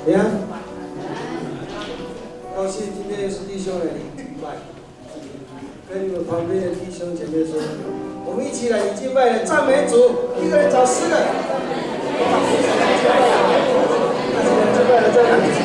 你看，高兴今天又是弟兄来敬拜，跟你们旁边的弟兄姐妹说，我们一起来敬拜来赞美主，一个人找10个，敬拜来赞美主。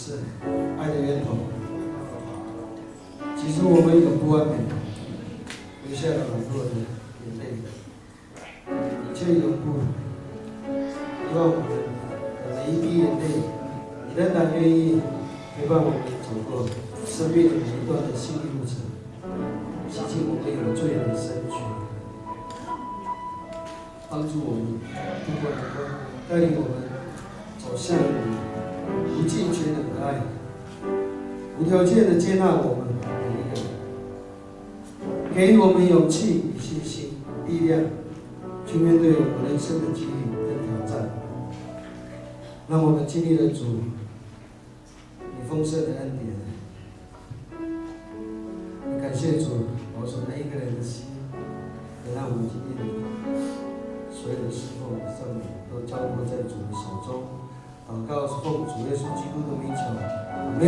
是爱的源头。其实我们有不完美，留下了很多的眼泪，你却永不遗忘我们的每一滴眼泪，你仍然愿意陪伴我们走过生命的每一段的心理路程，洗净我们有罪的身躯，帮助我们度过难关，带领我们走向你无尽全能的爱，无条件的接纳我们每一个人，给予我们勇气与信心、力量，去面对我们人生的机遇跟挑战。让我们经历了主你丰盛的恩典，也感谢主保守每一个人的心，也让我们今天的所有的侍奉、圣礼都交托在主的手中。祷告是奉主耶稣基督的名求，阿门。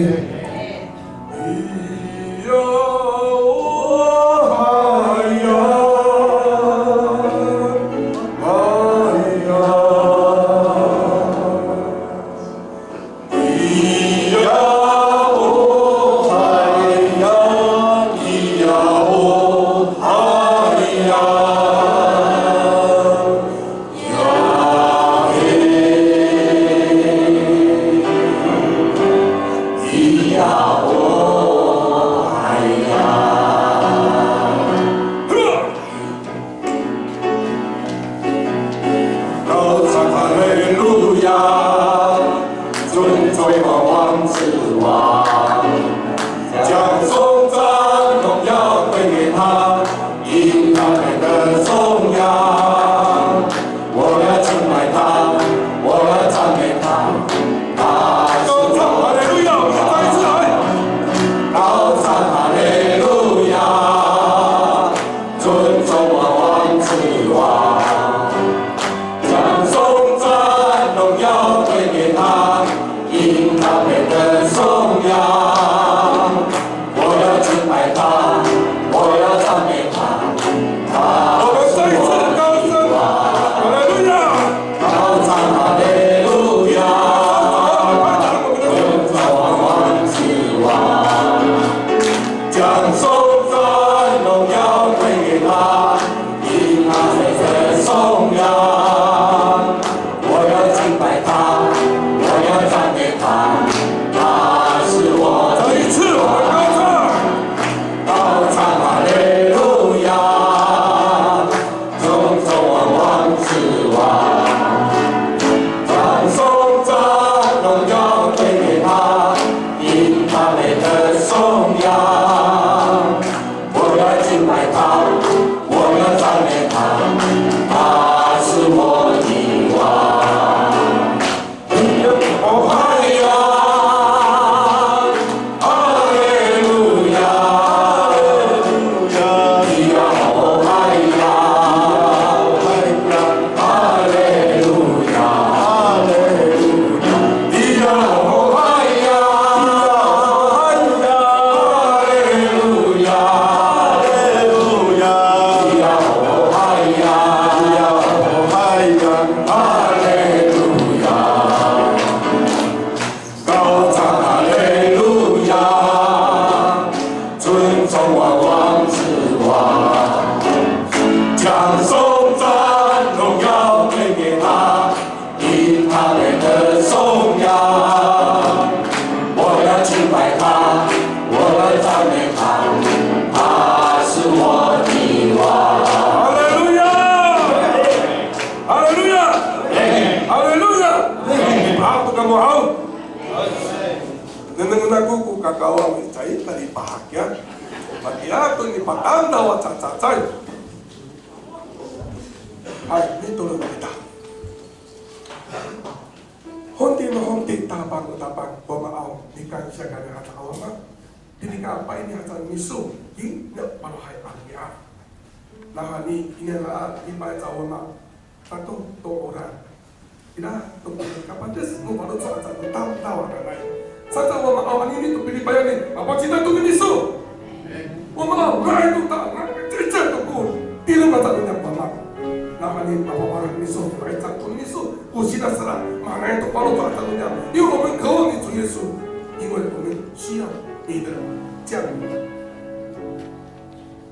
因为我们需要你的降临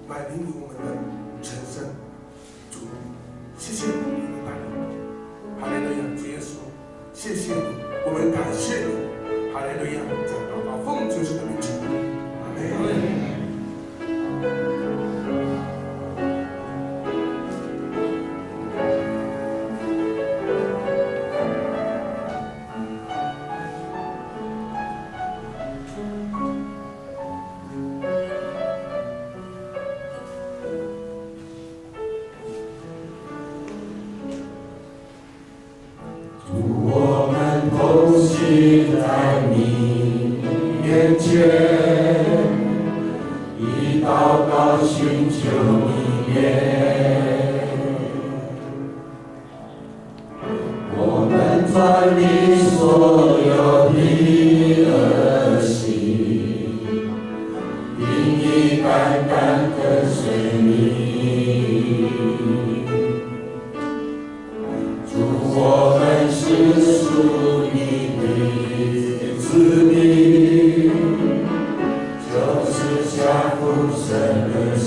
来领领我们的人生。主，谢谢你的带领，哈利路亚，主耶稣，谢谢你，我们感谢你，哈利路亚，在祷告奉主耶稣的名求，阿门。在你面前，以祷告寻求你面，我们传你所有的恶行，因你单单跟随你。主，我们是属你的子民，就是降服神的心。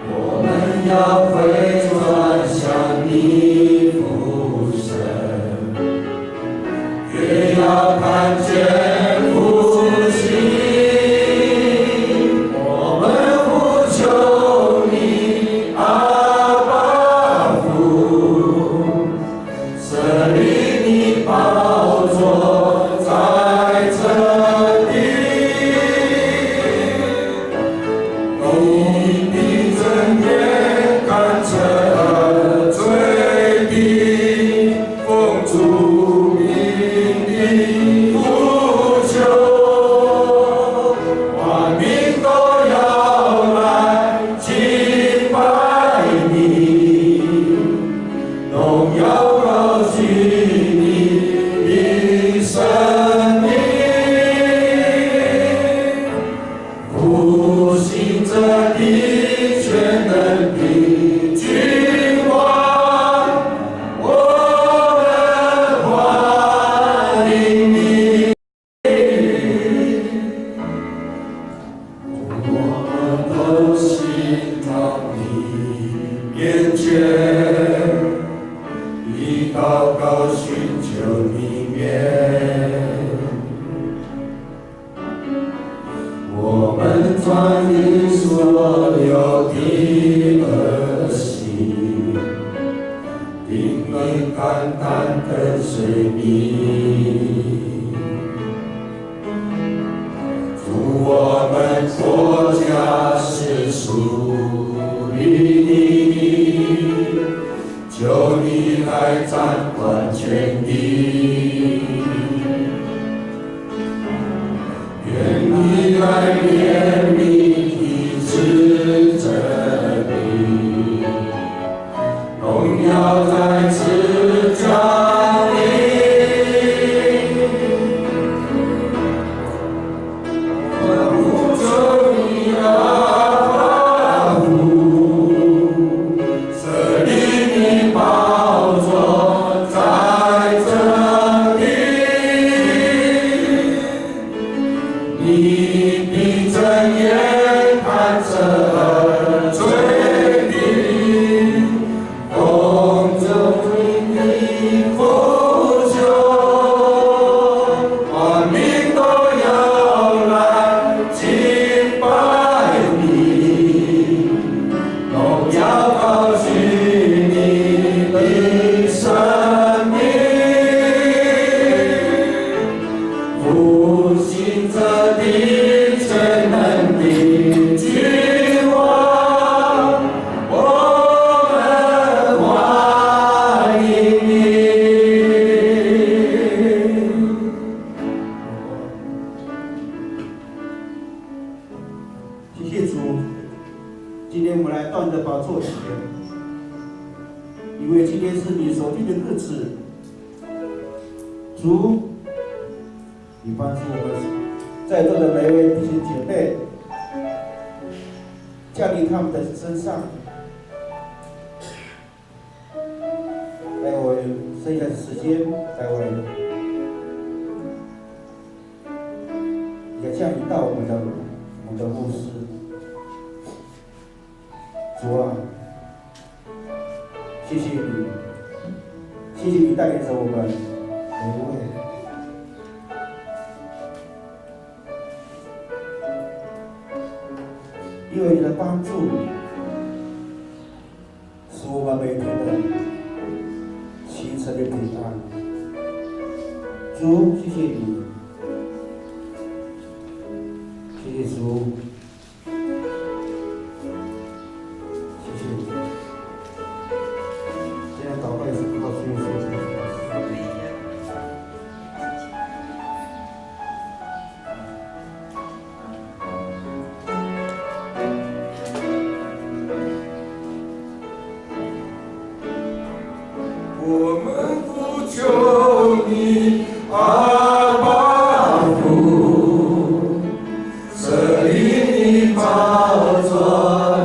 我们要回转向你父神，也要看见父亲。我们呼求你，阿爸父，设立你宝座在这地，你闭着眼看着罪的奉主名的呼求，万民都要来敬拜你，荣耀高举你的生命，复兴这地全能的君王，我们欢迎你。我们都信到你面前，以祷告寻求你面，我们传你所有的恶行，定义单单跟随你。主，我们国家是属于你，求你来掌管权力，愿你来怜悯医治这地，荣耀再次降临。我呼求你，阿爸父，设立你宝座在这地，你闭着眼看着罪的奉主名的呼求，万民都要来敬拜你，荣耀高举你的生命，复兴这地全能的君王，我们欢迎你。谢谢主，今天我们来到你的宝座前，因为今天是你守定的日子。主，你帮助我们在座的每位弟兄姐妹，降临他们的身上，在我剩下的时间在外面，也像引导我们的牧师。主啊，谢谢你，谢谢你带领着我们每一位。因为你的帮助，使我们每天的行程的平安。主，谢谢你，谢谢主，谢谢你。现在祷告也是靠主耶稣基督。我们呼求你，阿爸父，设立你宝座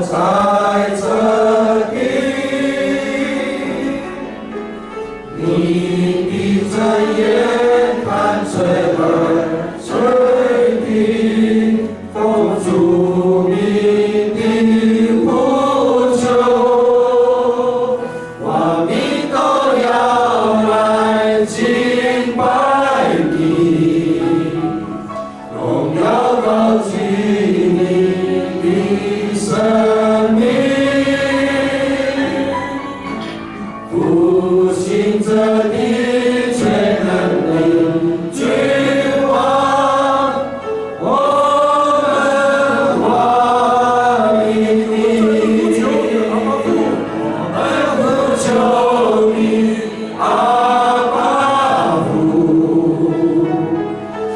在这地，你闭着眼看着垂听，奉主名的呼求，万民都要来敬拜你，荣耀高举你的生命，复兴着你全能的君王，我们欢迎你，我们呼求你，阿爸父，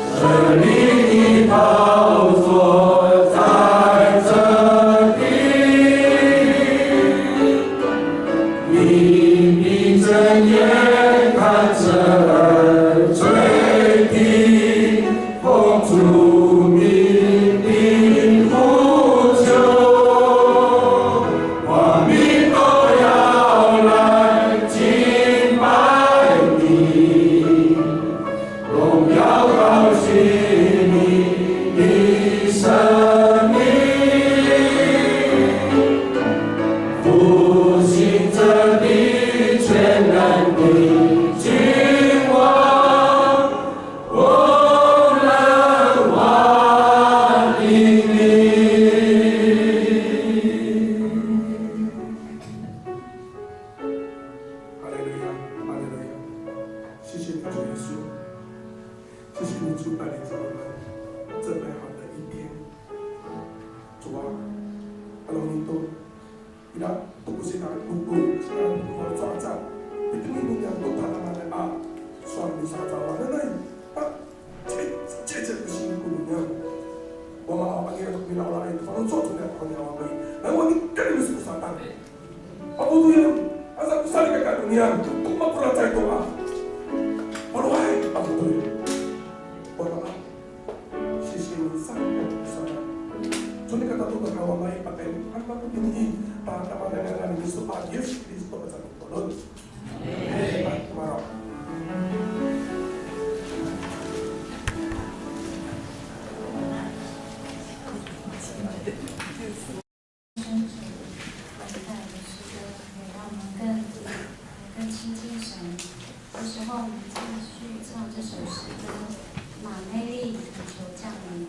设立你宝座在这地，你闭着眼看着垂听，奉主名的呼求，万民都要来敬拜你，荣耀高举你的生命，复兴着你全能的君王，我们欢迎你。哈利路亚，哈利路亚！谢谢你主耶稣，谢谢你主带领着我们这美好的一天。主啊，阿龙尼多，伊拉不是拿不顾，是拿我抓战，你拼命两都他妈的啊，算你啥招啊？那啊，这不辛苦呢。我们阿爸给你老来，反正做出来好鸟可以，然后你跟你们是不上当的，阿不对呀，阿啥不啥你个干你呀？不嘛不让再多啊，我来阿不对，我来，谢谢你上上。Sulit kata Tuhan awal mai pakai apa ini pada pandangan Yesus Yesus Kristus bersama Tuhan. Marah. 更亲近神。的时候，我们继续唱这首诗歌《马内利恳求降临》。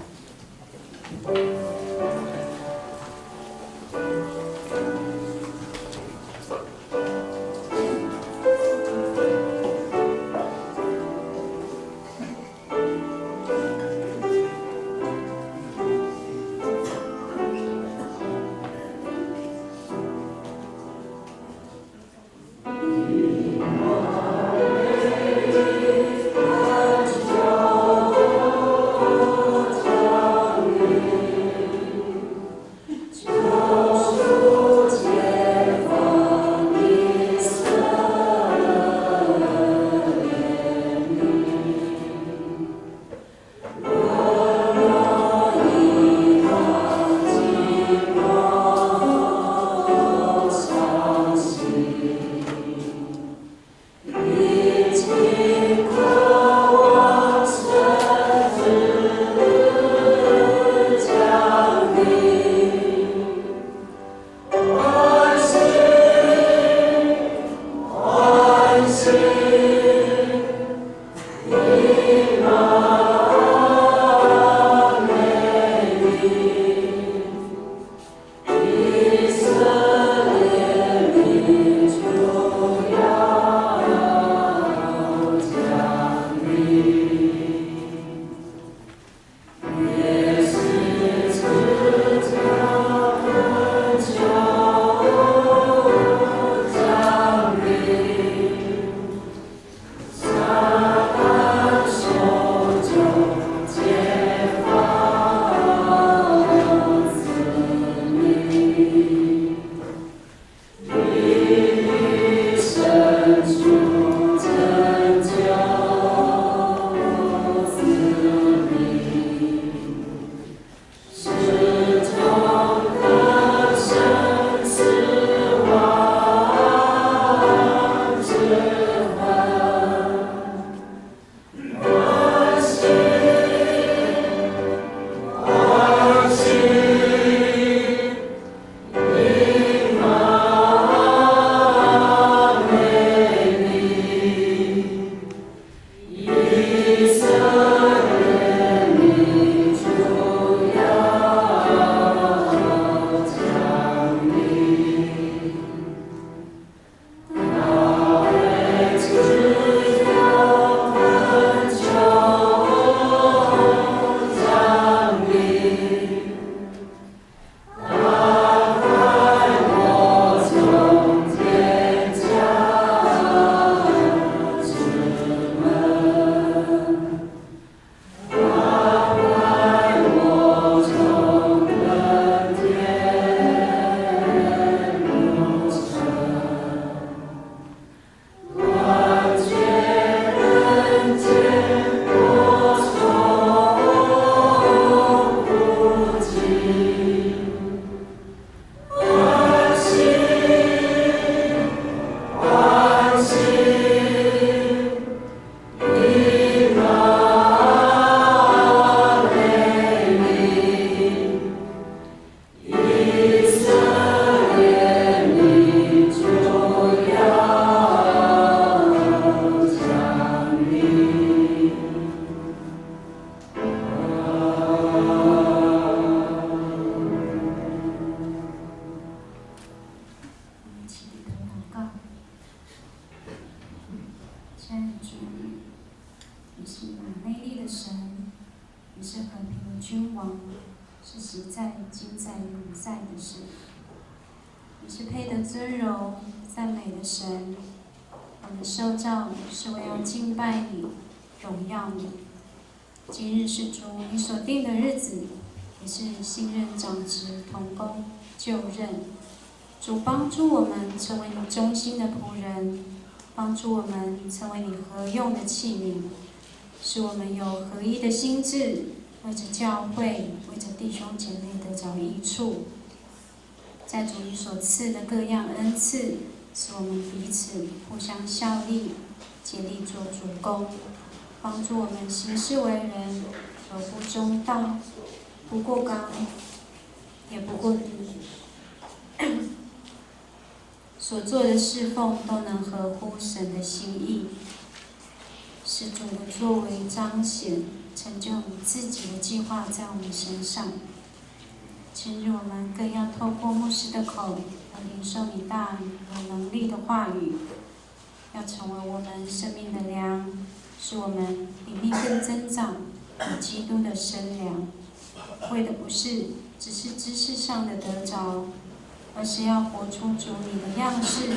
现在主，你是马内利的神，你是和平的君王，是实在、今在、永在的神。你是配得尊荣、赞美的神。我们受造是为要敬拜你、荣耀你。今日是主你所定的日子，也是信任长职、同工、就任。主帮助我们成为你忠心的仆人，帮助我们成为你合用的器皿，使我们有合一的心志，为着教会，为着弟兄姐妹得着益处。在主你所赐的各样恩赐，使我们彼此互相效力，竭力做主工，帮助我们行事为人合乎中道，不过刚，也不过底。所做的侍奉都能合乎神的心意，使主的作为彰显，成就你自己的计划在我们身上。今日我们更要透过牧师的口，来领受你大有能力的话语，要成为我们生命的粮，使我们里面更增长，与基督的生粮。为的不是只是知识上的得着，而是要活出主你的样式，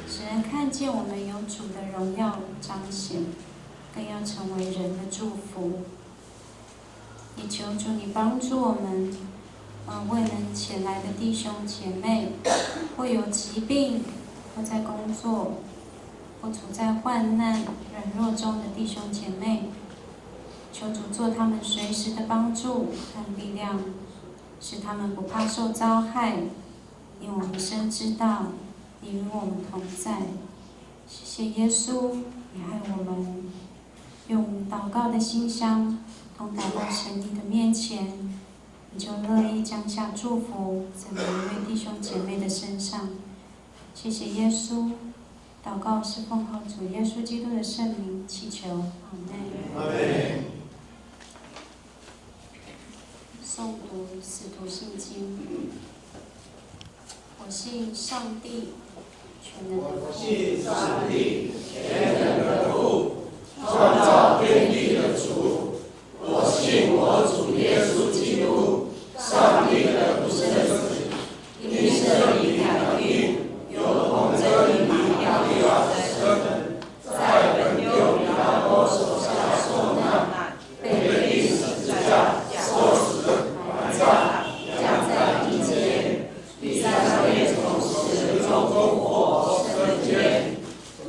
使人看见我们有主的荣耀彰显，更要成为人的祝福。也求主你帮助我们，未能前来的弟兄姐妹，或有疾病，或在工作，或处在患难、软弱中的弟兄姐妹，求主做他们随时的帮助和力量，使他们不怕受遭害。因我们深知道你与我们同在。谢谢耶稣，你爱我们，用祷告的馨香同祷到神你的面前，你就乐意降下祝福在每一位弟兄姐妹的身上。谢谢耶稣，祷告是奉靠主耶稣基督的圣名祈求，阿门。阿门。诵读《使徒信经》。我信上帝，全能的父。我信上帝，全能的父，创造天地的主。我信我主耶稣基督，上帝的独生子，因圣灵感应，有童真与玛利亚的生，在本丢彼拉多手下受难，被钉十字架，受死，埋葬，降在地间，第三天从死人中复活，升天，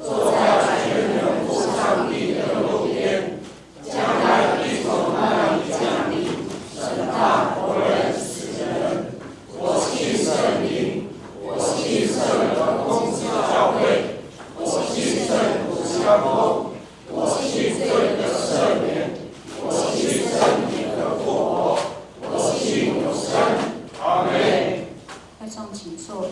坐在全能父上帝的右边，将来必从那里降临，审判活人死人。我信圣灵，我信圣的公司教会，我信圣徒相通，我信罪的赦免，我信圣灵的复活，我信永生。阿门。会众请坐，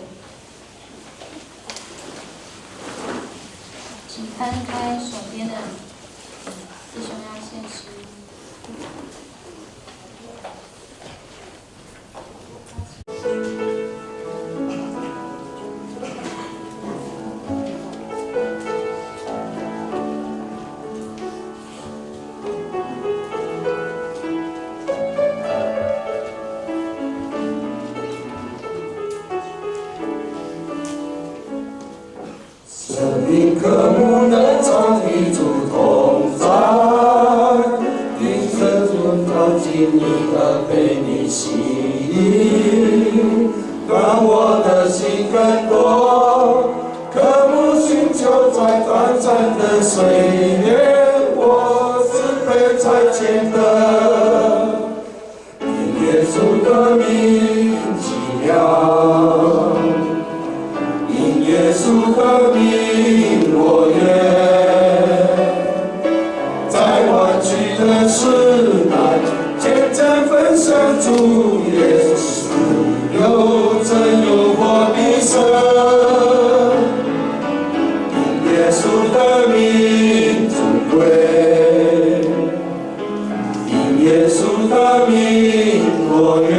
请翻开手边的弟兄要献诗。生命渴慕能常与主同在，因着主靠近你而被你吸引，让我的心更多渴慕寻求在短暂的岁月，我是被差遣的，因耶稣的名奇妙。因耶稣的名，我愿在弯曲的时代，虔诚分享主耶稣有真有活的神。因耶稣的名尊贵，因耶稣的名，我愿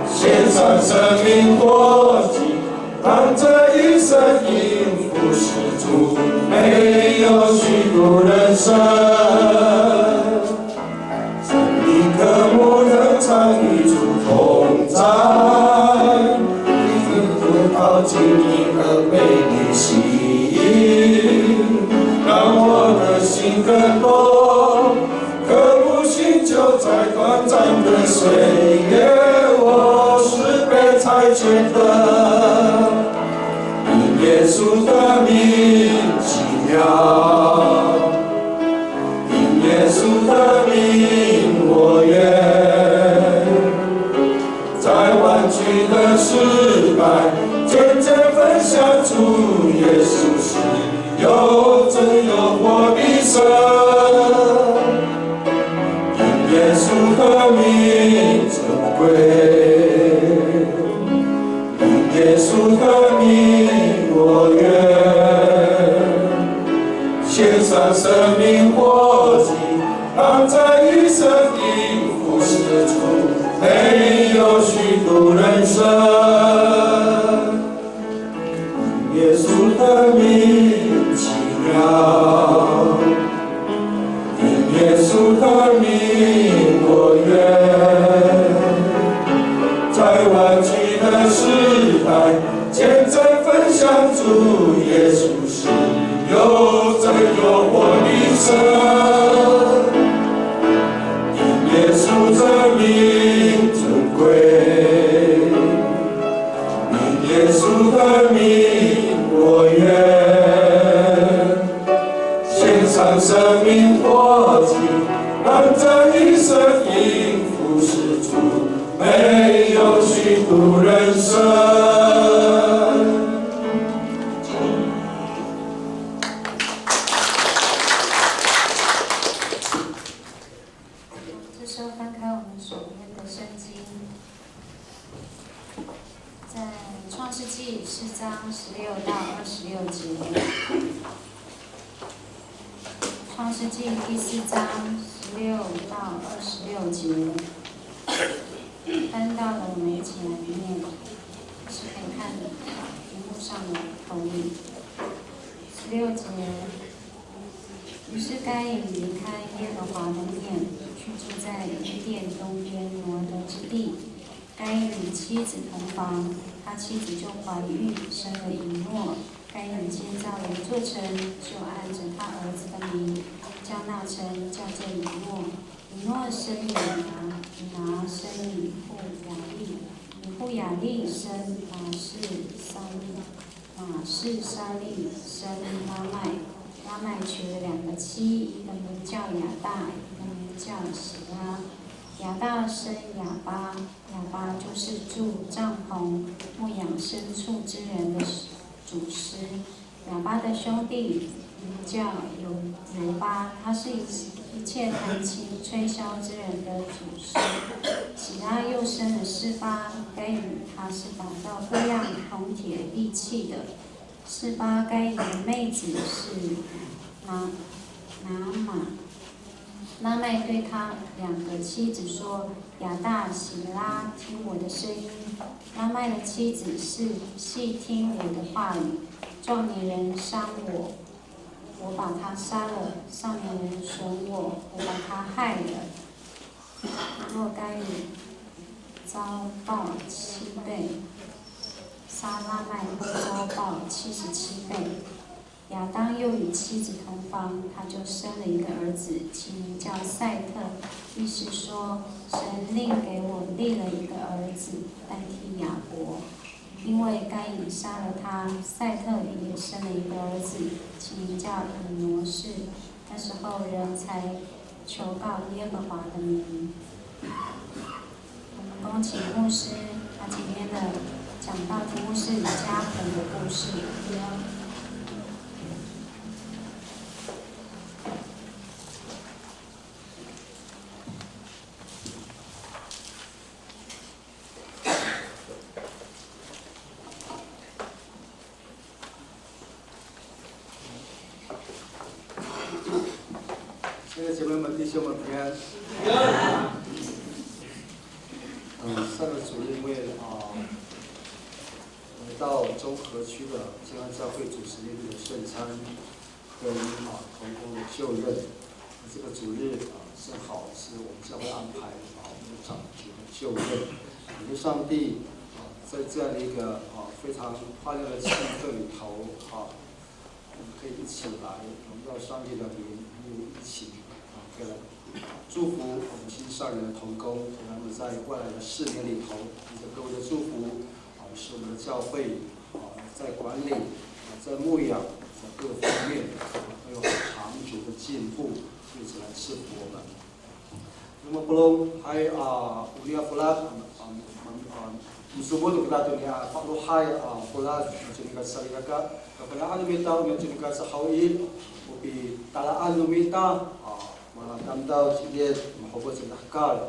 献上生命活祭，当这一生因服侍主主，没有虚度人生。生命渴慕能常与主同在，葡萄经历和美丽吸引，让我的心更多，渴慕寻求在短暂的岁月，我是被裁决的，因耶稣的名奇妙，因耶稣的名我愿，在弯曲的时代，见证分享主耶稣是有真有活的神，因耶稣的名珍贵，因耶稣的名我愿，献上生命活祭，当在于生命服侍主，没有虚度人生。耶稣的名奇妙，因耶稣的名我愿，在弯曲的时代，见证分享主耶稣是有真有活的神，因耶稣的名珍贵，因耶稣的名我愿，献上生命活祭，让这一生命服侍主，没有虚度人生。这时候翻开我们手边的圣经，在创世纪4章16到26节。创世纪第4章16到26节，翻到了我们一起来念，是可以看屏幕上的投影。16节，于是该隐离开耶和华的面，去住在伊甸东边挪得之地。该隐与妻子同房，他妻子就怀孕，生了以诺。该隐建造了一座城，就按着他儿子的名，将那城叫做以诺。以诺生以拿，以拿生以户雅利，以户雅利生马士沙利，马士沙利生拉麦。拉麦娶了2个妻，一个名叫亚大，一个名叫喜拉。亚大生亚巴，亚巴就是住帐篷、牧养牲畜之人的主师。亚巴的兄弟名叫犹巴，他是一切弹琴吹箫之人的主师。喜拉又生了示巴，该隐他是打造各样铜铁利器的。示巴该隐的妹子是拿玛。拉麦对他2个妻子说：“亚大、喜拉，听我的声音。”拉麦的妻子是细听我的话语。壮年人伤我，我把他杀了；少年人损我，我把他害了。若该隐遭报7倍，杀拉麦会遭报77倍。亚当又与妻子同房，他就生了一个儿子，其名叫赛特，意思说神另给我立了一个儿子代替亚伯。因为该隐杀了他，赛特也生了一个儿子，其名叫以挪士。那时候人才求告耶和华的名。我们恭请牧师，他今天的讲道题目是家谱的故事。姐妹们、弟兄们平安。上个主因为到中和区的健安教会主持年度的圣餐跟同工的就任。这个主日正好是我们教会安排我们的长职的就任。感谢上帝在这样的一个非常欢乐的气氛里头我们可以一起来荣耀上帝的名，一起可以来祝福我们新上人的同工，让他们在未来的4年里头，凭着各位的祝福使我们的教会在管理、在牧养、在各方面都有长足的进步，一起来赐福我们。那么belum hai ulia pula disebut kita dunia perlu hai pula jenika sarika kepada anu mita jenika sahawi ubi tala anu mita malah damdau dia mahobot jenakal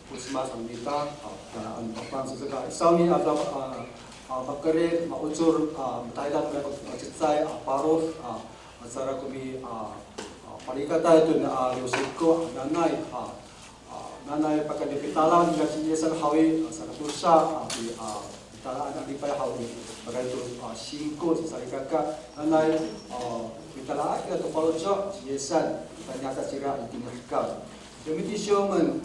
pusma samita tala anu papang sesekali sami atau bakare maucur taidan cecai paruh acara kami palikata itu Yosiko nanay pagkadipitalan ng sinisang hawi sa pusa pitalaan ang lipay hawi pagkadito 5 sa sarikaka nanay pitalaan kita topolojo sinisang ternyata sira itinahkan。我们弟兄们，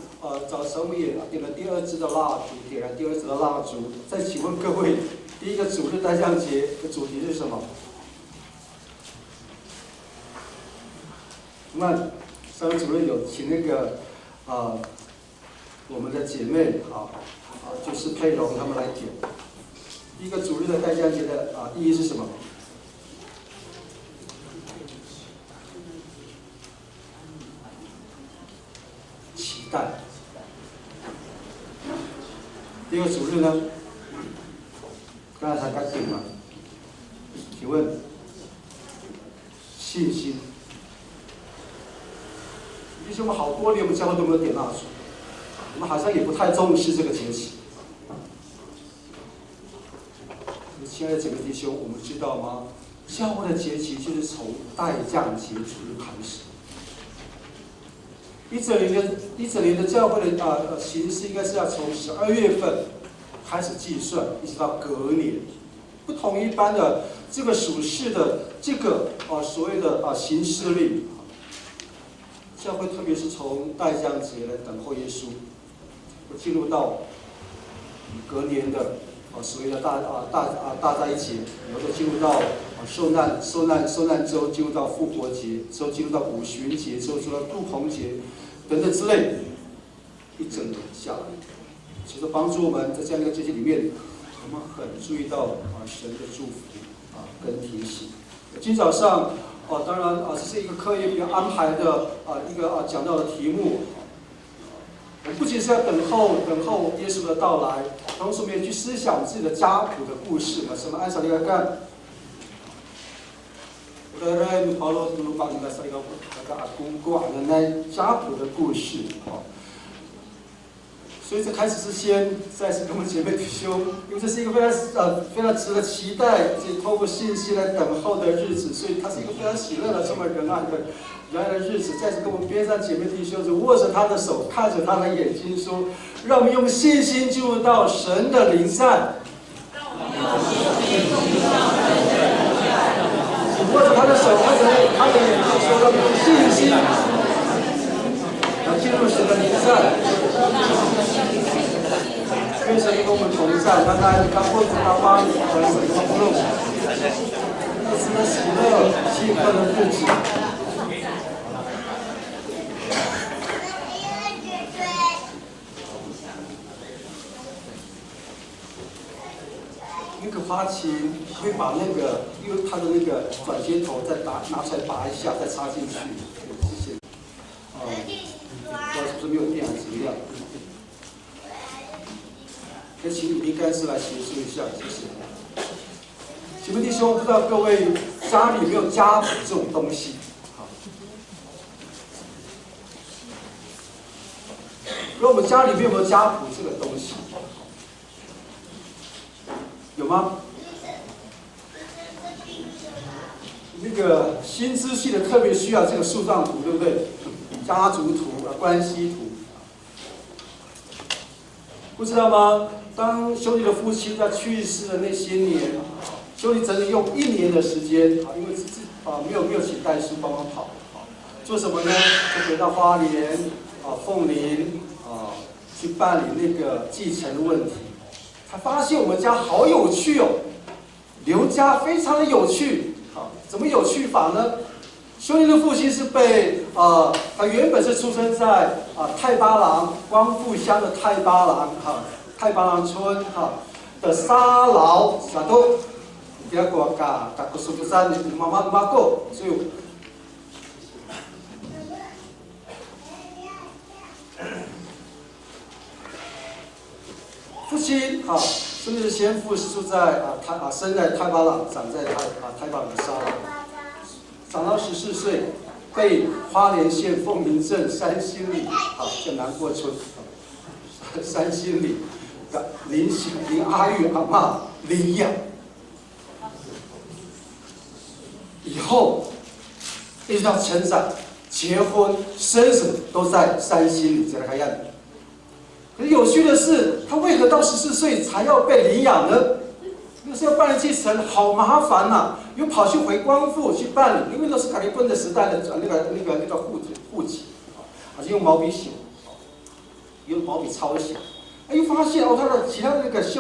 早晨我们也点了第2支的蜡烛，点燃第2支的蜡烛。再请问各位，第一个主日代降节的主题是什么？那上主任有请那个我们的姐妹就是佩蓉他们来点。第一个主日的代降节的意义是什么？期待。第二个主日呢？刚才才点了，请问信心。弟兄们，好多年我们教会都没有点蜡烛，我们好像也不太重视这个节气。亲爱的姐妹弟兄，我们知道吗？教会的节期就是从代降节主日开始。一整年的教会的形式应该是要从12月份开始计算，一直到隔年。不同一般的这个属世的这个所谓的行事历。教会特别是从代降节来等候耶稣，进入到隔年的所谓的大斋节，然后进入到受难周，进入到复活节，之后进入到五旬节，之后进入到住棚节等等之类，一整年下来，其实帮助我们在这样一个节气里面，我们很注意到神的祝福跟提醒。今早上。当然这是一个课业比较安排的一个讲到的题目。我们不仅是要等候耶稣的到来，同时我们也去思想自己的家谱的故事嘛。什么按照这个干？我的人跑到路旁那个阿公过那家谱的故事所以在开始之前，再次跟我们姐妹弟兄，因为这是一个非常值得期待，透过信息来等候的日子，所以它是一个非常喜乐的、充满仁爱的日子。再次跟我们边上姐妹弟兄，就握着他的手，看着他的眼睛说：“让我们用信心进入到神的临在。”握着他的手，看着他的眼睛说：“让我们用信心来进入神的临在。”愿神跟我们同在，让他刚过主他帮你和你们同路，这是个喜乐兴奋的日子。那个花琴会把那个，因为它的那个转接头再拿出来拔一下，再插进去。谢谢。不知道是不是没有电还是怎么样？那请你应该是来协助一下，谢谢。请问弟兄，不知道各位家里有没有家谱这种东西？好，那我们家里面有没有家谱这个东西？有吗？那个新支系的特别需要这个树状图，对不对？家族图关系图。不知道吗？当兄弟的父亲在去世的那些年，兄弟整整用1年的时间啊，因为没有请代书帮忙跑，做什么呢？就回到花莲凤林去办理那个继承的问题。才发现我们家好有趣哦，刘家非常的有趣。怎么有趣法呢？兄弟的父亲是被他原本是出生在太巴郎光复乡的太巴郎村的沙劳小都，第二个噶个苏布山的妈够，所以父亲兄弟的先父是住在生在太巴郎，长在太巴郎的沙劳。长到14岁，被花莲县凤林镇3星里叫南郭村3星里的林阿玉阿嬷领养。以后一直到成长、结婚、生什么都在3星里这个样子。可是有趣的是，他为何到14岁才要被领养呢？那是要办理继承，好麻烦呐！又跑去回光复去办理，因为那是卡利顿的时代的那个户籍，好像用毛笔写，用毛笔抄写，又发现他的其他那个其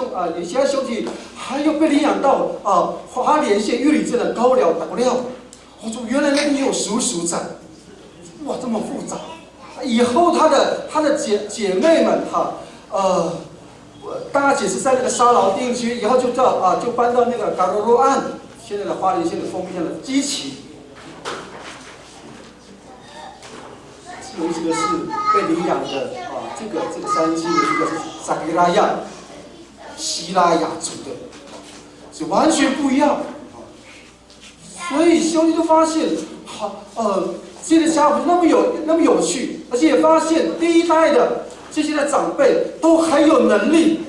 他兄弟还有被领养到花莲县玉里镇的高寮打料，我说原来那边也有叔叔在，哇，这么复杂！以后他的姐妹们大姐是在那个沙劳定居，以后就搬到那个嘎罗罗岸，现在的花莲县的丰县的基奇。有意思的是，被领养的这个3星的这个萨吉拉亚，希拉雅族的，是完全不一样。所以兄弟就发现，这个家谱那么有趣，而且也发现第一代的这些的长辈都很有能力。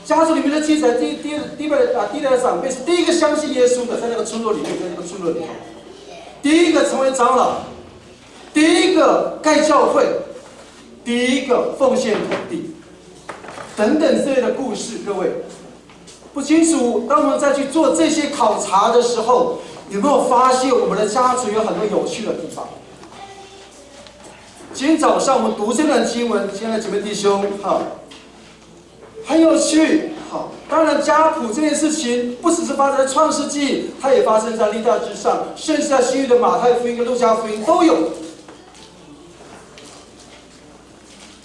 家族里面的记载，第一代的长辈是第一个相信耶稣的，在那个村落里面，第一个成为长老，第一个盖教会，第一个奉献土地，等等这类的故事，各位不清楚。当我们再去做这些考察的时候，有没有发现我们的家族有很多有趣的地方？今天早上我们读这段经文，亲爱的姐妹弟兄，很有趣。当然家谱这件事情不只是发生在创世纪，它也发生在历代之上，甚至在新约的马太福音跟路加福音都有。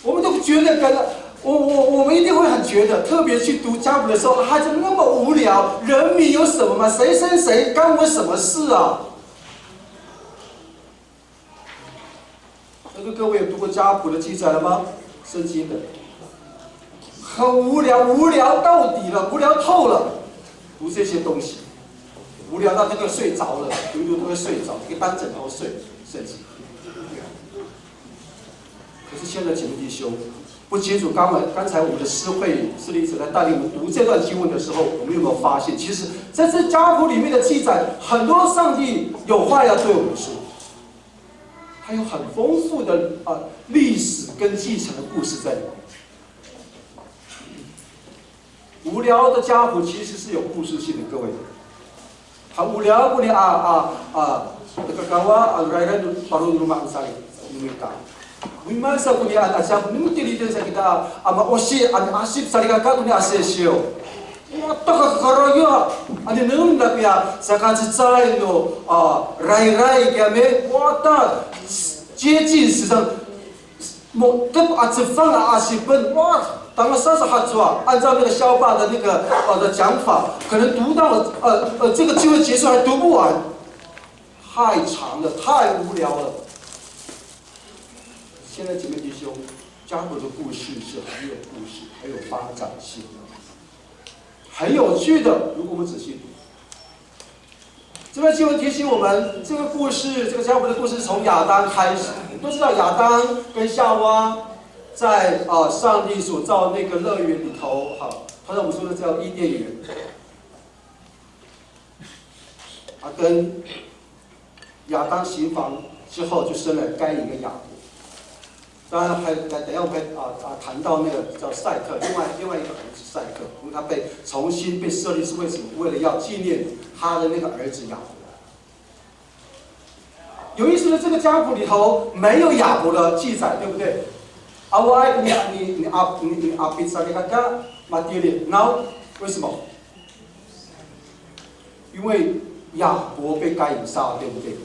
我们都觉得我们一定会很觉得，特别去读家谱的时候，还是那么无聊，人名有什么吗？谁生谁干我什么事啊？各位有读过家谱的记载了吗？圣经的。很无聊到底了，无聊透了。读这些东西，无聊到这个睡着了，读都会睡着，一般枕头睡，甚至。可是现在姐妹弟兄，不清楚刚才我们的诗理者在带领我们读这段经文的时候，我们有没有发现，其实在这家谱里面的记载，很多上帝有话要对我们说，还有很丰富的历史跟继承的故事在里面。无聊的家谱其实是有故事性的，各位。很无聊，不呢baru rumah ansari mereka. Mimasa kuni asap nimutili dan kita ama osi asip sarigaka kuni asesio. Wataka karoyo ani nung lapia sakati zai no rai kame wata 接近实际上某都这放了20分哇。当了30组按照那个肖爸的那个的讲法，可能读到这个聚会结束还读不完，太长了，太无聊了。现在姐妹弟兄，家谱的故事是很有故事，很有发展性的，很有趣的。如果我们仔细读，这段经文提醒我们，这个故事，这个家谱的故事从亚当开始。都知道亚当跟夏娃。在上帝所造那个乐园里头，他让我们说的叫伊甸园。跟亚当行房之后，就生了该隐跟亚伯。当然还等一下我们会谈到那个叫赛特，另外一个儿子赛特，因为他重新被设立是为什么？为了要纪念他的那个儿子亚伯。有意思的，这个家谱里头没有亚伯的记载，对不对？我爱你阿比萨利卡加马蒂利，然后为什么？因为亚伯被该隐杀，对不对？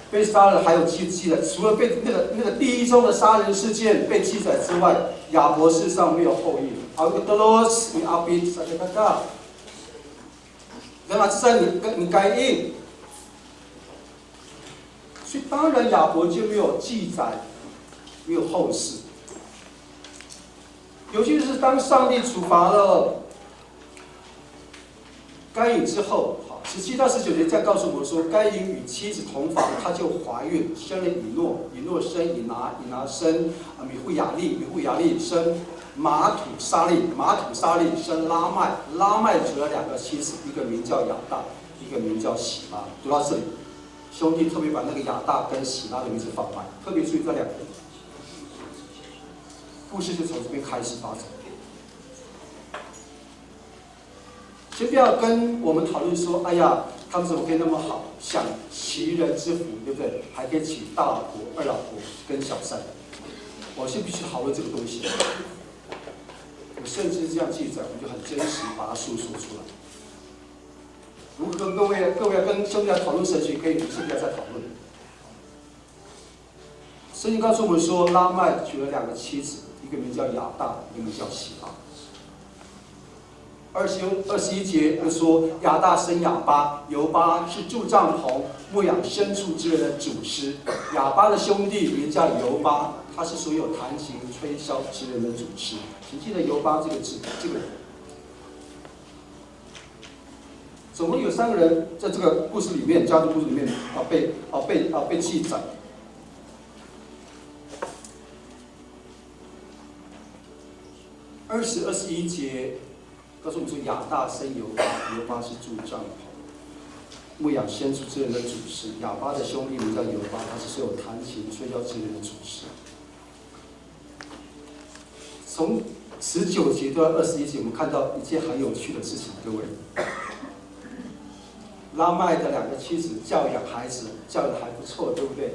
被杀了还有记载，除了被那个第一宗的杀人事件被记载之外，亚伯世上没有后裔。阿比德罗斯阿比萨利卡加，对吗？这是你该隐。所以当然亚伯就没有记载，没有后世。尤其是当上帝处罚了该隐之后，17到19节这样告诉我们说，该隐与妻子同房，他就怀孕，生了以诺，以诺生以拿，以拿生米户雅利，米户雅利生马土沙利，马土沙利生拉麦，拉麦娶了2个妻子，一个名叫亚大，一个名叫喜拉。读到这里。兄弟特别把那个亚大跟喜拉的名字放慢，特别注意这2个人。故事就从这边开始发展。先不要跟我们讨论说，哎呀，他们怎么可以那么好，享其人之福，对不对？还可以娶大老婆、二老婆跟小三。我先必须讨论这个东西。我甚至这样记载，我就很真实把它述说出来。如果跟各位要跟兄弟来讨论神学，可以先不要再讨论。圣经告诉我们说，拉麦娶了2个妻子，一个名叫亚大，一个名叫喜拉。21节就说亚大生亚巴，犹巴是住帐篷、牧养牲畜之人的主师。亚巴的兄弟名叫犹巴，他是所有弹琴、吹箫之人的主师。请记得犹巴这个人。总共有3个人在这个故事里面，家族故事里面被记载。20、21节告诉我们说，亚大生犹巴，犹巴是住帐篷、牧养牲畜之人的主师。亚巴的兄弟名叫犹巴，他是所有弹琴、吹箫之人的主师。从19节到21节，我们看到一件很有趣的事情，各位。拉麦的2个妻子教养孩子，教养得还不错，对不对？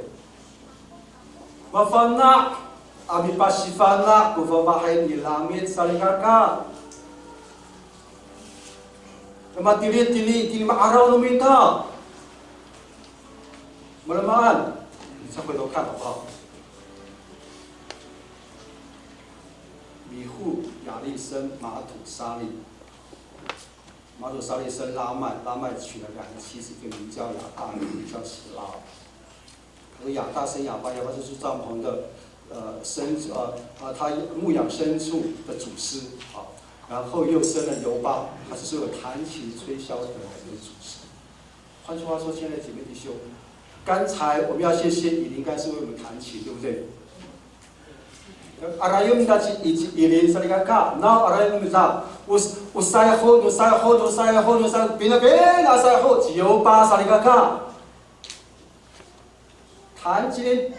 马凡纳阿比巴西凡纳古法巴海尼拉米萨利卡卡，那么蒂利马阿劳努米塔，马拉曼，你再回头看好不好？米户亚利生马土沙利。马土沙利生拉麦，拉麦娶了2个妻子，一个名叫亚大，一个名叫喜拉。他说亚大生亚巴，亚巴是住帐篷的，他牧养牲畜的主师啊。然后又生了犹巴，他是所有弹琴吹箫的人的主师。换句话说，亲爱的姐妹弟兄，刚才我们要谢谢以琳，应该是为我们弹琴，对不对？Arayum daci ilin salika ka, now arayum za usai ho bina asai ho 98salika ka。谈今天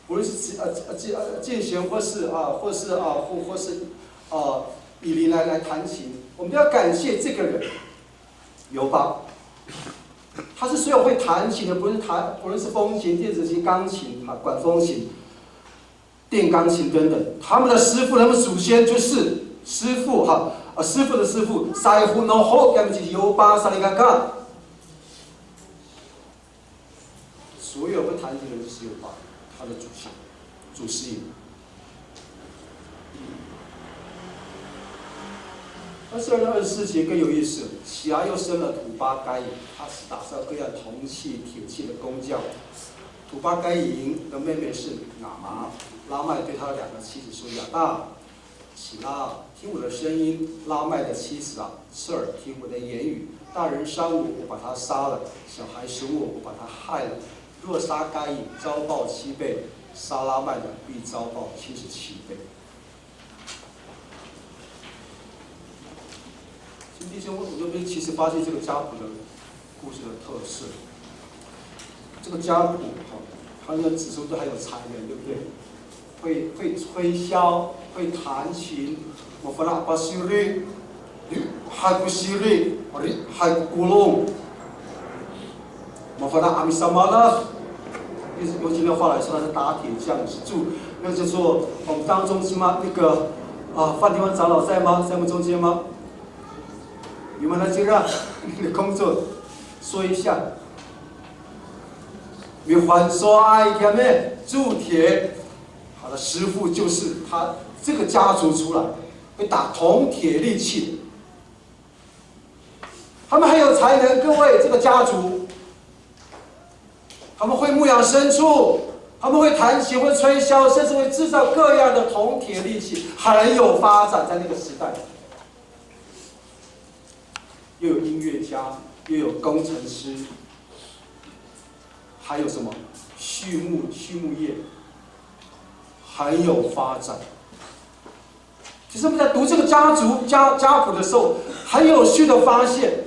无论是建贤或是以琳来弹琴，我们要感谢这个人犹巴，他是所有会弹琴的，不论是风琴、电子琴、钢琴管风琴。电钢琴等等，他们的师傅，他们祖先就是师傅师傅的师傅，塞胡诺后，他们就是犹巴萨利嘎嘎。所有会弹琴的人就是犹巴，他的祖先、祖师爷。22到24节更有意思，喜拉又生了土巴该隐，他是打造各样铜器、铁器的工匠。土巴该隐的妹妹是拿麻。拉麦对他的2个妻子说：“亚大、喜拉，听我的声音；拉麦的妻子侧耳听我的言语。大人伤我，我把他杀了；小孩损我，我把他害了。若杀该隐，遭报7倍；杀拉麦的，必遭报77倍。”弟兄，我这边其实发现这个家谱的故事的特色。这个家谱他那个子孙都很有才能，对不对？会吹箫，会弹琴。我发了巴西瑞，还不西瑞，还古龙。我发了阿米萨马拉，用今天话来说，他是打铁匠是住，那就说我们当中是吗？那个范地方长老在吗？在我们中间吗？你们来就让你的工作说一下。你还说一天咩？铸铁，他的师傅就是他这个家族出来，会打铜铁利器。他们很有才能，各位这个家族，他们会牧养牲畜，他们会弹琴，会吹箫，甚至会制造各样的铜铁利器，很有发展在那个时代。又有音乐家，又有工程师。还有什么畜牧业很有发展。其实我们在读这个家谱的时候，很有趣的发现，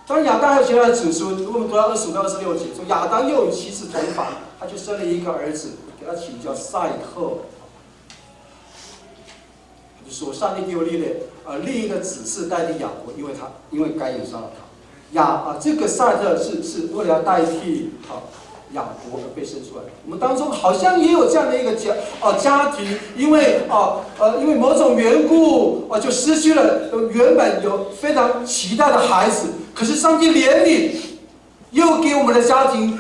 当然亚当还有其他的子孙。如果我们读到25到26节，说亚当又与妻子同房，他就生了一个儿子，给他起名叫赛特。他就说上帝给我立了另一个子嗣代替亚伯，因为该隐杀了他。这个赛特是为了要代替亚伯而被生出来。我们当中好像也有这样的一个家庭，因为某种缘故就失去了原本有非常期待的孩子。可是上帝怜悯，又给我们的家庭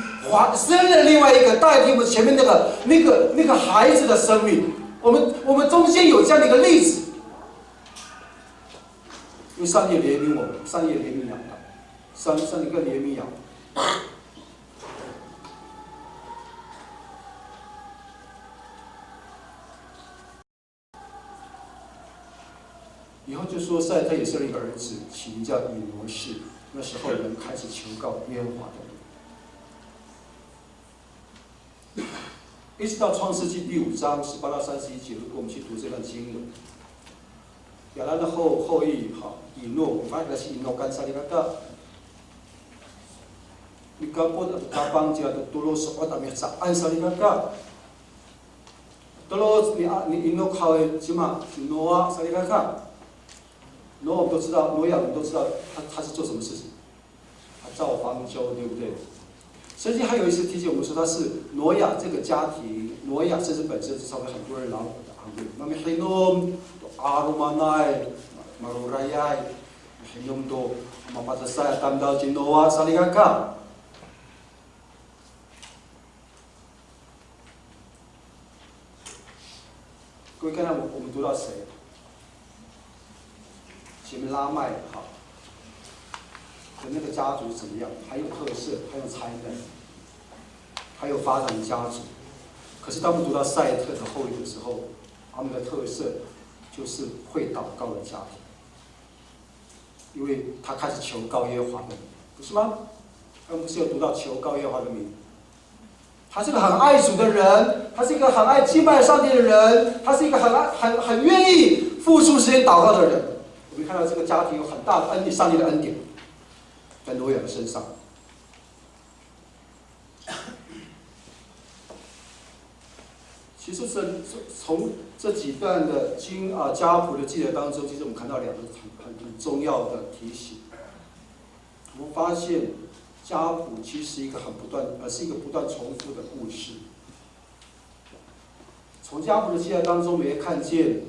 生了另外一个代替我们前面那个孩子的生命。我们中间有这样的一个例子，因为上帝怜悯我们，上帝也怜悯亚当。上帝更怜悯亚伯。以后就说赛特也生了一个儿子，起名叫以挪士。那时候人开始求告耶和华的名。一直到创世纪第5章18到31节，如果我们去读这段经文，亚当的后裔以诺，我们那是以诺干啥的那个。Ikapot at tapang dia tulos o tamit sa ansaliga ka. Tulos ni Enoch hawe jima Noah saliga ka. Noah 我们都知道，挪亚我们都知道他是做什么事情？他造方舟，对不对？圣经还有一次提醒我们说，他是挪亚这个家庭，挪亚甚至本身是成为很多人劳苦的行业。那么黑农阿鲁马奈马鲁拉亚黑农都马巴特赛担到进挪亚saliga ka。各位看到我们读到谁？前面拉麦的那个家族怎么样？还有特色，还有才能，还有发展的家族。可是当我们读到赛特的后裔的时候，他们的特色就是会祷告的家庭，因为他开始求告耶和华的名，不是吗？他们不是有读到求告耶和华的名？他是个很爱主的人，他是一个很爱敬拜上帝的人，他是一个很愿意付出时间祷告的人。我们看到这个家庭有很大的恩典，上帝的恩典在挪亚的身上。其实从这几段的家谱的记载当中，其实我们看到2个很重要的提醒。我们发现家谱其实是一个不断重复的故事。从家谱的记载当中，我们也看见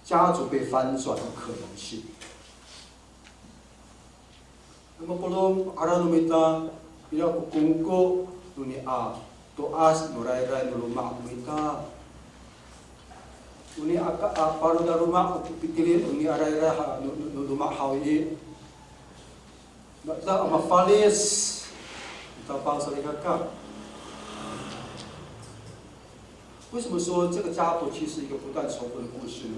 家族被翻转的可能性。那么belum ada numita bila kungko dunia toas nurai nuluma numita dunia paru daruma pitilin dunia rai nuluma hawi Nada amafalis tapang saligaka。为什么说这个家谱其实是一个不断重复的故事呢？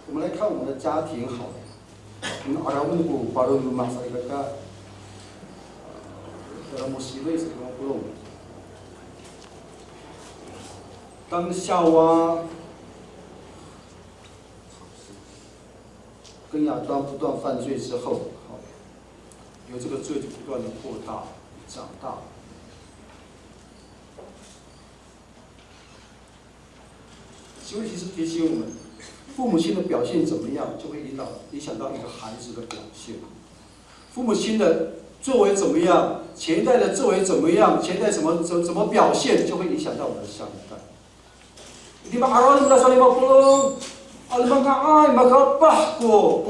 我们来看我们的家庭好了。Orang pun baru rumah saligaka dalam musibah sekalipun。当夏娃跟亚当不断犯罪之后，由这个罪就不断的扩大、长大。所以其实提醒我们，父母亲的表现怎么样，就会影响到一个孩子的表现。父母亲的作为怎么样，前一代的作为怎么样，前一代怎么表现，就会影响到我们的下一代。Di makaroon mula sa 50, almang ay magkapah ko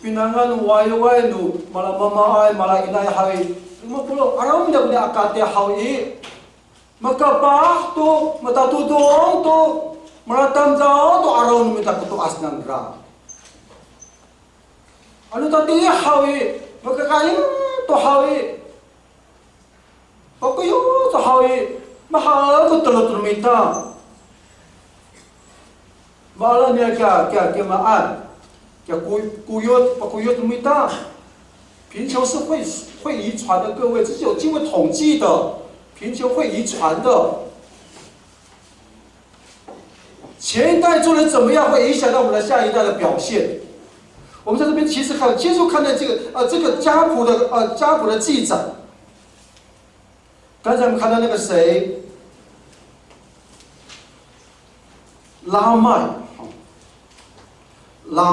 pinangan way no malamama ay malainay hay 50 araw mi na akate hawi magkapah to matatudong to malatamjao to araw mi ta to asnan ra ano tati hawi magkakain to hawi pagkayo to hawi mahal ko tulot-tulmita malah ni kya maan kya kuyot mita， 贫穷是会遗传的，各位，这是有经过统计的，贫穷会遗传的。前一代做的怎么样，会影响到我们的下一代的表现。我们在这边其实接触看到这个家谱的记载。刚才我们看到那个谁，拉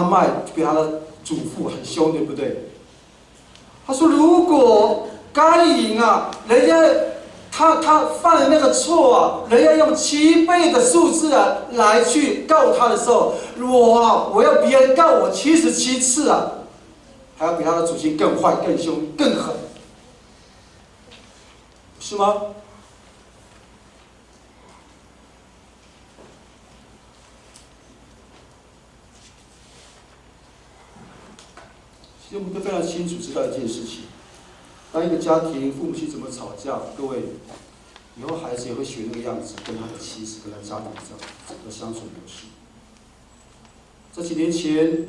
麦对他的祖父很凶，对不对？他说，如果该隐啊，人家他犯了那个错啊，人家用7倍的数字啊来去告他的时候，我要别人告我77次啊，还要比他的祖亲更坏、更凶、更狠，是吗？其实我们都非常清楚知道一件事情：当一个家庭父母亲怎么吵架，各位以后孩子也会学那个样子，跟他的妻子、跟他家庭的相处模式。这几年前，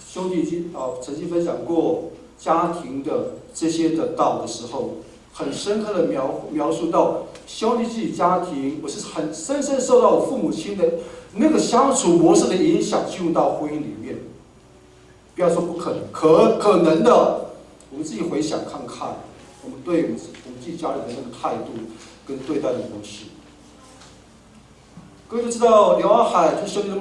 兄弟已经曾经分享过家庭的这些的道的时候，很深刻的描述到兄弟自己家庭，我是很深深受到我父母亲的那个相处模式的影响，进入到婚姻里面。不要说不可能，可能的，我们自己回想看看，我们对我们自己家里的那个态度跟对待的模式。各位都知道，刘阿海就兄弟的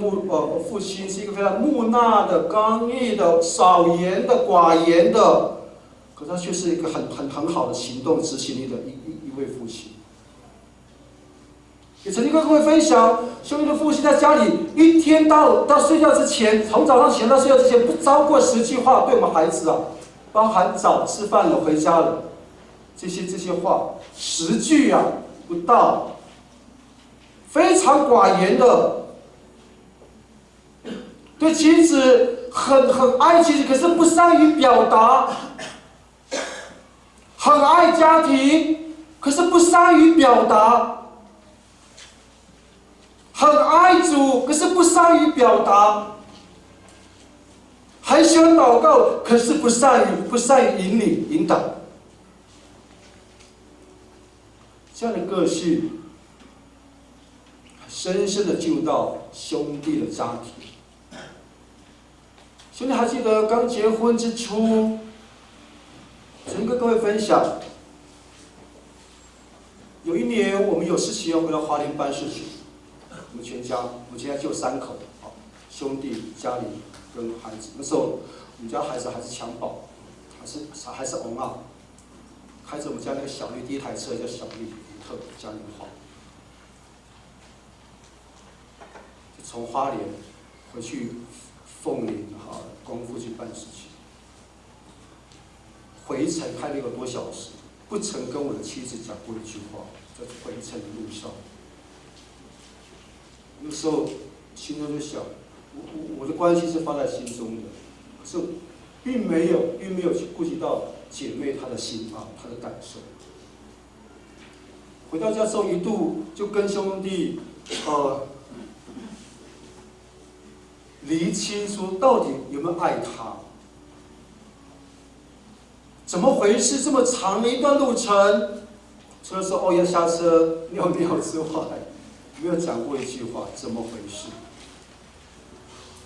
父亲是一个非常木讷的、刚毅的、少言的、寡言的，可是他却是一个很好的行动执行力的一位父亲。也曾经跟各位分享，兄弟的父亲在家里一天到睡觉之前，从早上起来到睡觉之前，不超过10句话对我们孩子啊，包含早吃饭了、回家了，这些话10句啊不到，非常寡言的，对妻子很爱妻子，可是不善于表达，很爱家庭，可是不善于表达。很爱主，可是不善于表达；很喜欢祷告，可是不善于引领、引导。这样的个性，深深的进入到兄弟的家庭。兄弟还记得刚结婚之初，曾跟各位分享，有一年我们有事情要回到花莲办事情。我们全家就3口，兄弟、家里跟孩子。那时候我们家孩子还是襁褓，还是翁啊，开着我们家那个小绿第一台车叫小绿福特嘉年华，就从花莲回去凤林光复去办事情，回程开了1个多小时，不曾跟我的妻子讲过一句话，在回程的路上。有时候心中就想，我的关系是放在心中的，可是并没有去顾及到姐妹她的心她的感受。回到家之后，一度就跟兄弟厘清说，到底有没有爱他？怎么回事？这么长的一段路程，除了说要下车尿尿之外，没有讲过一句话，怎么回事？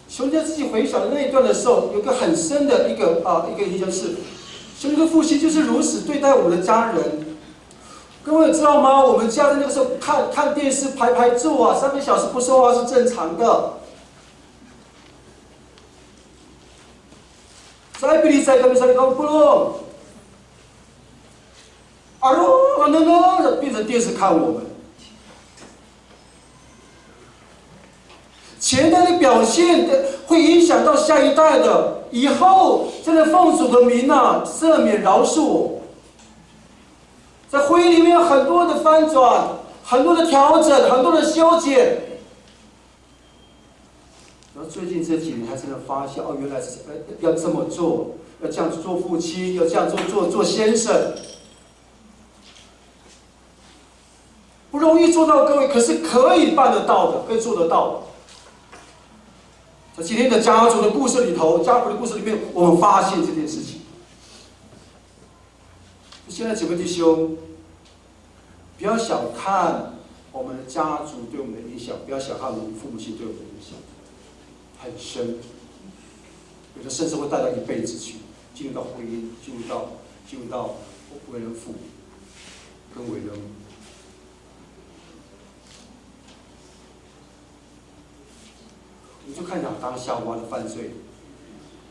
兄弟自己回想的那一段的时候，有个很深的一个印象是，这个父亲就是如此对待我们的家人。各位知道吗？我们家在那个时候看电视排坐啊，3个小时不说话是正常的。Saya pilih saya kami saya kamu belum。就变成电视看我们。前代的表现会影响到下一代的，以后真的奉主的名啊，赦免饶恕我。在婚姻里面有很多的翻转，很多的调整，很多的修剪。然后最近这几年，才真的发现哦，原来是要这么做，要这样子做父亲，要这样做先生。不容易做到，各位，可是可以办得到的，可以做得到的。在今天的家族的故事里头，家谱的故事里面，我们发现这件事情。现在几位弟兄，不要小看我们的家族对我们的影响，不要小看我们父母亲对我们的影响，很深，有的甚至会带到一辈子去，进入到婚姻，进入到为人父跟为人母。你就看亚当夏娃的犯罪，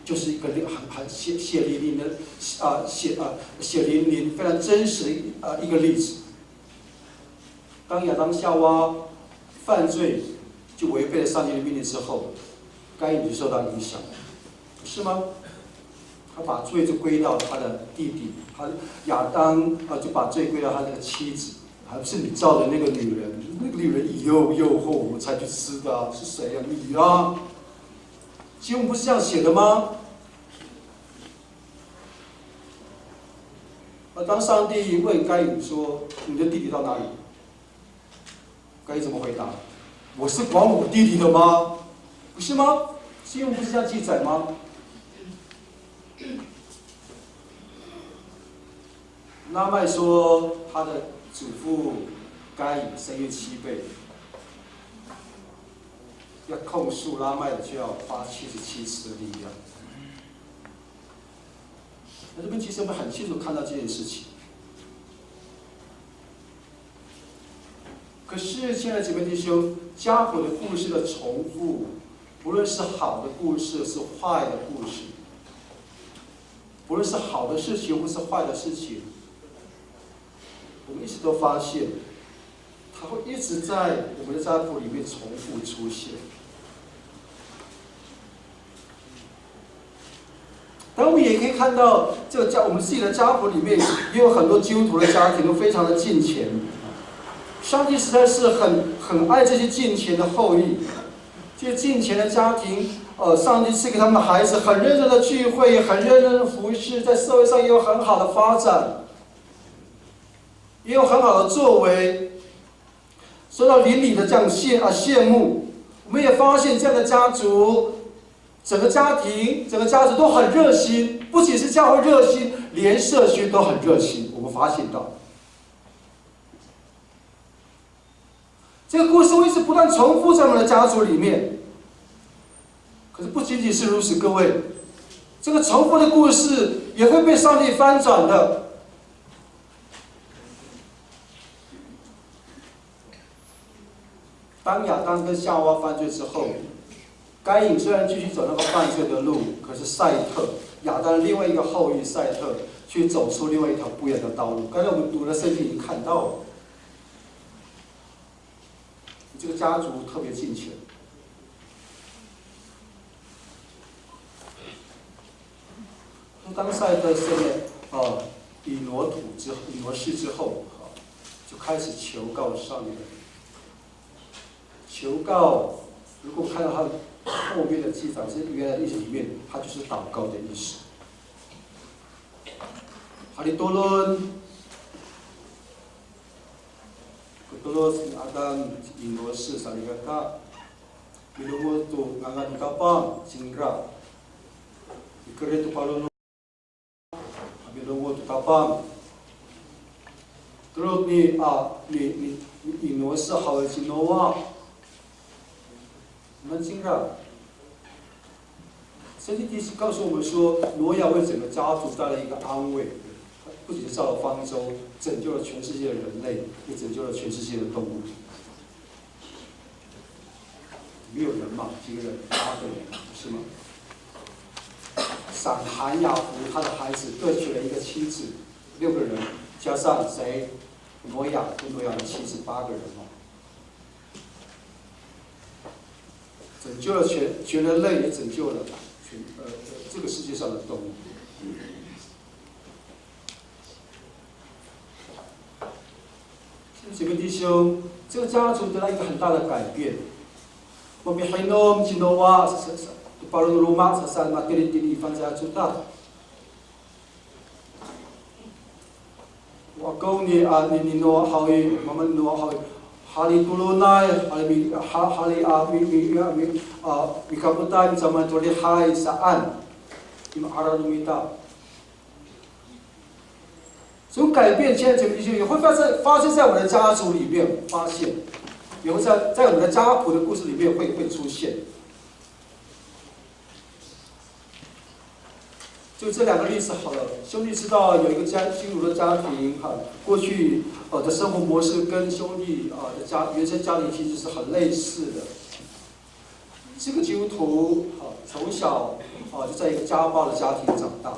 就是一个很血淋淋的血淋淋非常真实的一个例子。当亚当夏娃犯罪，就违背了上帝的命令之后，该隐就受到影响，是吗？他把罪就归到他的弟弟，亚当就把罪归到他那个妻子，还是你造的那个女人。那个女人以诱惑我们才去吃的啊，是谁啊？你啊！经文不是这样写的吗？当上帝问该隐说：“你的弟弟到哪里？”该隐怎么回答？我是管我弟弟的吗？不是吗？经文不是这样记载吗？拉麦说他的祖父该隐生育7倍，要控诉拉麦的就要花77次的力量。那这边其实我们很清楚看到这件事情。可是，亲爱的姐妹弟兄，家谱的故事的重复，不论是好的故事，是坏的故事，不论是好的事情或是坏的事情，我们一直都发现，它会一直在我们的家谱里面重复出现。但我们也可以看到，这个我们自己的家谱里面，也有很多基督徒的家庭都非常的敬虔。上帝实在是很爱这些敬虔的后裔，这些敬虔的家庭，上帝赐给他们的孩子很认真的聚会，很认真的服侍，在社会上也有很好的发展，也有很好的作为，受到邻里的这样羡慕。我们也发现这样的家族，整个家庭、整个家族都很热心，不仅是教会热心，连社区都很热心。我们发现到。这个故事会一直不断重复在我们的家族里面。可是不仅仅是如此，各位，这个重复的故事也会被上帝翻转的。当亚当跟夏娃犯罪之后，该隐虽然继续走那个犯罪的路，可是赛特，亚当的另外一个后裔赛特，却走出另外一条不一样的道路。刚才我们读的圣经已经看到了。这个家族特别敬虔。当赛特圣殿以挪士之后，就开始求告上帝的。求告，如果看到他后面的记载，是原来的意思里面，它就是祷告的意思。哈利多伦。Terus Adam Indonesia saligata bilumo tu ngangan kapang singra ikere tu palono bilumo tu kapang terus ni Indonesia hawal sinowa man singra 圣经告诉我们说，挪亚为整个家族带来一个安慰，不仅是造了方舟，拯救了全世界的人类，也拯救了全世界的动物。没有人嘛，几个人？8个人，是吗？闪、含、雅弗他的孩子各娶了一个妻子，6个人，加上谁？挪亚跟挪亚的妻子8个人嘛。拯救了全人类，也拯救了这个世界上的动物。姐妹弟兄，这个家族得到一个很大的改变。我们还弄吉诺瓦，巴罗罗马萨马德里迪里方家族大。我讲你啊，你诺好伊，我们诺好伊。Hari tulunay, hari mikabutan zaman tulihai saan, im arah lumita。这种改变，现在姐妹弟兄也会发生在我们的家族里面，也会在我们的家谱的故事里面会出现。就这2个例子好了，兄弟知道有一个基督徒的家庭哈，过去的生活模式跟兄弟的原生家庭其实是很类似的。这个基督徒从小就在一个家暴的家庭长大，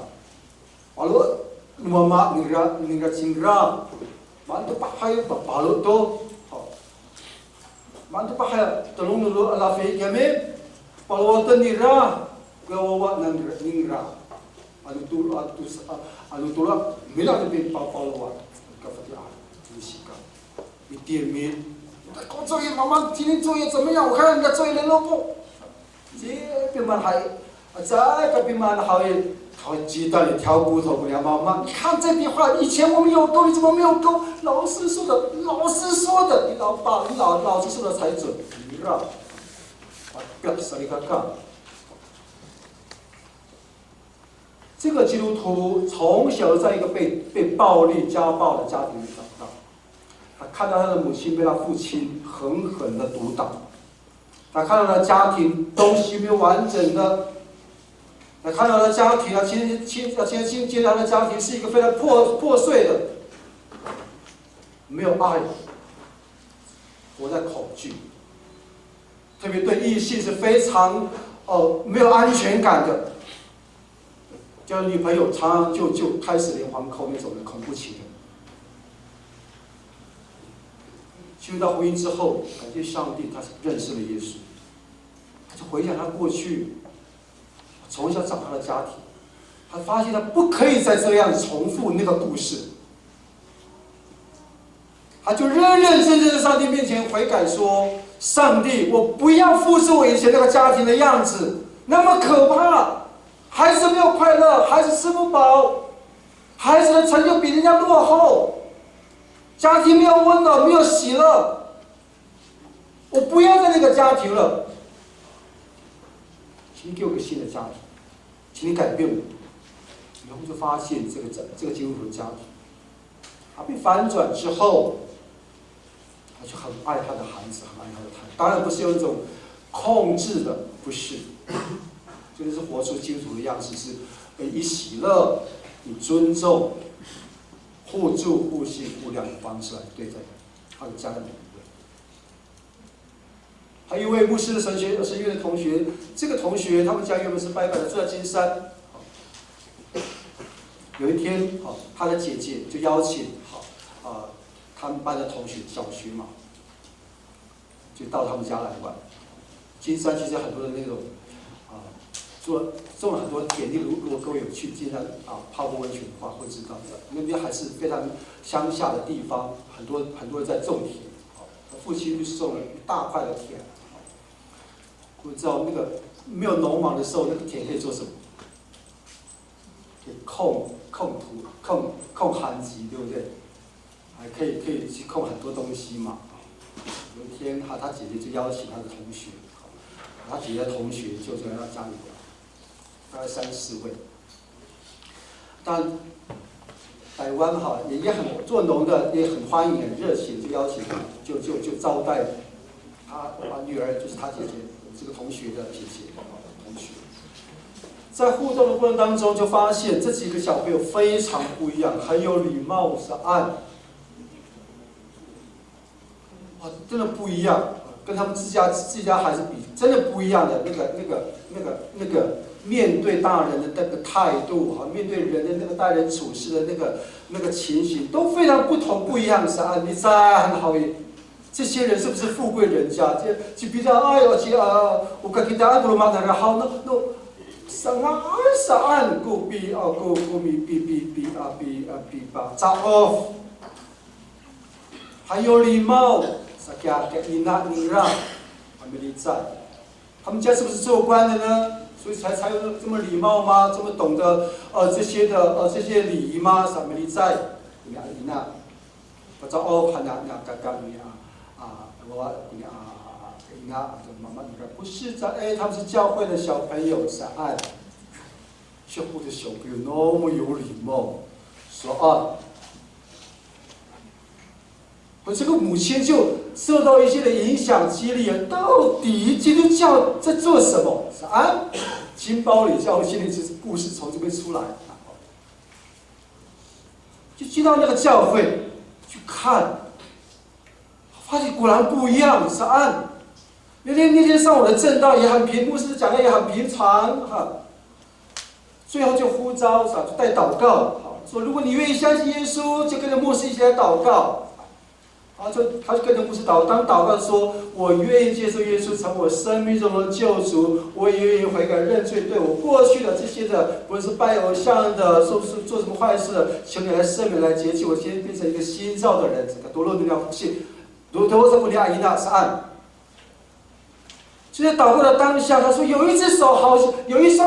完了妈妈那个亲家，完了还有爸了都完了还有tolong dulu alafi kami kalau tenira gawa nangra alu tula mila lebih papaluan kafir musika itir mi 工作业妈妈今天作业怎么样？我看人家作业联络簿，这边嘛还在这边嘛还会鸡蛋里挑骨头不了妈妈，你看这笔画以前我们有勾，你怎么没有勾？老师说的，你老爸你老师说的才准，你让，不要说你看看。这个基督徒从小在一个被暴力家暴的家庭里长大，他看到他的母亲被他父亲狠狠的毒打，他看到他的家庭东西没有完整的，他看到他的家庭接他的家庭是一个非常破碎的，没有爱，活在恐惧，特别对异性是非常没有安全感的。交女朋友常常就开始连环扣那种的恐怖情人。进入到婚姻之后，感谢上帝，他认识了耶稣，他就回想他过去从小长大的家庭，他发现他不可以再这样重复那个故事，他就认认真真在上帝面前悔改说：“上帝，我不要复制我以前那个家庭的样子，那么可怕。”孩子没有快乐，孩子吃不饱，孩子的成就比人家落后，家庭没有温暖，没有喜乐。我不要在那个家庭了，请你给我个新的家庭，请你改变我。然后就发现这个基督徒的家庭，他被反转之后，他就很爱他的孩子，很爱他的太太。当然不是用一种控制的，不是。就是活出基督徒的样式，是以喜乐、以尊重、互助、互信、互谅的方式来对待他的家人。还有一位牧师的神学院的同学，这个同学他们家原本是拜拜的，住在金山。有一天，他的姐姐就邀请他们班的同学，小学嘛，就到他们家来玩。金山其实很多的那种。种了很多田地，如果各位有去金山泡过温泉的话，会知道的。那边还是非常乡下的地方，很多人在种田。父亲就是种了一大块的田。我知道那个没有农忙的时候，那个田可以做什么？可以控土、控旱疾，对不对？还可以去控很多东西嘛。有一天，他姐姐就邀请他的同学，他姐姐的同学就在他家里玩。大概3、4位，但台湾也很做农的，也很欢迎，很热情，就邀请他，就招待他女儿，就是他姐姐这个同学的姐姐同学。在互动的过程当中，就发现这几个小朋友非常不一样，很有礼貌，是按，哇，真的不一样，跟他们自家孩子比，真的不一样的那个面对大人的那个态度哈，面对人的那个待人处事的那个情形都非常不同不一样，是按，你在很好耶。这些人是不是富贵人家？就比较哎呦，我跟其他不嘛那个好，那上岸go比吧，早哦，还有礼貌，啥个你让，还没理在，他们家是不是做官的呢？所以才有这么礼貌吗？这么懂得这些礼仪吗？啥没理在，你不早哦，还那你妈妈不是在他们是教会的小朋友，是按教会的小朋友那么有礼貌，说我这个母亲就受到一些的影响激励啊，到底基督教在做什么？是按金包里教会心灵其实故事从这边出来，就去到那个教会去看。发现果然不一样，是按。那天上午的正道也很牧师讲的也很平常哈。最后就呼召就带祷告，好说如果你愿意相信耶稣，就跟着牧师一起来祷告。他就跟着牧师当祷告说，我愿意接受耶稣成我生命中的救主，我也愿意悔改认罪，对我过去的这些的，不论是拜偶像的，做什么坏事，求你来赦免来洁净我，先变成一个新造的人，这个多罗尼亚福气。如头是不利亚伊娜是按，就在祷告的当下，他说有一双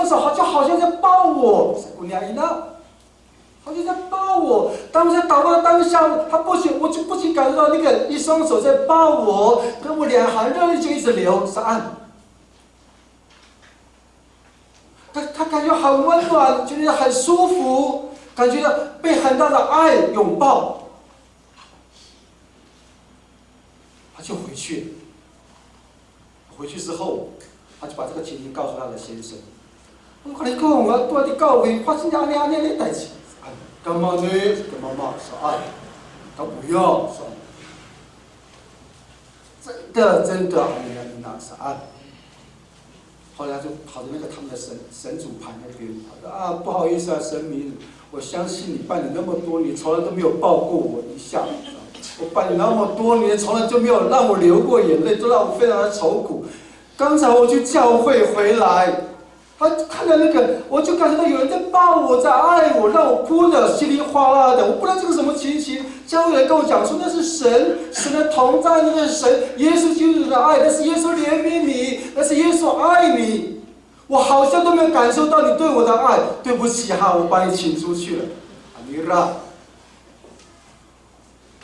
手好像在抱我，是不利亚伊娜，好像在抱我。当我在祷告的当下，我就不仅感受到那个一双手在抱我，跟我两行热泪就一直流，是按。他感觉很温暖，觉得很舒服，感觉到被很大的爱拥抱。他就回去，回去之后，他就把这个情形告诉他的先生。我跟你讲，我到底教会发生安尼的代志，干嘛呢？跟妈妈说他不要，说真的，那是按。后来他就跑到那个他们的神主牌那边，不好意思啊，神明，我相信你拜了那么多年，从来都没有抱过我一下。我拜你那么多年，从来就没有让我流过眼泪，都让我非常的愁苦。刚才我去教会回来，他看到那个，我就感觉到有人在抱我，在爱我，让我哭得稀里哗啦的。我不知道这个什么情形。教会人跟我讲说，那是神的同在，那是神耶稣基督的爱，那是耶稣怜悯你，那是耶稣爱你。我好像都没有感受到你对我的爱。对不起哈，我把你请出去了。阿弥拉。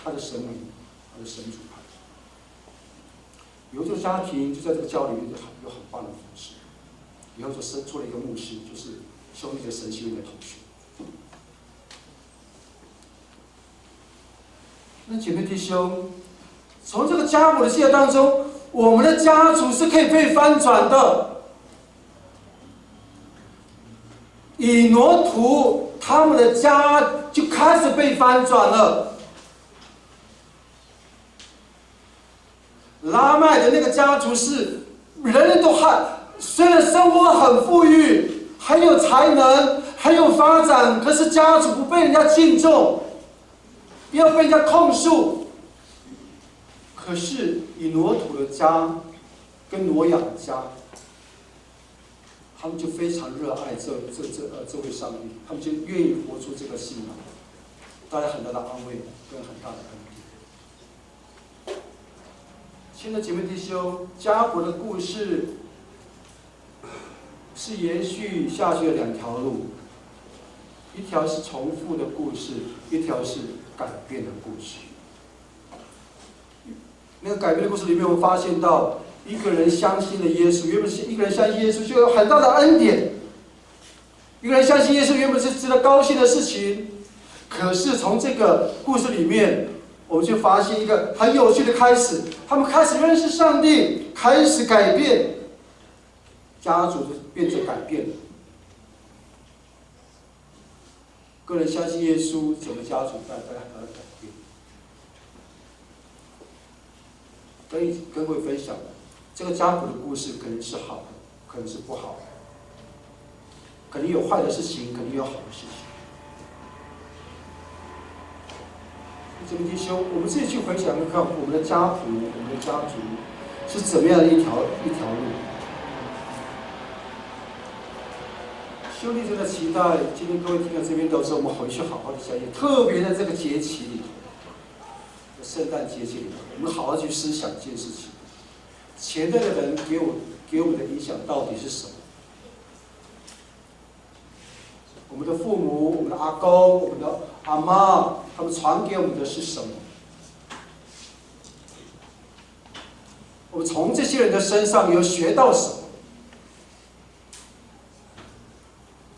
他的神明，他的神主牌，有一个家庭就在这个教里面有很棒的服饰，以后就生出了一个牧师，就是兄弟的神学院的同学。那姐妹弟兄，从这个家谱的记载当中，我们的家族是可以被翻转的。以挪图他们的家就开始被翻转了。拉麦的那个家族是人人都虽然生活很富裕，很有才能，很有发展，可是家族不被人家敬重，不要被人家控诉。可是以挪土的家跟挪亚的家，他们就非常热爱这位上帝，他们就愿意活出这个信仰，带来很大的安慰跟很大的恩典。亲爱的姐妹弟兄，家谱的故事是延续下去的两条路，一条是重复的故事，一条是改变的故事。那个改变的故事里面，我们发现到一个人相信了耶稣，原本是一个人相信耶稣就有很大的恩典。一个人相信耶稣原本是值得高兴的事情，可是从这个故事里面，我们就发现一个很有趣的开始，他们开始认识上帝，开始改变，家族就变成改变了。个人相信耶稣，整个家族带来很大的改变。跟各位分享，这个家谱的故事可能是好的，可能是不好的，可能有坏的事情，可能有好的事情。这位弟兄，我们自己去回想看我们的家谱，我们的家族是怎么样的一条路。兄弟真的期待，今天各位听到这边都是我们回去好好的想想，特别在这个节期里，圣诞节气里，我们好好去思想一件事情：前代的人给我们的影响到底是什么？我们的父母、我们的阿公、我们的阿妈，他们传给我们的是什么？我们从这些人的身上有学到什么？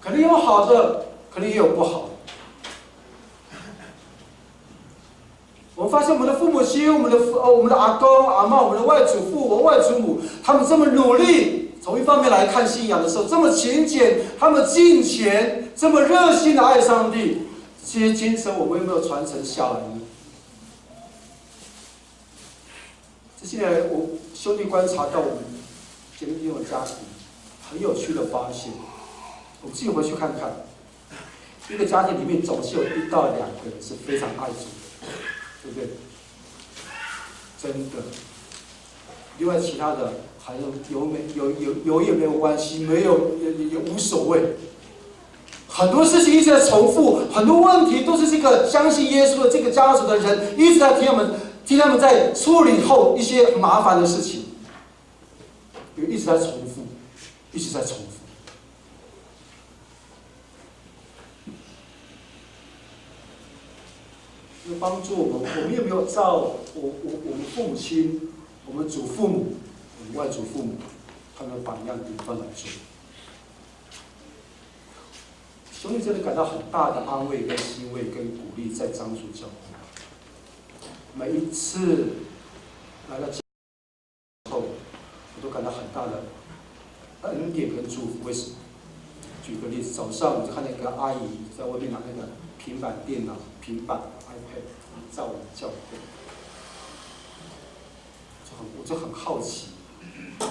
可能有好的，可能也有不好的。我们发现我们的父母亲、我们的阿公、阿嬷、我们的外祖父、我外祖母，他们这么努力，从一方面来看信仰的时候，这么勤俭，他们敬虔，这么热心的爱上帝，这些精神我们有没有传承下来呢？这些年，我兄弟观察到我们姐妹弟兄的家庭，很有趣的发现。我们自己回去看看，一个家庭里面总是有1到2个人是非常爱主的，对不对？真的。另外其他的还有也没有关系，没有也无所谓。很多事情一直在重复，很多问题都是这个相信耶稣的这个家族的人一直在听他们在处理后一些很麻烦的事情，一直在重复，一直在重复。帮助我们有没有照我们父母亲、我们祖父母、我们外祖父母他们的榜样典范来做？兄弟真的感到很大的安慰、跟欣慰、跟鼓励，在彰主教会。每一次来到教会后，我都感到很大的恩典跟祝福。为什么？举个例子，早上我就看到一个阿姨在外面拿那个平板电脑、平板 iPad 在我们教会，我就很好奇，这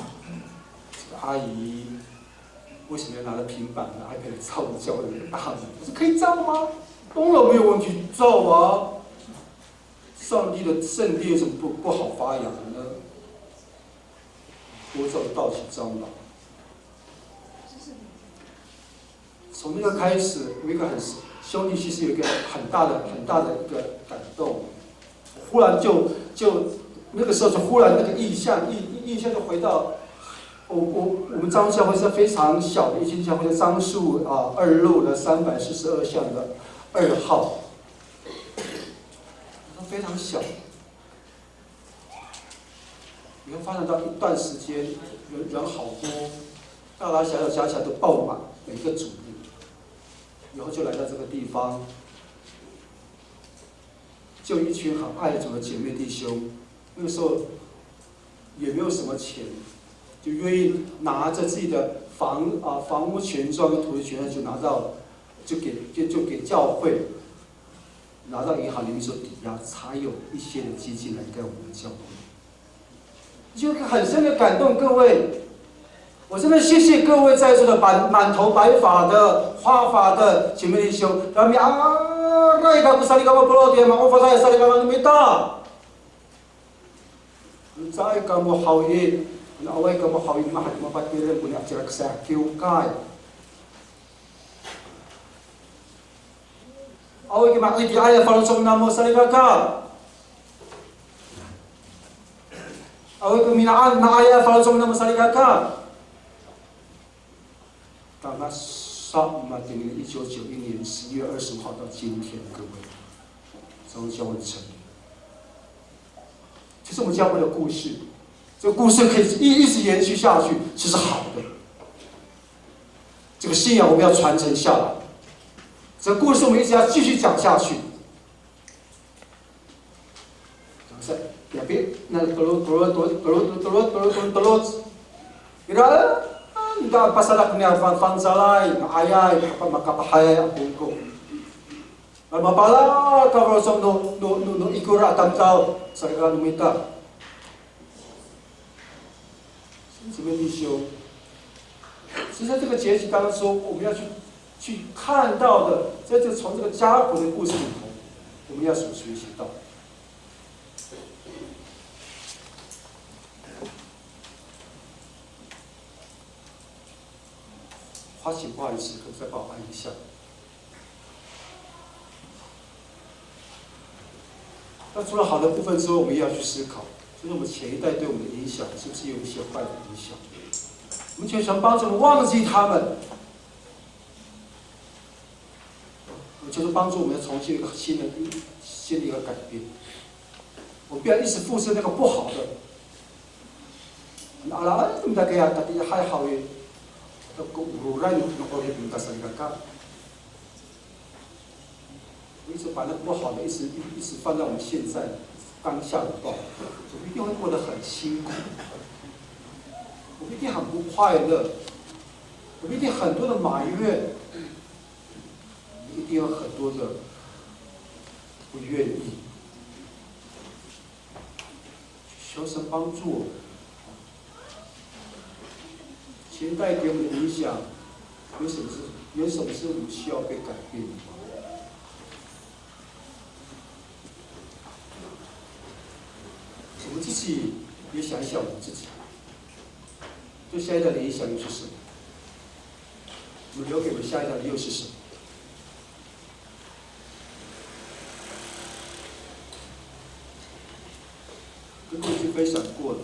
个阿姨为什么要拿着平板的 iPad 照我们教会的大门？我说可以照吗？当然没有问题，照啊！上帝的圣殿有什么不好发扬的呢？多照道起蟑螂。从那个开始，有一个兄弟其实有一个很大的一个感动，忽然就那个时候就忽然那个意象就回到我们彰教会是非常小的一间教会，在樟树2路的342巷的2号，非常小。你会发展到一段时间人好多，大大小小加起来都爆满每个主日。以后就来到这个地方，就一群很爱主的姐妹弟兄，那个时候也没有什么钱，就愿意拿着自己的房屋权状跟土地权状，就拿到，就给教会，拿到银行里面做抵押，才有一些的基金来盖我们的教会。就很深的感动各位。我真的谢谢各位在座的满头白发的花发的姐妹弟兄，他们那个不是你干嘛不老点嘛？我发现是你干嘛你没到？你再干嘛好运？你阿伟干嘛好运嘛？还他妈把别人不了解个啥丢盖？阿伟干嘛一点爱发了中南无萨利嘎嘎？阿伟干嘛那爱发了中南无萨利嘎嘎？到那1991年11月20号到今天，各位，彰教会成立，这是我们教会的故事。这个故事可以一直延续下去，这是好的。这个信仰我们要传承下来，这个故事我们一直要继续讲下去。两边那个Nggak pasadak niya fanzalay, ayay, makapahaya ang bungko. Mapala kalau som no ikura tantau sarga numita. 姊妹弟兄，其实在这个节期当中，我们要去看到的，这就从这个家谱的故事里头，我们要所学习到。花钱不好意思，可不再帮我按一下。那除了好的部分之后，我们也要去思考，就是我们前一代对我们的影响，是不是有一些坏的影响？我们求神帮助我们忘记他们，我求神帮助我们重新一个新的一个改变。我不要一直复制那个不好的。阿拉怎么大家大家还好耶？都古人有那个平达三个卡。我一直把那不好的一直放在我们现在当下的话，我们一定会过得很辛苦，我们一定很不快乐，我们一定很多的埋怨，我们一定有很多的不愿意。求神帮助我们，前代给我们的影响，有什么是我们需要被改变的？我们自己也想一想我们自己，对下一代的影响又是什么？我们留给我们下一代的又是什么？跟过去分享过了，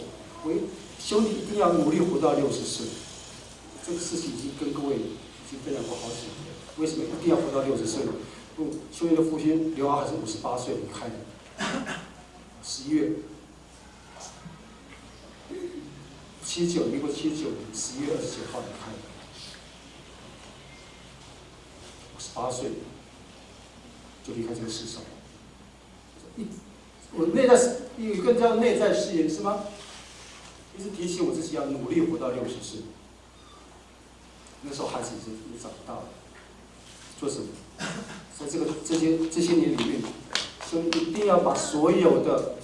兄弟一定要努力活到60岁。这个事情已经跟各位已经分享过好几遍。为什么一定要活到60岁？兄弟的父亲刘阿还是58岁离开的，11月。民国79年11月29号离开的，58岁就离开这个世上。我内在有一个叫内在誓言是吗？一直提醒我自己要努力活到60岁。那时候孩子已经长大了，做什么？在这些年里面，所以一定要把所有的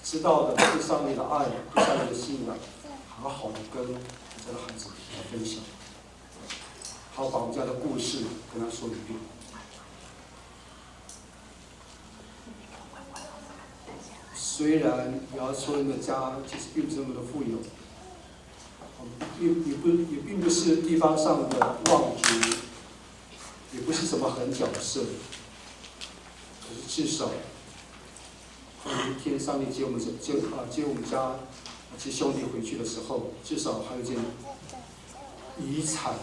知道的对上帝的爱、对上帝的信仰，好好的跟我们家的孩子来分享，好把我们家的故事跟他说一遍。虽然姚村的家其实并不是那么的富有，也并不是地方上的望族，也不是什么狠角色，可是至少。有一天，上帝接我们家接兄弟回去的时候，至少还有一件遗产、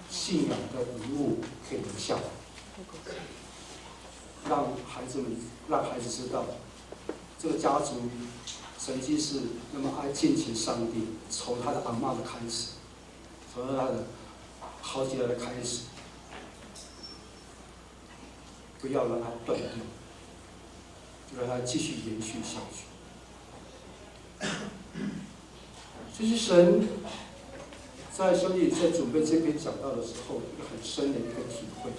信仰的遗物可以留下，让孩子知道，这个家族曾经是那么爱敬虔上帝，从他的阿嬷的开始，从他的好几代的开始，不要让它断掉。让它继续延续下去。这是神在兄弟在准备这篇讲道的时候，一个很深的一个体会。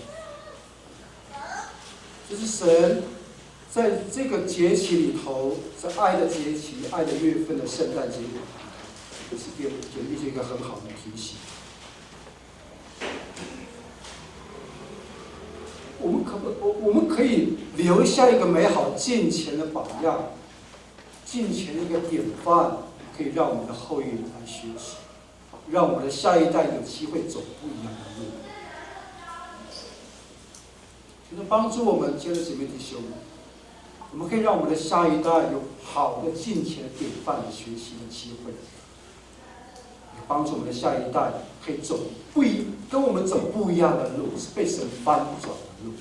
这是神在这个节期里头，在爱的节期、爱的月份的圣诞节里，也是给弟兄一个很好的提醒。我们可以留下一个美好敬虔的榜样，敬虔的一个典范，可以让我们的后裔来学习，让我们的下一代有机会走不一样的路。就是帮助我们，亲爱的姐妹弟兄，我们可以让我们的下一代有好的敬虔的典范的学习的机会，也帮助我们的下一代可以跟我们走不一样的路，是被神翻转的路。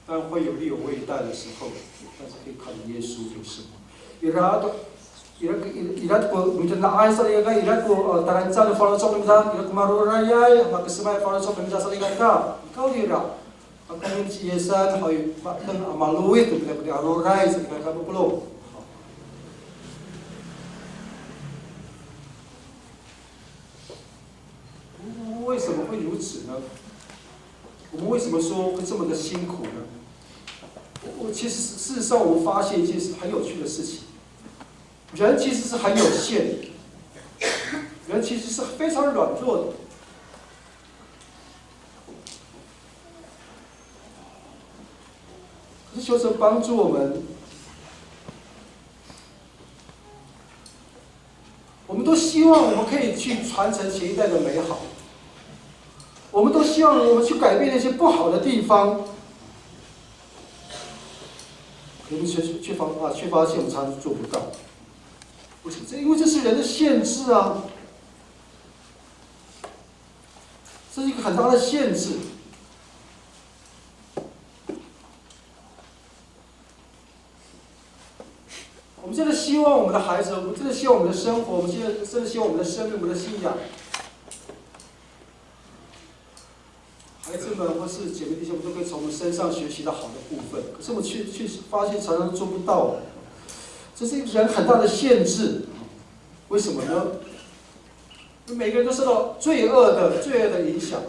当然会有力有未逮的时候，但是可以靠耶稣就是什么。Irat ko minta na ay sa liga irat ko taranca na follow sa minta irat ko marurayay magkasamay follow sa minta sa liga ka ikaw dira ang kanyang siyasan ay bakang amaluit kung pinag aruray sa liga ka bukulo. 为什么会如此呢？我们为什么说会这么的辛苦呢？其实事实上，我们发现一件很有趣的事情：人其实是很有限的，人其实是非常软弱的。可是求神帮助我们，我们都希望我们可以去传承前一代的美好，我们都希望我们去改变那些不好的地方。我们却发现我们常常做不到。为什么？因为这是人的限制啊，这是一个很大的限制。我们真的希望我们的孩子，我们真的希望我们的生活，我们真的希望我们的生命，我们的信仰，孩子们或是姐妹弟兄，我们都可以从我们身上学习到好的部分。可是我们却发现常常做不到，这是一个人很大的限制。为什么呢？因为每个人都受到罪恶的影响，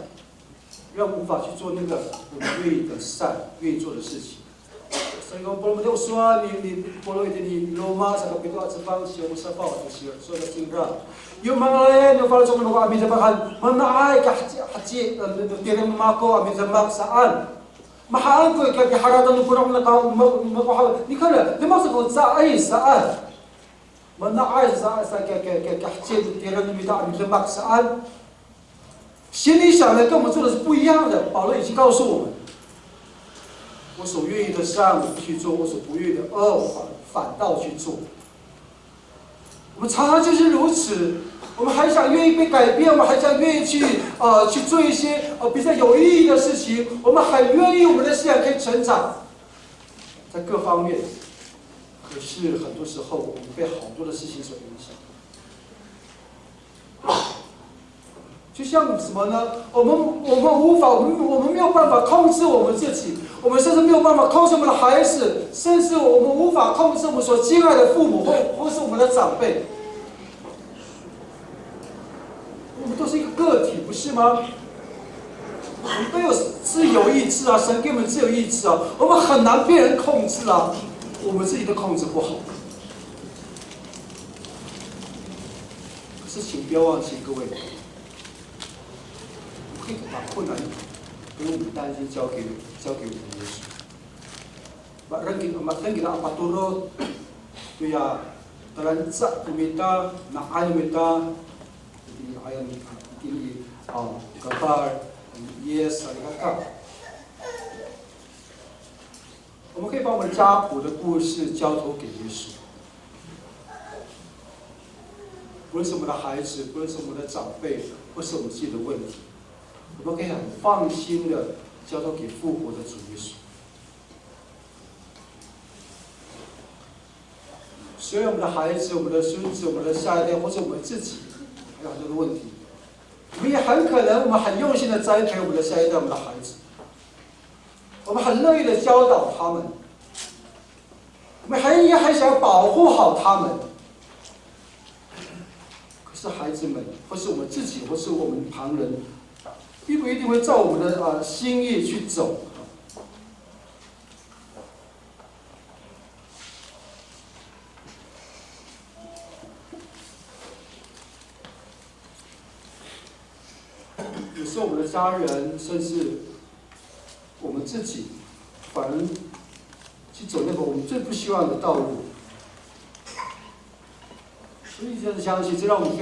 让我们无法去做那个我们愿意的善、愿意做的事情。所以讲，波罗蜜多说，你波罗蜜多你罗马上个别多地方是我们是报的是说的经上。有mga lain yung para sa mga amin sa bahan, manaay haji tirang mako amin sa mak saan. Mahal ko kay haratan ng purong nakaw. Ni kana, di mo sa ko saan saan. Manaay sa kay haji tirang mita amin sa mak saan. 心里想的跟我们做的是不一样的。保罗已经告诉我们，我所愿意的善我不去做，我所不愿意的恶我反倒去做。我们常常就是如此，我们还想愿意被改变，我们还想愿意去做一些比较有意义的事情，我们很愿意我们的信仰可以成长，在各方面。可是很多时候我们被好多的事情所影响。就像什么呢？我们无法，我们没有办法控制我们自己，我们甚至没有办法控制我们的孩子，甚至我们无法控制我们所敬爱的父母或是我们的长辈。我们都是一个个体，不是吗？我们都有自由意志啊，神给我们自由意志啊，我们很难被人控制啊，我们自己都控制不好。可是请不要忘记，各位。可以把困难不用担心交给我们耶稣。Makanya kita apaturot, kuya talansa kumita, naayon kumita, ini ayon ini Qatar, yes, 我们可以把我们家谱的故事交托给耶稣。不论是我们的孩子，不论是我们的长辈，或是我们自己的问题。我们可以很放心的交托给复活的主耶稣。虽然我们的孩子、我们的孙子、我们的下一代，或者我们自己，还有很多的问题，我们也很可能，我们很用心的栽培我们的下一代、我们的孩子，我们很乐意的教导他们，我们也很想保护好他们。可是孩子们，或是我们自己，或是我们旁人。并不一定会照我们的心意去走。有时候我们的家人，甚至我们自己，反而去走那个我们最不希望的道路。所以真的相信，这让我们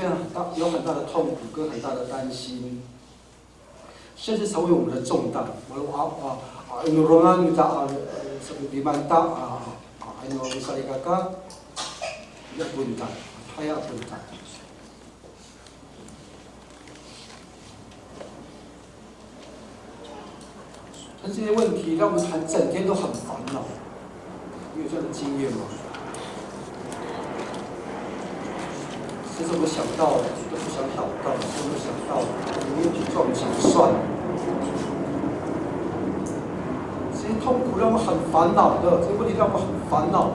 有很大的痛苦跟很大的担心。甚至成为我们的重担。Nurongan kita di manta, ano misalnya kakak, ya bunta, saya bunta. 但这些问题让我们整天都很烦恼。你有这样的经验吗？甚至我想到了，都不想祷告，都不想到了，宁愿去撞墙算了。这些痛苦让我很烦恼的，这些问题让我很烦恼。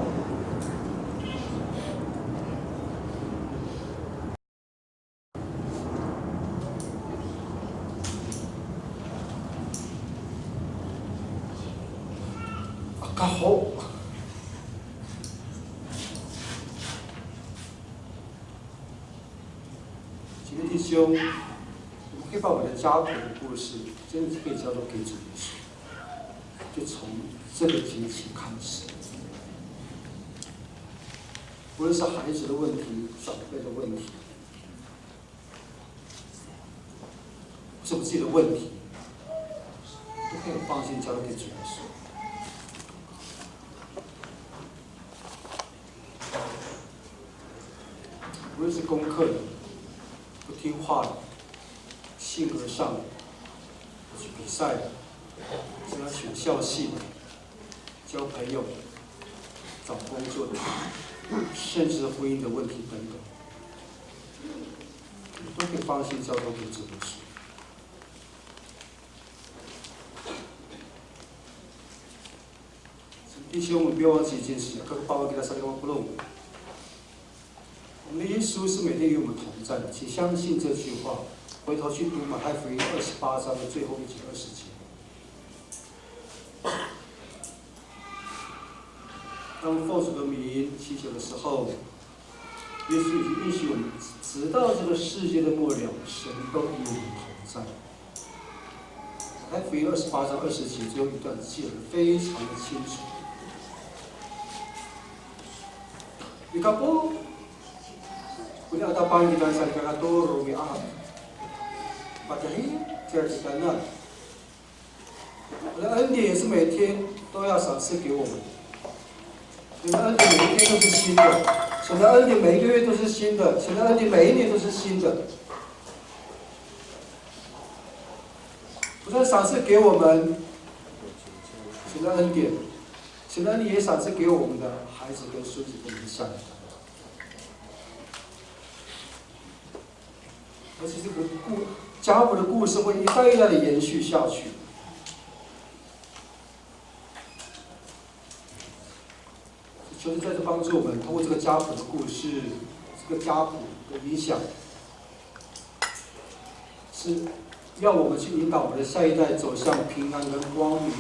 较好。几位弟兄，我们可以把我们的家谱的故事，真的是可以交托给主耶稣，就从这个节期开始。无论是孩子的问题、长辈的问题，是我自己的问题，都可以放心交给主耶稣。无论是功课的、不听话的、性格上的、去比赛的、想要选校系的、交朋友的、找工作的，甚至婚姻的问题等等，都可以放心交托给主耶稣。弟兄们，不要忘记一件事，各个爸爸给他撒个不漏。我们的耶稣是每天与我们同在的，请相信这句话。回头去读马太福音28章的最后一节20节。当奉主的名祈求的时候，耶稣已经应许我们，直到这个世界的末了，神都与我们同在。马太福音28章20节最后一段记得非常的清楚。你看不？Punya ada pagi dan saya kata toro mi ahad. Padahi tiada kana. 我的恩典也是每天都要赏赐给我们。神的恩典每一天都是新的，神的恩典每一个月都是新的，神的恩典每一年都是新的。不断赏赐给我们神的恩典，神的恩典也赏赐给我们的孩子跟孙子跟下一代。而且这个家谱的故事会一代一代的延续下去。求神在这帮助我们，通过这个家谱的故事，这个家谱的影响，是要我们去引导我们的下一代走向平安跟光明，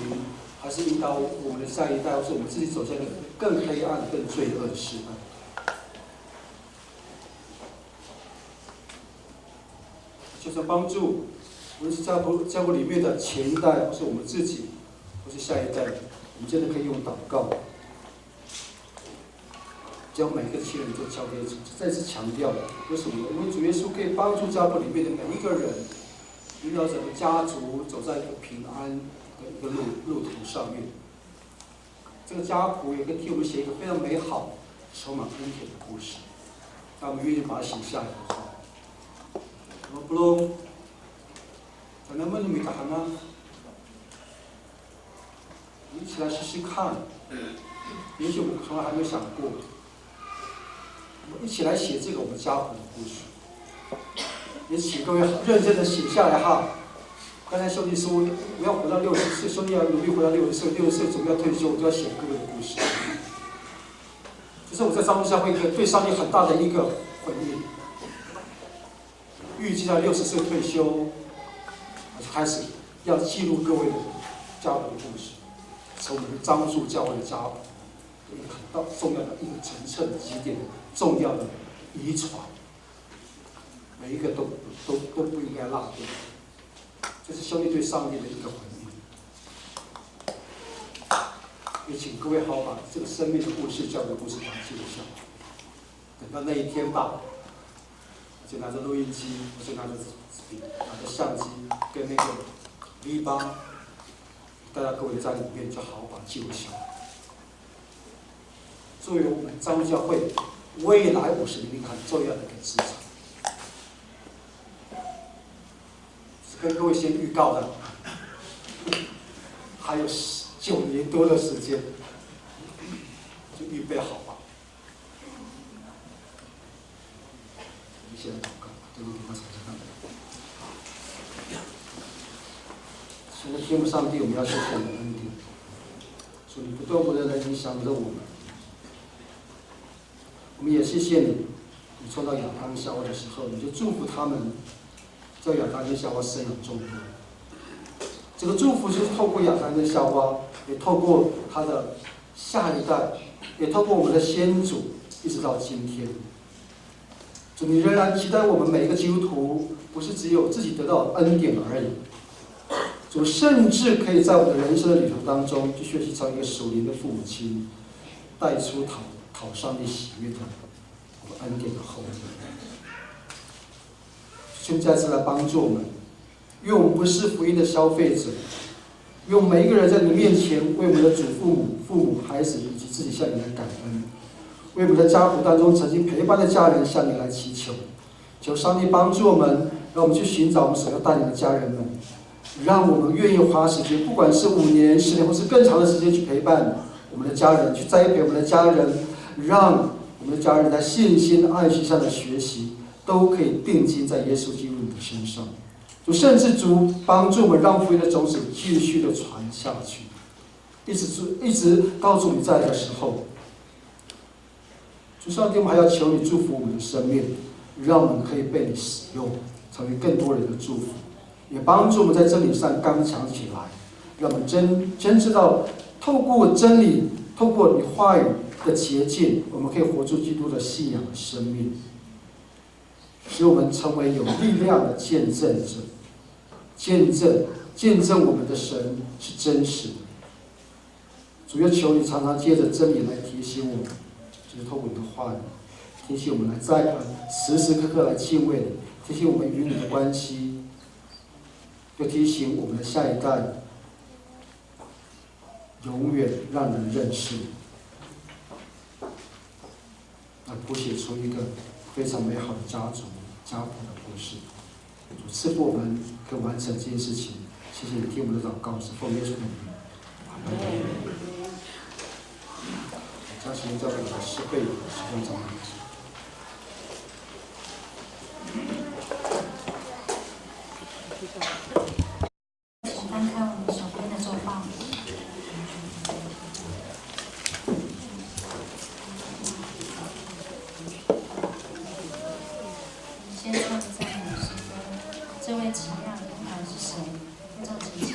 还是引导我们的下一代，或是我们自己走向一个更黑暗、更罪恶的时代？就是帮助，无论是家谱里面的前一代，或是我们自己，或是下一代，我们真的可以用祷告，将每个亲人都交给主。再次强调，为什么？因为主耶稣可以帮助家谱里面的每一个人，引导整个家族走在一个平安的一个路途上面。这个家谱也可以替我们写一个非常美好、充满恩典的故事。当我们愿意把它写下来的话。Kalau belum,咱们没干嘛？一起来试试看。也许我们从来还没有想过，我们一起来写这个我们家谱的故事。也请各位认真的写下来哈。刚才兄弟说我要活到60岁，兄弟要努力活到60岁，60岁总要退休，我就要写各位的故事。这是我在彰化教会对上帝很大的一个回应。预计在60岁退休，我就开始要记录各位的家谱的故事，成为彰树教会的家谱一个很重要的一个神圣的基点，重要的遗传，每一个都不应该落掉。这是兄弟对上帝的一个回应。也请各位好好把这个生命的故事、教会的故事把它记录下来。等到那一天吧。就拿着录音机，我就拿着相机，跟那个 V8，带到各位的家里面，就好好把它记录下来，作为我们彰化教会未来50年很重要的一个资产。跟各位先预告的，还有9年多的时间，就预备好吧。现在祷告，对你给他产生看。现在天父上帝，我们要谢谢你的恩典，主你不断不断的影响着我们。我们也谢谢你，你创造亚当夏娃的时候，你就祝福他们，叫亚当跟夏娃生养众多。这个祝福就是透过亚当跟夏娃也透过他的下一代，也透过我们的先祖，一直到今天。主，你仍然期待我们每一个基督徒，不是只有自己得到恩典而已。主，甚至可以在我们的人生的旅途当中，去学习成为一个属灵的父母亲，带出讨上帝喜悦的我们恩典的后裔。求你再次来帮助我们，因为我们不是福音的消费者，因为我们每一个人在你面前，为我们的祖父母、孩子以及自己向你来感恩。为我们的家谱当中曾经陪伴的家人向你来祈求，求上帝帮助我们，让我们去寻找我们所要带领的家人们，让我们愿意花时间，不管是5年、10年，或是更长的时间去陪伴我们的家人，去栽培我们的家人，让我们的家人在信心、爱心上的学习，都可以定睛在耶稣基督的身上。主，甚至主帮助我们，让福音的种子继续的传下去，一直到主你在的时候。主上帝，我们还要求你祝福我们的生命，让我们可以被你使用，成为更多人的祝福，也帮助我们在真理上刚强起来，让我们真知道，透过真理，透过你话语的捷径，我们可以活出基督的信仰的生命，使我们成为有力量的见证者，见证我们的神是真实的。主要求你常常借着真理来提醒我们。就是透过你的话语，提醒我们时时刻刻来敬畏你，提醒我们与你的关系，又提醒我们的下一代，永远让人认识，来谱写出一个非常美好的家谱的故事。主赐福我们可以完成这件事情，谢谢你听我们的祷告，是奉耶稣的名。阿门。将时间交给我的师贝10分钟。请翻开我们手边的周报。先说一下我们诗歌，这位奇妙的同伴是谁？非常奇奇。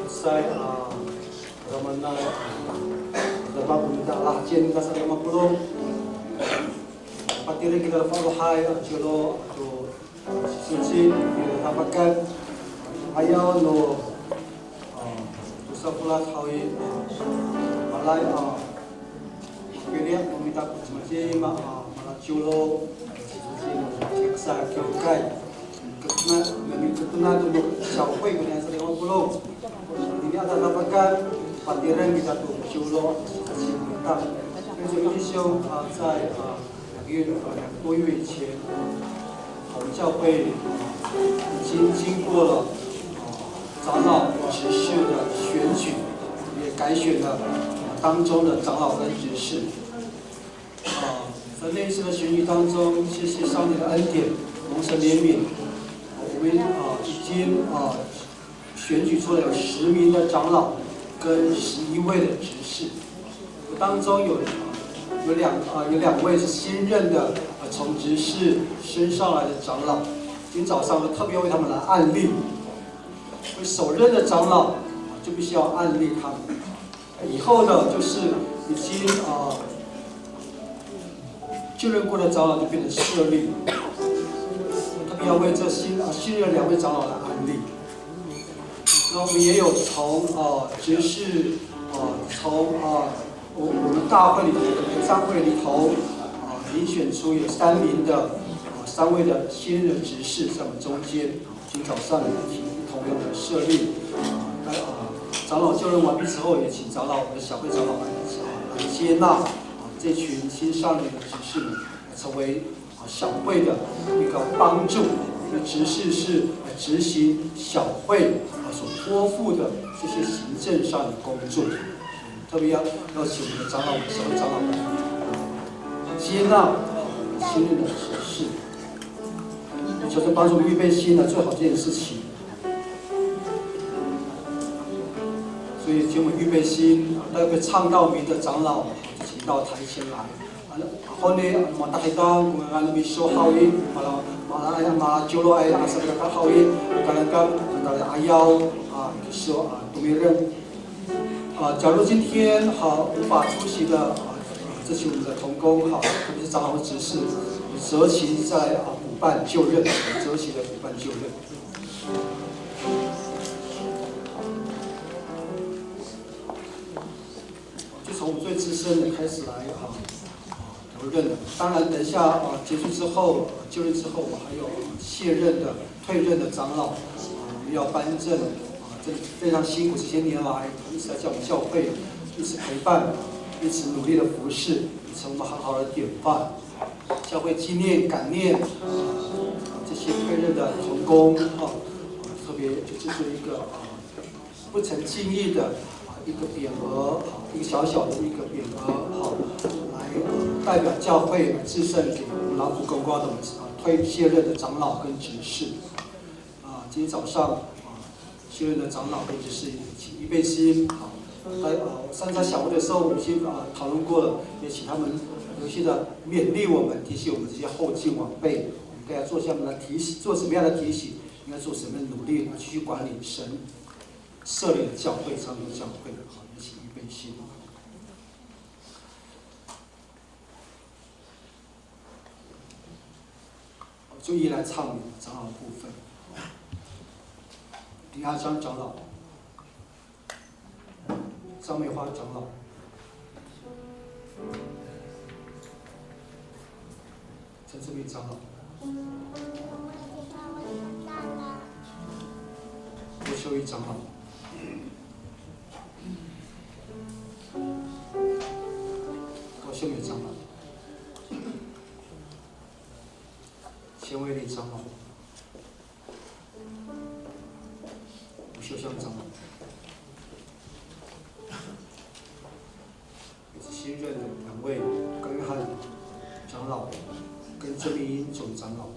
saya Ramana dapat minta Allah jen kita sa 50 pati rin kita faruhay julo to suci tapakan ayaw no sa pula hawi malay pilihan meminta kucing malah julo suci sa kyokai ketuna untuk capai dengan sa 50 ini ada dapatkan patiran kita tuh julo kita所以弟兄在2多月以前，我们教会已经经过了长老执事的选举，也改选了当中的长老跟执事。在那一次的选举当中，谢谢上帝的恩典，蒙神怜悯，我们已经选举出了有10名的长老跟11位的执事，当中有2位是新任的从执事升上来的长老，今天早上我特别为他们来案例，为首任的长老就必须要案例他们，以后呢就是已经就任过的长老就变成设立，特别要为这新任2位长老来案例。那我们也有从执事从我们大会里头的陪葬会里头遴选出有3名的3位的新任执事在我们中间，今早上同样的设立长老就任完毕之后，也请长老我们的小会长老来接纳这群新上任的执事们，成为小会的一个帮助。一个执事是执行小会所托付的这些行政上的工作，特别要请我们的长老、小会长老们接纳新任的执事，求神帮助我们预备心来做好这件事情。所以，请我们预备心，那个唱道名的长老，请到台前来。后呢，大家当我们咪说好伊，马就罗哎，什么个好伊，刚阿幺说都没认。假如今天无法出席的这些我们的同工特别是长老和执事，择期在补办就任，择期的补办就任。就从我们最资深的开始来留任。当然，等一下结束之后就任之后，我还有卸任的、退任的长老，我们要颁证。真的非常辛苦，这些年来一直在教我们教会，一直陪伴，一直努力的服侍，成我们很好的典范。教会纪念、感念这些退任的同工特别就制作一个不成敬意的一个匾额，一个小小的一个匾额来代表教会来致圣给我们劳苦功高的卸任的长老跟执事。今天早上。卸任的长老跟执事请预备心，上次小会的时候，我们已经讨论过了，也请他们有些的勉励我们，提醒我们这些后进晚辈，我们应该做什么样的提醒，做什么样的提醒，应该做什么样的努力，继续管理神设立的教会、长老教会的，也请预备心。就一来唱长老的部分。李阿江长老、张梅花长老、陈志明长老、郭秀一长老、高秀美长老、钱伟礼长老。秀香长老，新任的2位高约翰长老跟郑明英总长老。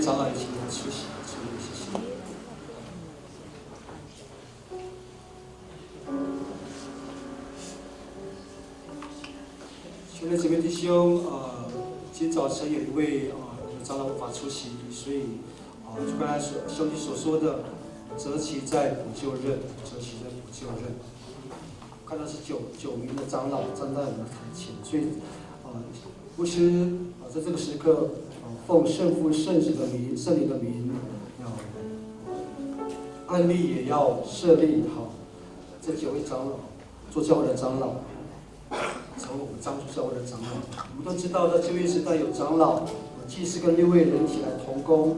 长长老也请来出席，谢谢。兄弟姐妹弟兄，今早晨有一位长老无法出席，所以就刚才兄弟所说的，择期在补救日，看到是九名的长老站在我们的台前，所以牧师在这个时刻奉圣父圣子的名、圣灵的名，按例也要设立好这9位长老做教会的长老。成为我们彰化教会的长老，我们都知道，在旧约时代有长老、祭司跟6位人起来同工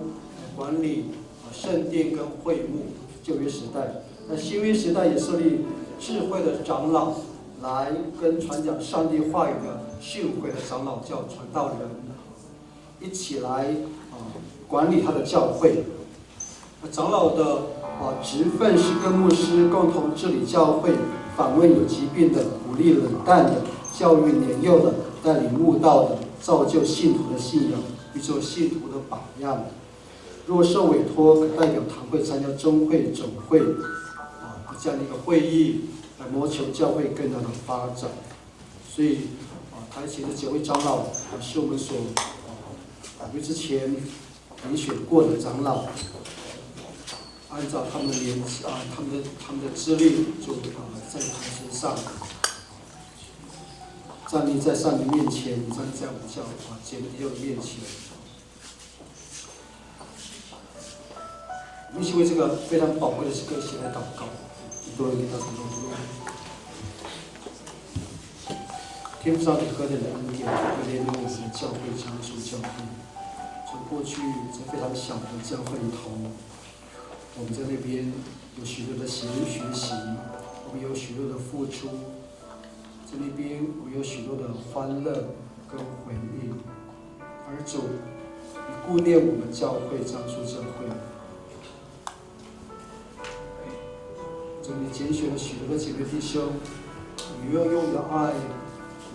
管理圣殿跟会幕。旧约时代，那新约时代也设立智慧的长老来跟传讲上帝话语的训诲的长老叫传道人，一起来管理他的教会。长老的职分是跟牧师共同治理教会，访问有疾病的，鼓励冷淡的，教育年幼的，带领慕道的，造就信徒的信仰，并做信徒的榜样。若受委托，可代表堂会参加中会、总会这样的一个会议，来谋求教会更大的发展。所以台前的9位长老是我们所之前遴选过的长老。按照他们的年纪他们的资历，就在台阶上站立在上帝面前，站立在我们姐妹弟兄的面前。我们一起为这个非常宝贵的时刻先来祷告，多人给他成功。天父上帝何等的恩典，何怜悯我们的教会长属教会，从过去在非常小的教会里头。我们在那边有许多的学习，我们有许多的付出，在那边我们有许多的欢乐跟回忆。而主，你顾念我们教会，彰属教会，主你拣选了许多的姐妹弟兄，你愿用你的爱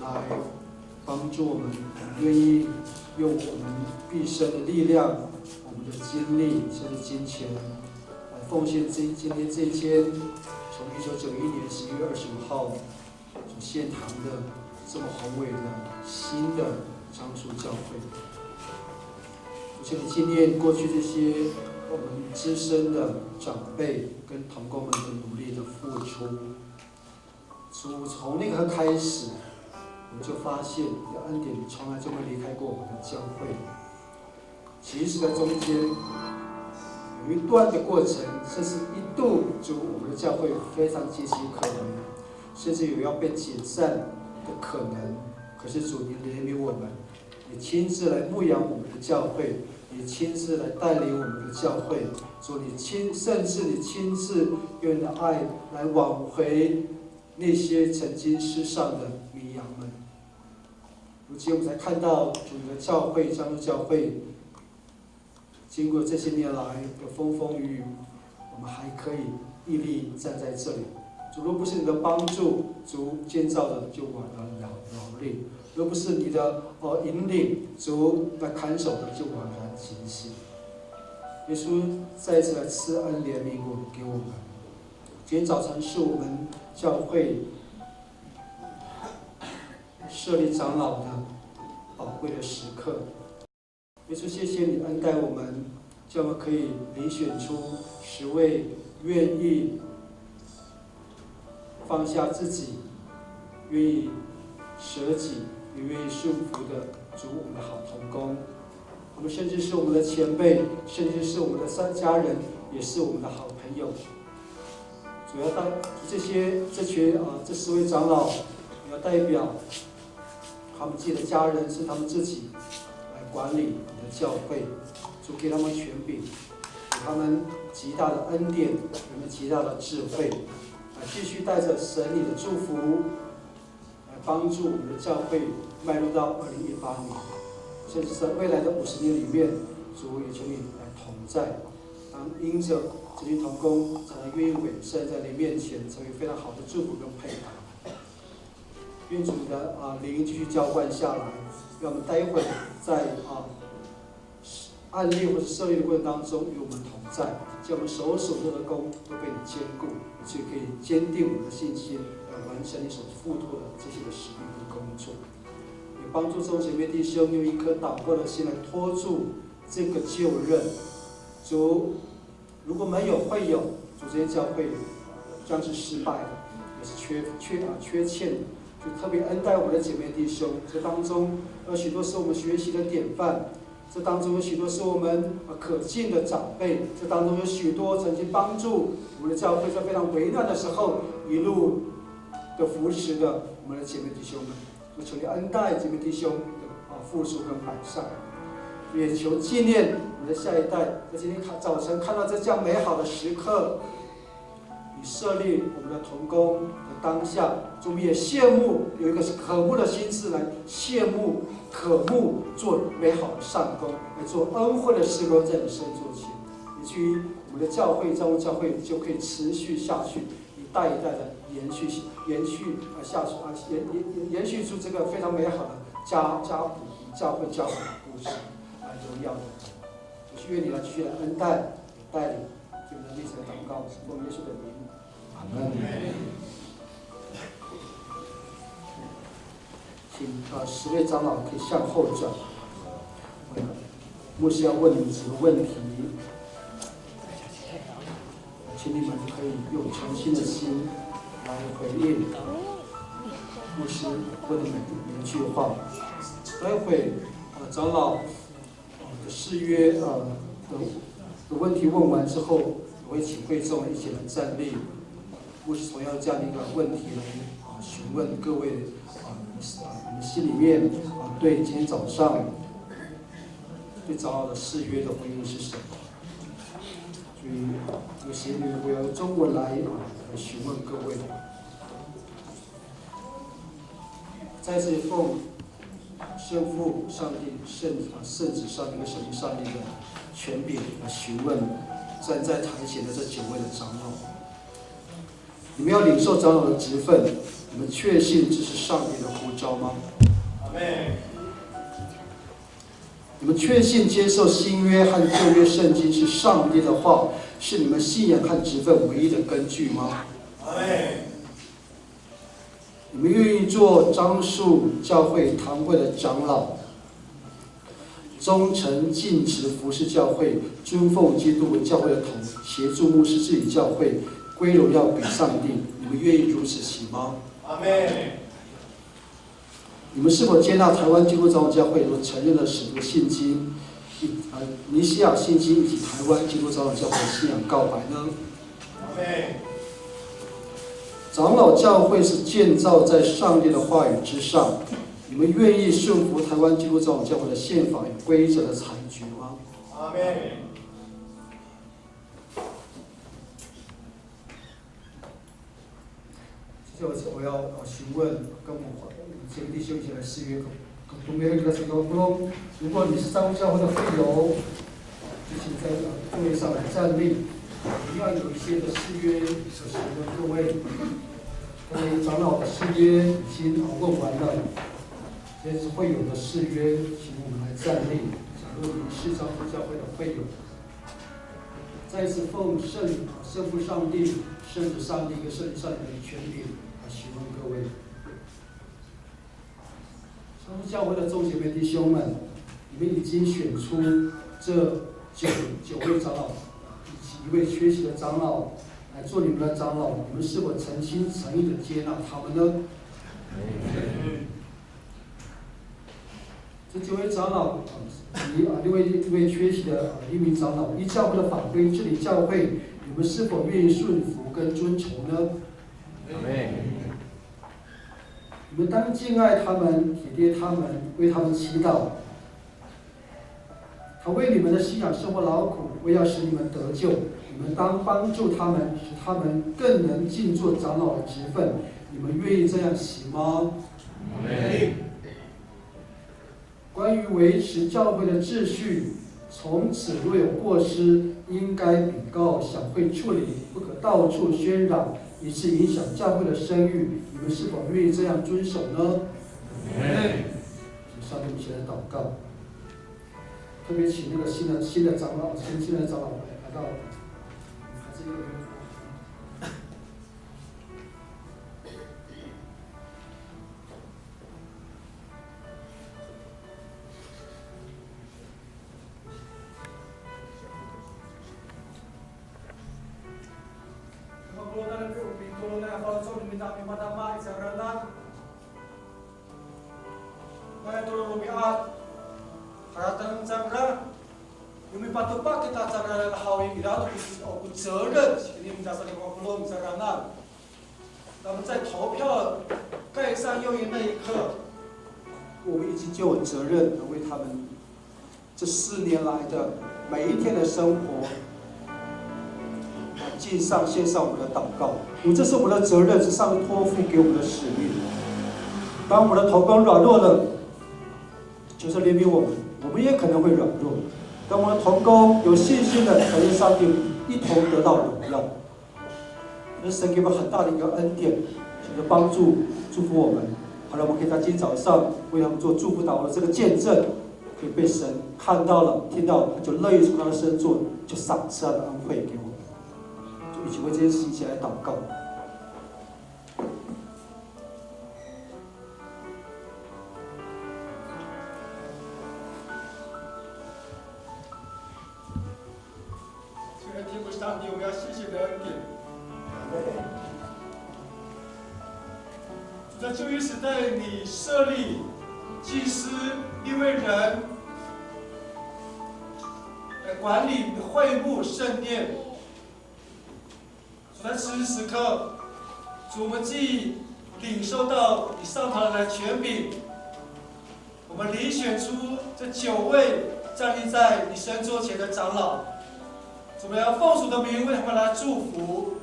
来帮助我们，愿意用我们毕生的力量、我们的精力，甚至金钱。奉献今天这一天，从1991年11月25号所献堂的这么宏伟的新的彰属教会，而且你纪念过去这些我们资深的长辈跟同工们的努力的付出。从那个开始，我们就发现你的恩典从来就没离开过我们的教会。其实，在中间有一段的过程，甚至一度我们的教会非常岌岌可危，甚至有要被解散的可能。可是主，你怜悯我们，你亲自来牧养我们的教会，你亲自来带领我们的教会。主，甚至你亲自用你的爱来挽回那些曾经失丧的迷羊们。如今我们才看到主的教会，彰属教会。经过这些年来的风风雨雨，我们还可以屹立站在这里。主，若不是你的帮助，主建造的就枉然劳力；若不是你的引领，主那看守的就枉然警醒。耶稣再次来赐恩怜悯给我们。今天早晨是我们教会设立长老的宝贵的时刻。耶稣，谢谢你恩待我们，叫我们可以遴选出10位愿意放下自己、愿意舍己、也愿意顺服的主，我们的好同工。我们甚至是我们的前辈，甚至是我们的家人，也是我们的好朋友。主要这10位长老，也要代表他们自己的家人，是他们自己来管理你的教会。主给他们权柄，给他们极大的恩典，给他们极大的智慧，继续带着神你的祝福，来帮助我们的教会迈入到2018年，甚至在未来的50年里面，主也求你来同在。当因着这群同工才能愿意委身在你面前，成为非常好的祝福跟配搭。愿主的灵继续浇灌下来，让我们待会在案例或者设立的过程当中与我们同在，叫我们手做的工都被你坚固，就可以坚定我们的信心，来完成你所付托的这些的使命和工作。也帮助众姐妹弟兄用一颗祷告的心来托住这个救任。主，如果没有会有，主这些教会将是失败的，也是缺欠的。就特别恩待我们的姐妹弟兄，这当中有许多是我们学习的典范，这当中有许多是我们可敬的长辈，这当中有许多曾经帮助我们的教会在非常危难的时候一路的扶持的我们的姐妹弟兄们，就求你恩待姐妹弟兄的付出跟摆上，也求纪念我们的下一代，在今天早晨看到这样美好的时刻，你设立我们的同工的当下，我们也羡慕有一个渴慕的心思来羡慕渴慕做美好的善工，来做恩惠的事工，在你身做起，以至于我们的教会教会就可以持续下去，一代一代的延续下去延续出这个非常美好的教会的故事，荣耀的。我愿你来继续来恩待带领，就能力才祷告，奉耶稣的名，阿门。请10位长老可以向后转。牧师要问你们几个问题，请你们可以用诚心的心来回应牧师问你们一句话。待会长老的誓约的问题问完之后，我会请会众一起来站立。牧师同样这样的一个问题来询问各位你们心里面对今天早上对长老的誓约的回应是什么？所以有些我用中文来询问各位。再次奉圣父、上帝、圣子、上帝和圣灵上帝的权柄来询问站在台前的这9位的长老，你们要领受长老的职分，你们确信这是上帝的呼召吗？阿们。你们确信接受新约和旧约圣经是上帝的话，是你们信仰和职分唯一的根据吗？阿们。你们愿意做樟树教会堂会的长老，忠诚尽职服侍教会，尊奉基督为教会的头，协助牧师治理教会，归荣耀给上帝。你们愿意如此行吗？阿们。你们是否接纳台湾基督长老教会所承认的使徒信经、尼西亚信经以及台湾基督长老教会的信仰告白呢？阿们。长老教会是建造在上帝的话语之上，你们愿意顺服台湾基督长老教会的宪法与规则的裁决吗？阿们。接着我要询问跟我这个弟兄一起来誓约，如果你是彰教会的会友，就请在座位上来站立。一样有一些的誓约所使用的各位长老的誓约已经问完了，这是会友的誓约，请我们来站立。假如你是彰教会的会友，再一次奉圣父上帝、圣子上帝跟圣灵上帝的权柄来询问各位。彰教会的众姐妹弟兄们，你们已经选出这九位长老。一位缺席的长老来做你们的长老，你们是否诚心诚意的接纳他们呢？这9位长老，一位缺席的一名长老，依教会的法规治理教会，你们是否愿意顺服跟遵从呢？你们当敬爱他们，体贴他们，为他们祈祷。他为你们的信仰生活劳苦，为要使你们得救。你们当帮助他们，使他们更能尽做长老的职分。你们愿意这样行吗？关于维持教会的秩序，从此若有过失，应该禀告小会处理，不可到处喧嚷，以致影响教会的声誉。你们是否愿意这样遵守呢？上帝，一起来祷告。特别请那个新的长老来到，还是一个。Lumipatupad kita cara hawing kita有责任，你们家说的光不落，你在那，咱们在投票盖上右印那一刻，我们已经就有责任为他们这4年来的每一天的生活，献上我们的祷告，因为这是我们的责任，是上帝托付给我们的使命。当我们的同工软弱了，就是怜悯我们，我们也可能会软弱。当我们的同工有信心的承认上帝，一同得到荣耀。那神给我们很大的一个恩典，神的帮助、祝福我们。好了，我们可以在今天早上为他们做祝福祷告的这个见证，可以被神看到了、听到了，他就乐意从他的身做，就赏赐他的恩惠给我们。就一起为这件事情一起来祷告。天父上帝，我们要谢谢你的恩典。主在旧约时代，你设立祭司、利未人来管理会幕圣殿。主在此时此刻，主我们既领受到你上头来的权柄，我们遴选出这9位站立在你神桌前的长老。我们要奉主的名为他们来祝福，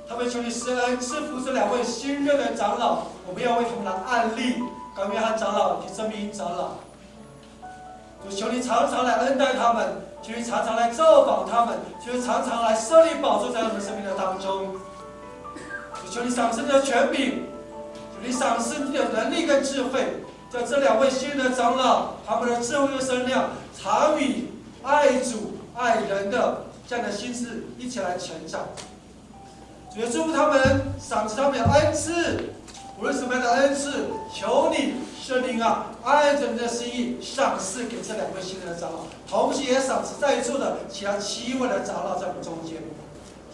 他们求你施恩赐福这2位新任的长老，我们要为他们来按立高约翰长老以及曾明长老。主求你常常来恩待他们，求你常常来造访他们，求你常常来设立宝座在他们生命的当中。求你赏赐你的权柄，求你赏赐你的能力跟智慧，叫这2位新任的长老，他们的智慧和身量，常与爱主爱人的这样的心智一起来成长。主要祝福他们，赏赐他们的恩赐，无论什么样的恩赐，求你圣灵啊，按着你的心意赏赐给这2位新人的长老，同时也赏赐在座的其他7位的长老在我们中间。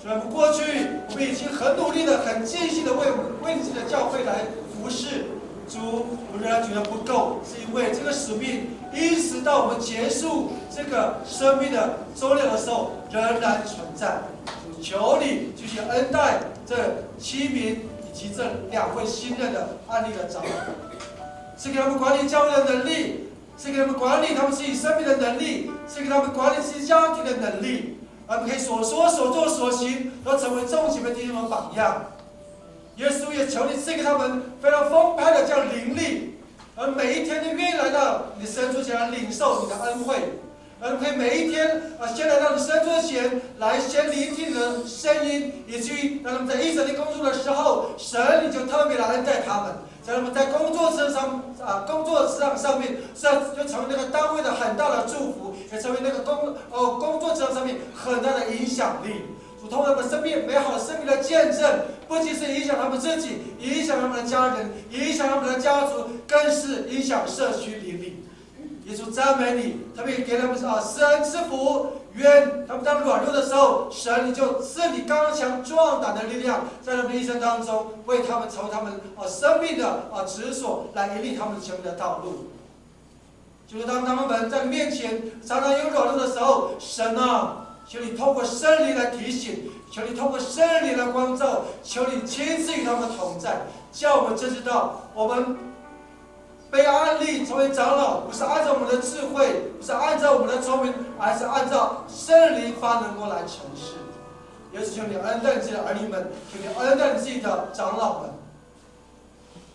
虽然过去我们已经很努力的、很尽心的为你的教会来服侍，主，我们仍然觉得不够，是因为这个使命一直到我们结束这个生命的周六的时候仍然存在。主，求你继续恩待这7名以及这2位新任的案例的长老，是给他们管理教会的能力，是给他们管理他们自己生命的能力，是给他们管理自己家庭的能力，而不可以所说所做所行都成为众姐妹弟兄的榜样。耶稣也求你赐给他们非常丰沛的这样灵力，而每一天都愿意来到你的神桌前来领受你的恩惠，而可以每一天先来到你神桌前来先聆听你的声音，以至于当他们在一整天工作的时候，神你就特别来恩待他们，在他们在工作职场上面，就成为那个单位的很大的祝福，也成为那个工作职场上面很大的影响力。主，通过他们生命美好的生命的见证，不仅是影响他们自己，影响他们的家人，影响他们的家族，更是影响社区邻里。耶稣赞美你，特别给他们施恩赐福，愿他们当软弱的时候，神你就赐你刚强壮胆的力量，在他们的一生当中，为他们成为他们生命的指所，来引领他们前面的道路。就是当他们在你面前常常有软弱的时候，神啊，求你透过圣灵来提醒，求你透过圣灵来光照，求你亲自与他们同在，叫我们真知道我们被安立成为长老，不是按照我们的智慧，不是按照我们的聪明，而是按照圣灵发能够来成事。也是求你恩待你自己的儿女们，求你恩待你自己的长老们。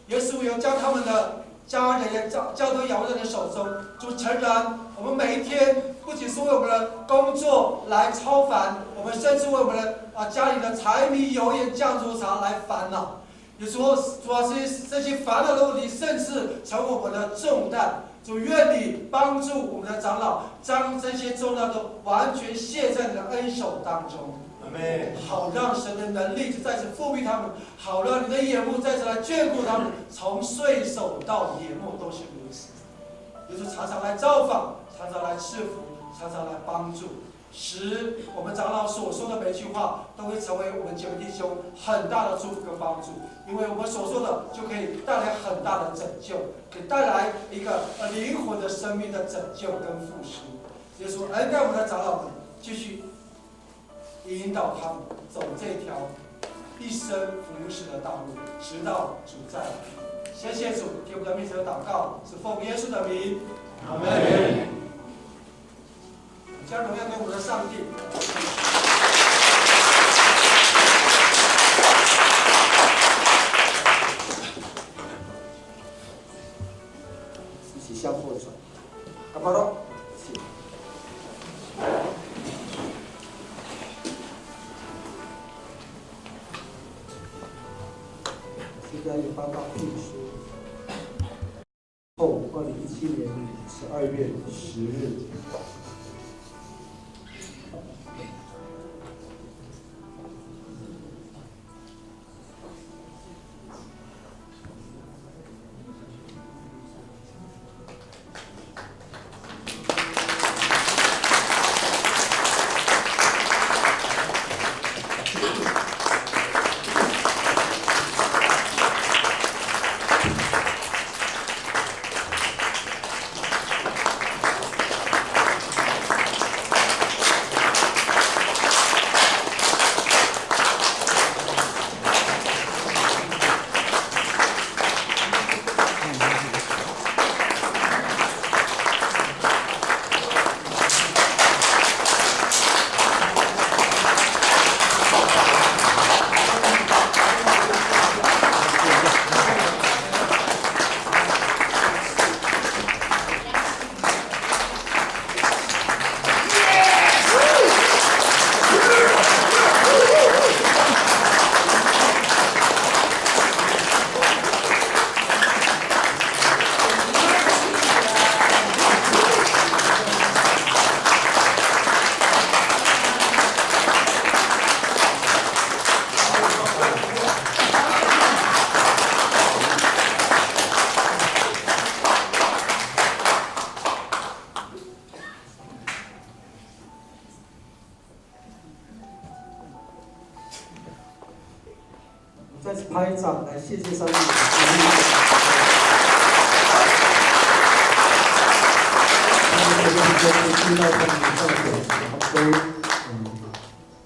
耶稣有将他们的家人也交托仰望在你的手中。主，诚然，我们每一天不仅是为我们的工作来超凡，我们甚至为我们的家里的柴米油盐酱醋茶来烦恼。有时候主要是这些烦恼的问题，甚至成为我们的重担。主愿你帮助我们的长老，将这些重担都完全卸在你的恩手当中。好让神的能力再次复辟他们，好让你的眼目再次来眷顾他们，从岁首到年末都是如此。也就是常常来造访，常常来赐福，常常来帮助，使我们长老所说的每句话都会成为我们姐妹弟兄很大的祝福跟帮助，因为我们所说的就可以带来很大的拯救，可以带来一个灵魂的生命的拯救跟复苏。耶稣恩待我们的长老们，继续引导他们走这条一生服侍的道路，直到主再来。谢谢主，听我们的名字的祷告，是奉耶稣的名，阿门。将荣耀给我们的上帝。一起向后转，干嘛咯？现在有报告秘书后，2017年12月10日。再次拍掌来谢谢上帝的鼓励。听到他们的赞美，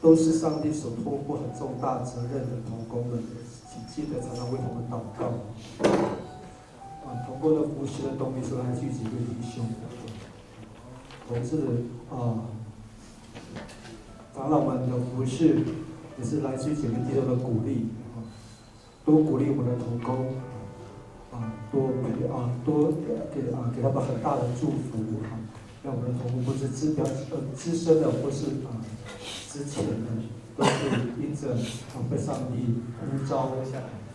都是上帝所托付很重大责任的同工们，请记得常常为他们祷告。同工的服侍的动力是来自于几位弟兄，同志长老们的服侍也是来自于几位弟兄的鼓励。多鼓励我们的同工，多给他们很大的祝福，让我们的同工不是资深的或是之前的，都是因着被上帝呼召，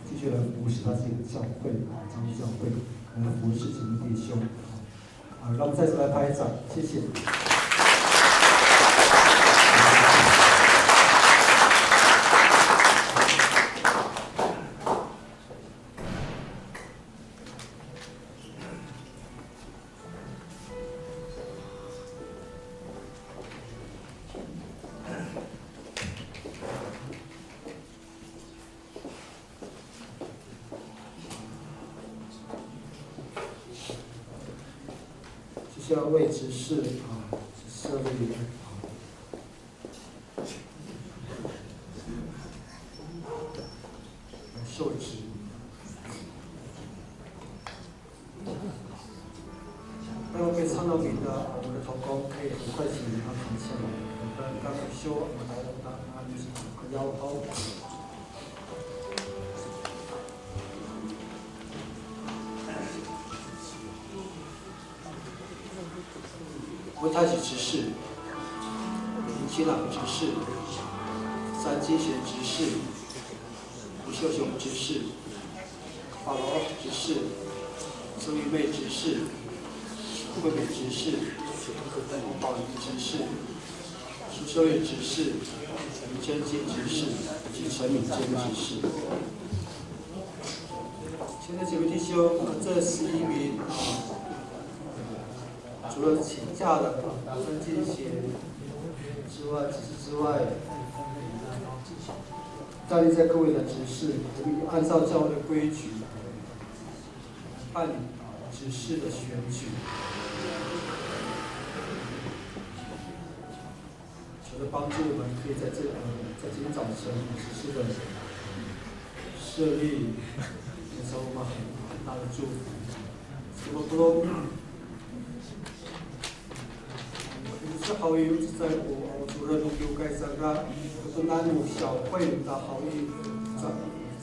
继续来服侍他自己的教会，彰教会，来服侍几位弟兄，让我们再次来拍掌，谢谢。接下来为执事设立受职。那我可以唱到名的，我们的同工可以很快请他扛起来。刚修我们来就是腰包。为太极执事、林清朗执事、三金贤执事、吴秀雄执事、保罗执事、周玉妹执事、惠美执事、宝仪执事、苏秀月执事、林真金执事及陈敏坚执事。现在几位弟兄，这11名除了请假的分进贤之外，站立在各位的执事，我们按照教会的规矩办理执事的选举。求的帮助我们可以在今天早晨执事的设立，也是我们很大的祝福。什么不容易？是好友在我主任有该上个，都南木小会的好友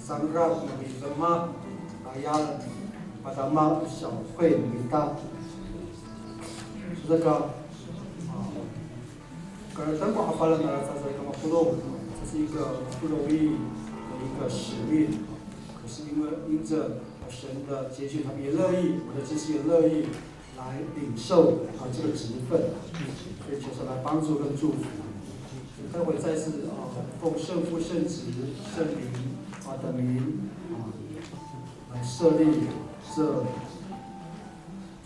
上个米的妈，呀，把他妈小会米大，这个。等我发了呢，在这个不容，这是一个不容易的一个使命。可是因着神的节训，他们也乐意，我的执事也乐意来领受这个职分，所以求神来帮助跟祝福。待会再次奉圣父、圣子、圣灵的名来设立这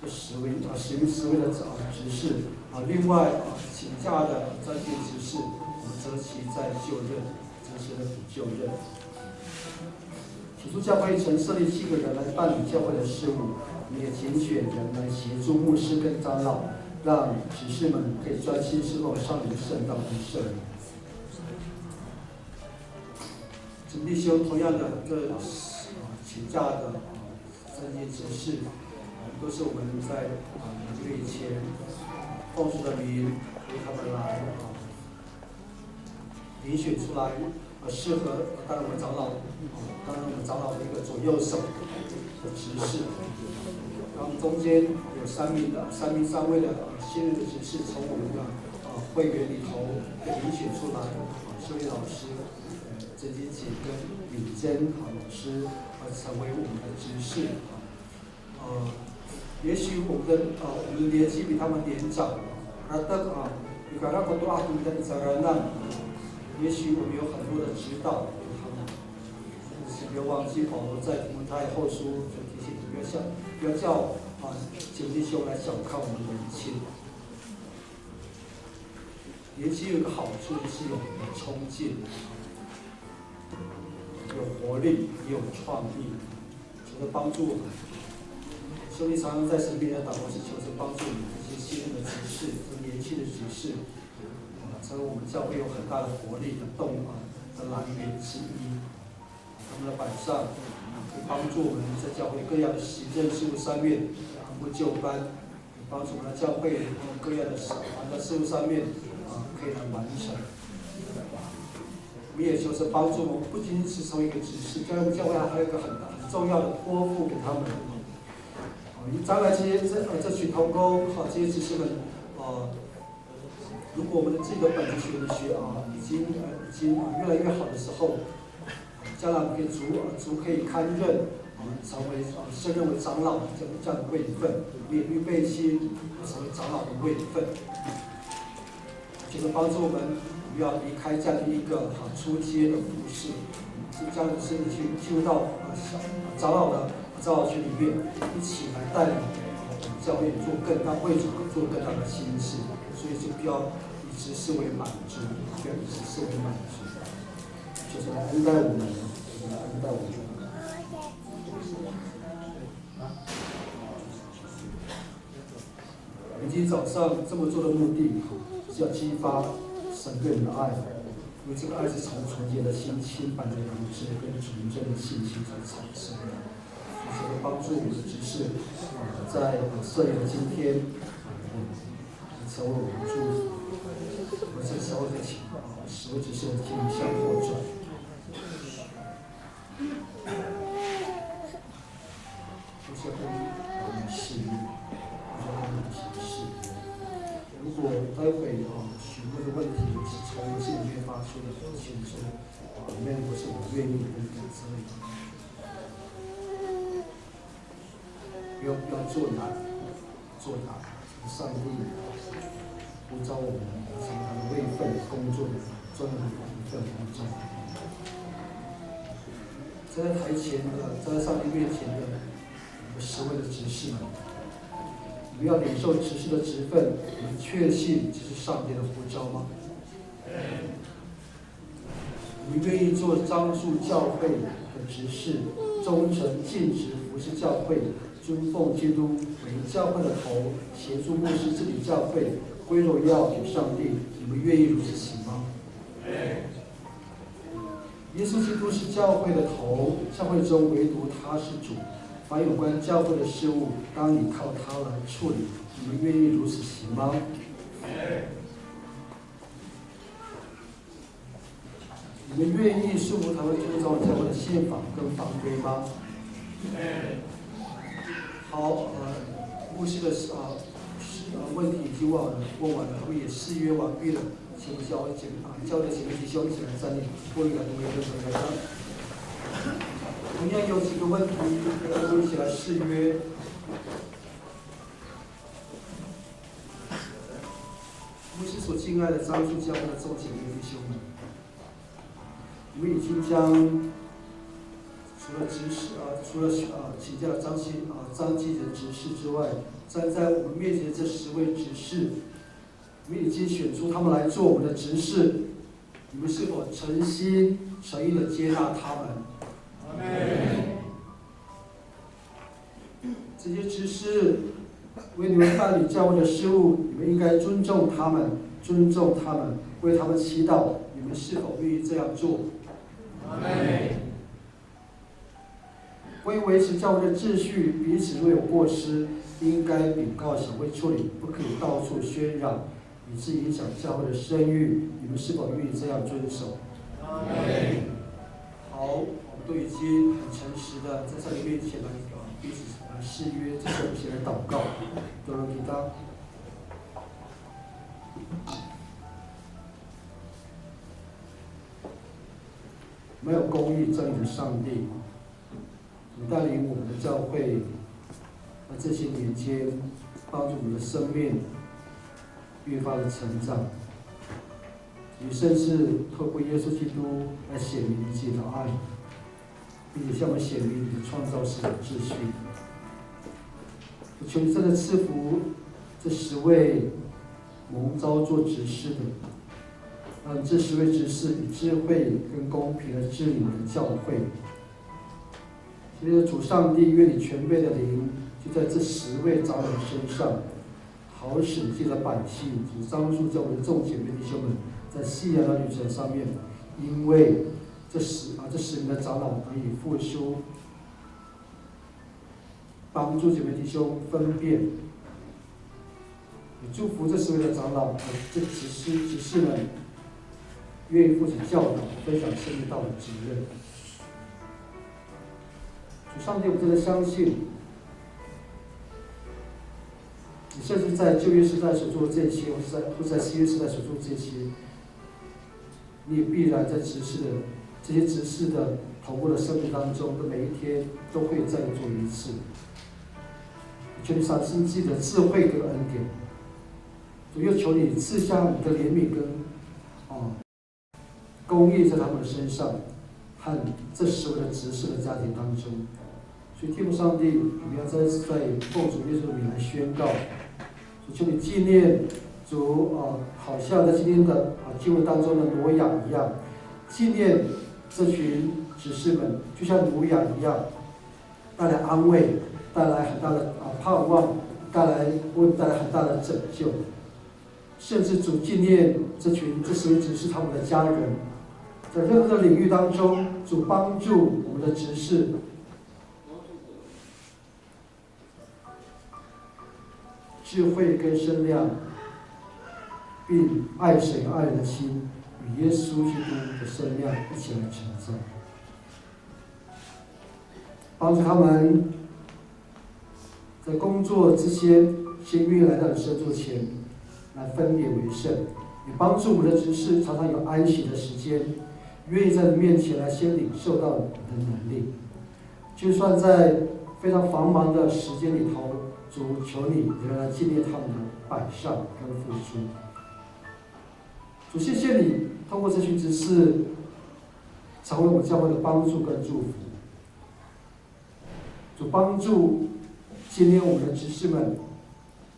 10位的执事。另外请假的暂定执事，我们择期再就任，执事的补就任。起初教会曾设立7个人来办理教会的事务，我们也拣选人来协助牧师跟长老，让执事们可以专心侍奉上帝的圣道跟圣灵。请弟兄同样的这请假的3件执事，都是我们在2个月以前奉主的名为他们来遴选出来适合担任我们长老的一个左右手的执事。然后中间有3位的新任的执事，从我们的会员里头遴选出来，修理老师郑金姐跟敏珍老师成为我们的执事。也许我们的年纪比他们年长，你看那么多阿公的一家人呢，也许我们有很多的指导给他们。请不要忘记保罗在提摩太后书就提醒你，不要叫姐弟兄来小看我们年轻。年轻有一个好处就是有冲劲，有活力，也有创意，求神帮助我们。兄弟常常在身边的祷告是求神帮助我们这些新任的执事和年轻的执事，成为我们教会有很大的活力的来源之一。他们的摆上会帮助我们在教会各样的行政事务上面不就班，帮助我们的教会各样的事务上面可以来完成。我们也求神帮助我们，不仅仅是成为一个执事，教会还有一个很重要的托付给他们。将来这群同工这些执事们如果我们的自己的本职学已经越来越好的时候，将来我们可以足可以堪任成为升任为长老这样的位分，也预备心成为长老的位分。就是帮助我们不要离开这样的一个初阶的服事，这样的是进入到长老的长老群里面，一起来带领教会做更大为主做更大的心事，所以就不要以执事为满足，不要以执事为满足，就是来恩待我们，来恩待我们。今天早上这么做的目的，是要激发神对你的爱，因为这个爱是从纯洁的心、清白的良知跟纯正的信心所产生的。所以帮助我们的执事在设立的今天，成为我们祝福。我们这时候在请10位执事的经历向后转。这些我们事业，我们行事。如果待会询问的问题是从心里面发出的，请说，里面不是我愿意跟你之类的。不要做难，上帝呼召我们从他的位份工作的重要的一份工作。在台前的，在上帝面前的10位的执事们，你们要领受执事的职分，你们确信这是上帝的呼召吗？你们愿意做彰述教会的执事，忠诚尽职服侍教会，尊奉基督为教会的头，协助牧师治理教会，归荣耀给上帝？你们愿意如此行吗？耶稣基督是教会的头，教会中唯独他是主，凡有关教会的事物，当依靠他来处理。你们愿意如此行吗？你们愿意束缚他们遵照教会的宪法跟法规吗？好，牧师的问题已经问完了，他们也誓约完毕了，请教会姐妹弟兄一起来站立，过一两个月就回来。同样有几个问题，我们一起来誓约。牧师所敬爱的彰述教会的众姐妹弟兄们，我们已经将除了执事请教张继的执事之外，站在我们面前的这10位执事，我们已经选出他们来做我们的执事，你们是否诚心诚意的接纳他们？这些执事为你们办理教会的事务，你们应该尊重他们，为他们祈祷。你们是否愿意这样做？关于维持教会的秩序，彼此若有过失，应该禀告小会处理，不可以到处喧嚷，以致影响教会的声誉。你们是否愿意这样遵守？好，我们都已经很诚实的在上帝面前来彼此来誓约，这时候我们一起来祷告。多罗提当。没有公义正义的上帝，你带领我们的教会，在这些年间，帮助我们的生命越发的成长。你甚至透过耶稣基督来显明你自己的爱，并且向我们显明你的创造史的秩序。我求你真的赐福这10位蒙召做执事的，让这10位执事以智慧跟公平的治理你的教会。所以主上帝，愿你全备的灵就在这10位长老身上，好使你的百姓主彰述教会的众姐妹弟兄们，在信仰的旅程上面，因为这10名的长老得以复修，帮助姐妹弟兄分辨。也祝福这10位的长老和这执事们，愿意负起教导、分享圣经道的责任。主上帝，我真的相信，你甚至在旧约时代所做的这些，或在新约时代所做的这些，你也必然在这些执事的同步的生命当中的每一天，都会再做一次。求你赏赐自己的智慧跟恩典，主又求你赐下你的怜悯跟公义在他们的身上，和这10位的执事的家庭当中。所以天父上帝，我们要再次在奉主耶稣的名来宣告，主求你纪念主好像在今天的经文当中的挪亚一样，纪念这群执事们，就像挪亚一样，带来安慰，带来很大的盼望，带来很大的拯救。甚至主纪念这10位执事他们的家人，在任何的领域当中，主帮助我们的执事智慧跟身量，并爱神爱人的心，与耶稣基督的身量一起来成长，帮助他们在工作之前，先愿意来到你圣座前来分别为圣，也帮助我们的执事常常有安息的时间，愿意在你面前来先领受到你的能力，就算在非常繁忙的时间里头，主求你仍然纪念他们的摆上跟付出。主谢谢你，通过这群执事，成为我们教会的帮助跟祝福。主帮助今天我们的执事们，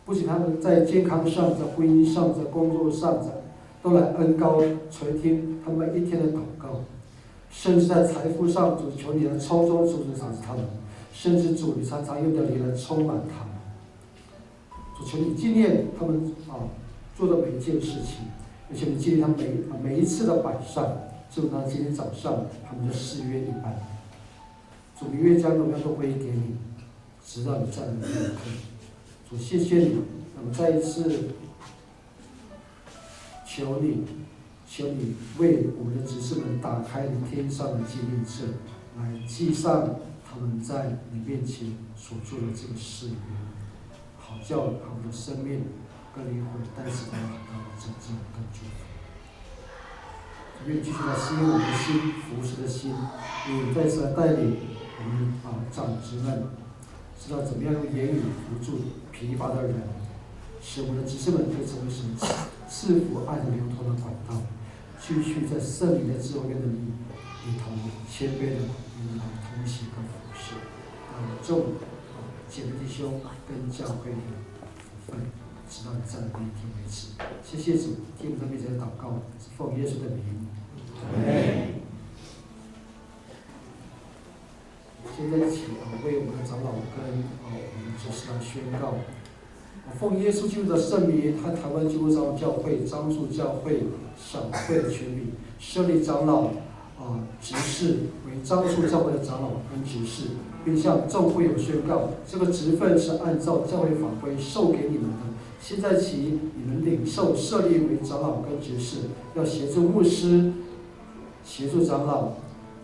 不仅他们在健康上、在婚姻上、在工作上，都来恩膏垂听他们一天的祷告，甚至在财富上，主求你的充充足足赏赐他们，甚至主你常常用的灵来充满他们。主求你纪念他们做的每一件事情，而且你纪念他们每一次的摆上，就当今天早上他们的誓约一般。主，你愿将荣耀都归给你，直到你站的那一刻。主，谢谢你，我们再一次求你为我们的执事们打开你天上的记念册，来记上他们在你面前所做的这个誓约，好叫他们的生命跟灵魂带起来很大的拯救跟祝福。愿继续来吸引我们的心，服侍的心，也再次来带领我们长职们，知道怎么样用言语扶助疲乏的人，使我们的执事们可以成为神赐福爱的流通的管道，继续在圣灵的智慧跟能力里头谦卑的与你同行跟服侍，众姐妹弟兄跟教会的福分，直到你在的那一天为止。谢谢主，听我们在面前的祷告，是奉耶稣的名。现在一起为我们的长老跟我们的执事来宣告，奉耶稣基督的圣名和台湾基督长老教会、樟树教会、省会的权柄，设立长老执事为樟树教会的长老跟执事，并向众会友宣告，这个职分是按照教会法规授给你们的。现在起，你们领受设立为长老跟执事，要协助牧师、协助长老，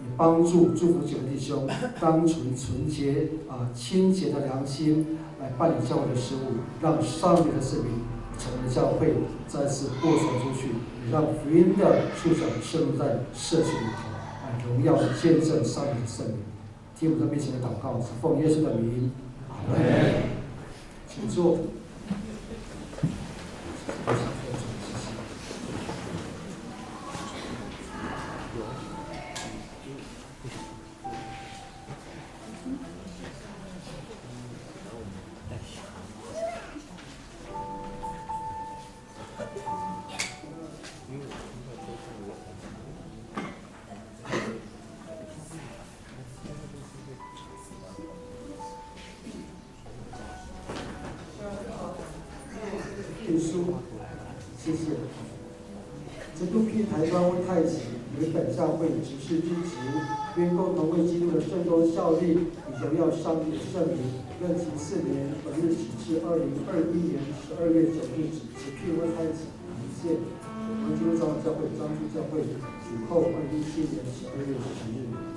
以帮助祝福姐妹弟兄，当存纯洁清洁的良心来办理教会的事务，让上帝的圣名成为教会再次播传出去，也让福音的触角渗入在社区里头，荣耀见证上帝的圣名。听我们在面前的祷告，是奉耶稣的名，阿门。请坐。谢谢。这都批台湾为太极为本教会执事之职，愿共同为基督的圣工效力，以荣耀上帝的圣名。任期4年，本日起至2021年12月9日止。此批为太极一线，台湾基督长老教会、樟树教会，主后2017年12月10日。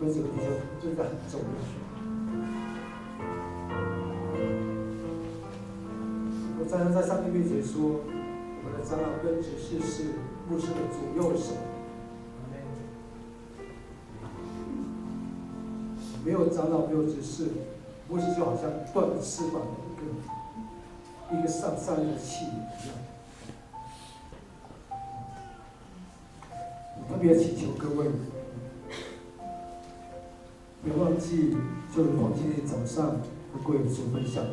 所以这个弟兄真的很重要。我常常在上帝面前说，我们的长老跟执事是牧师的左右手。没有长老，没有执事，牧师就好像断了翅膀的一个上一个气一样。特别请求各位，别忘记，就如同今天早上和各位所分享的，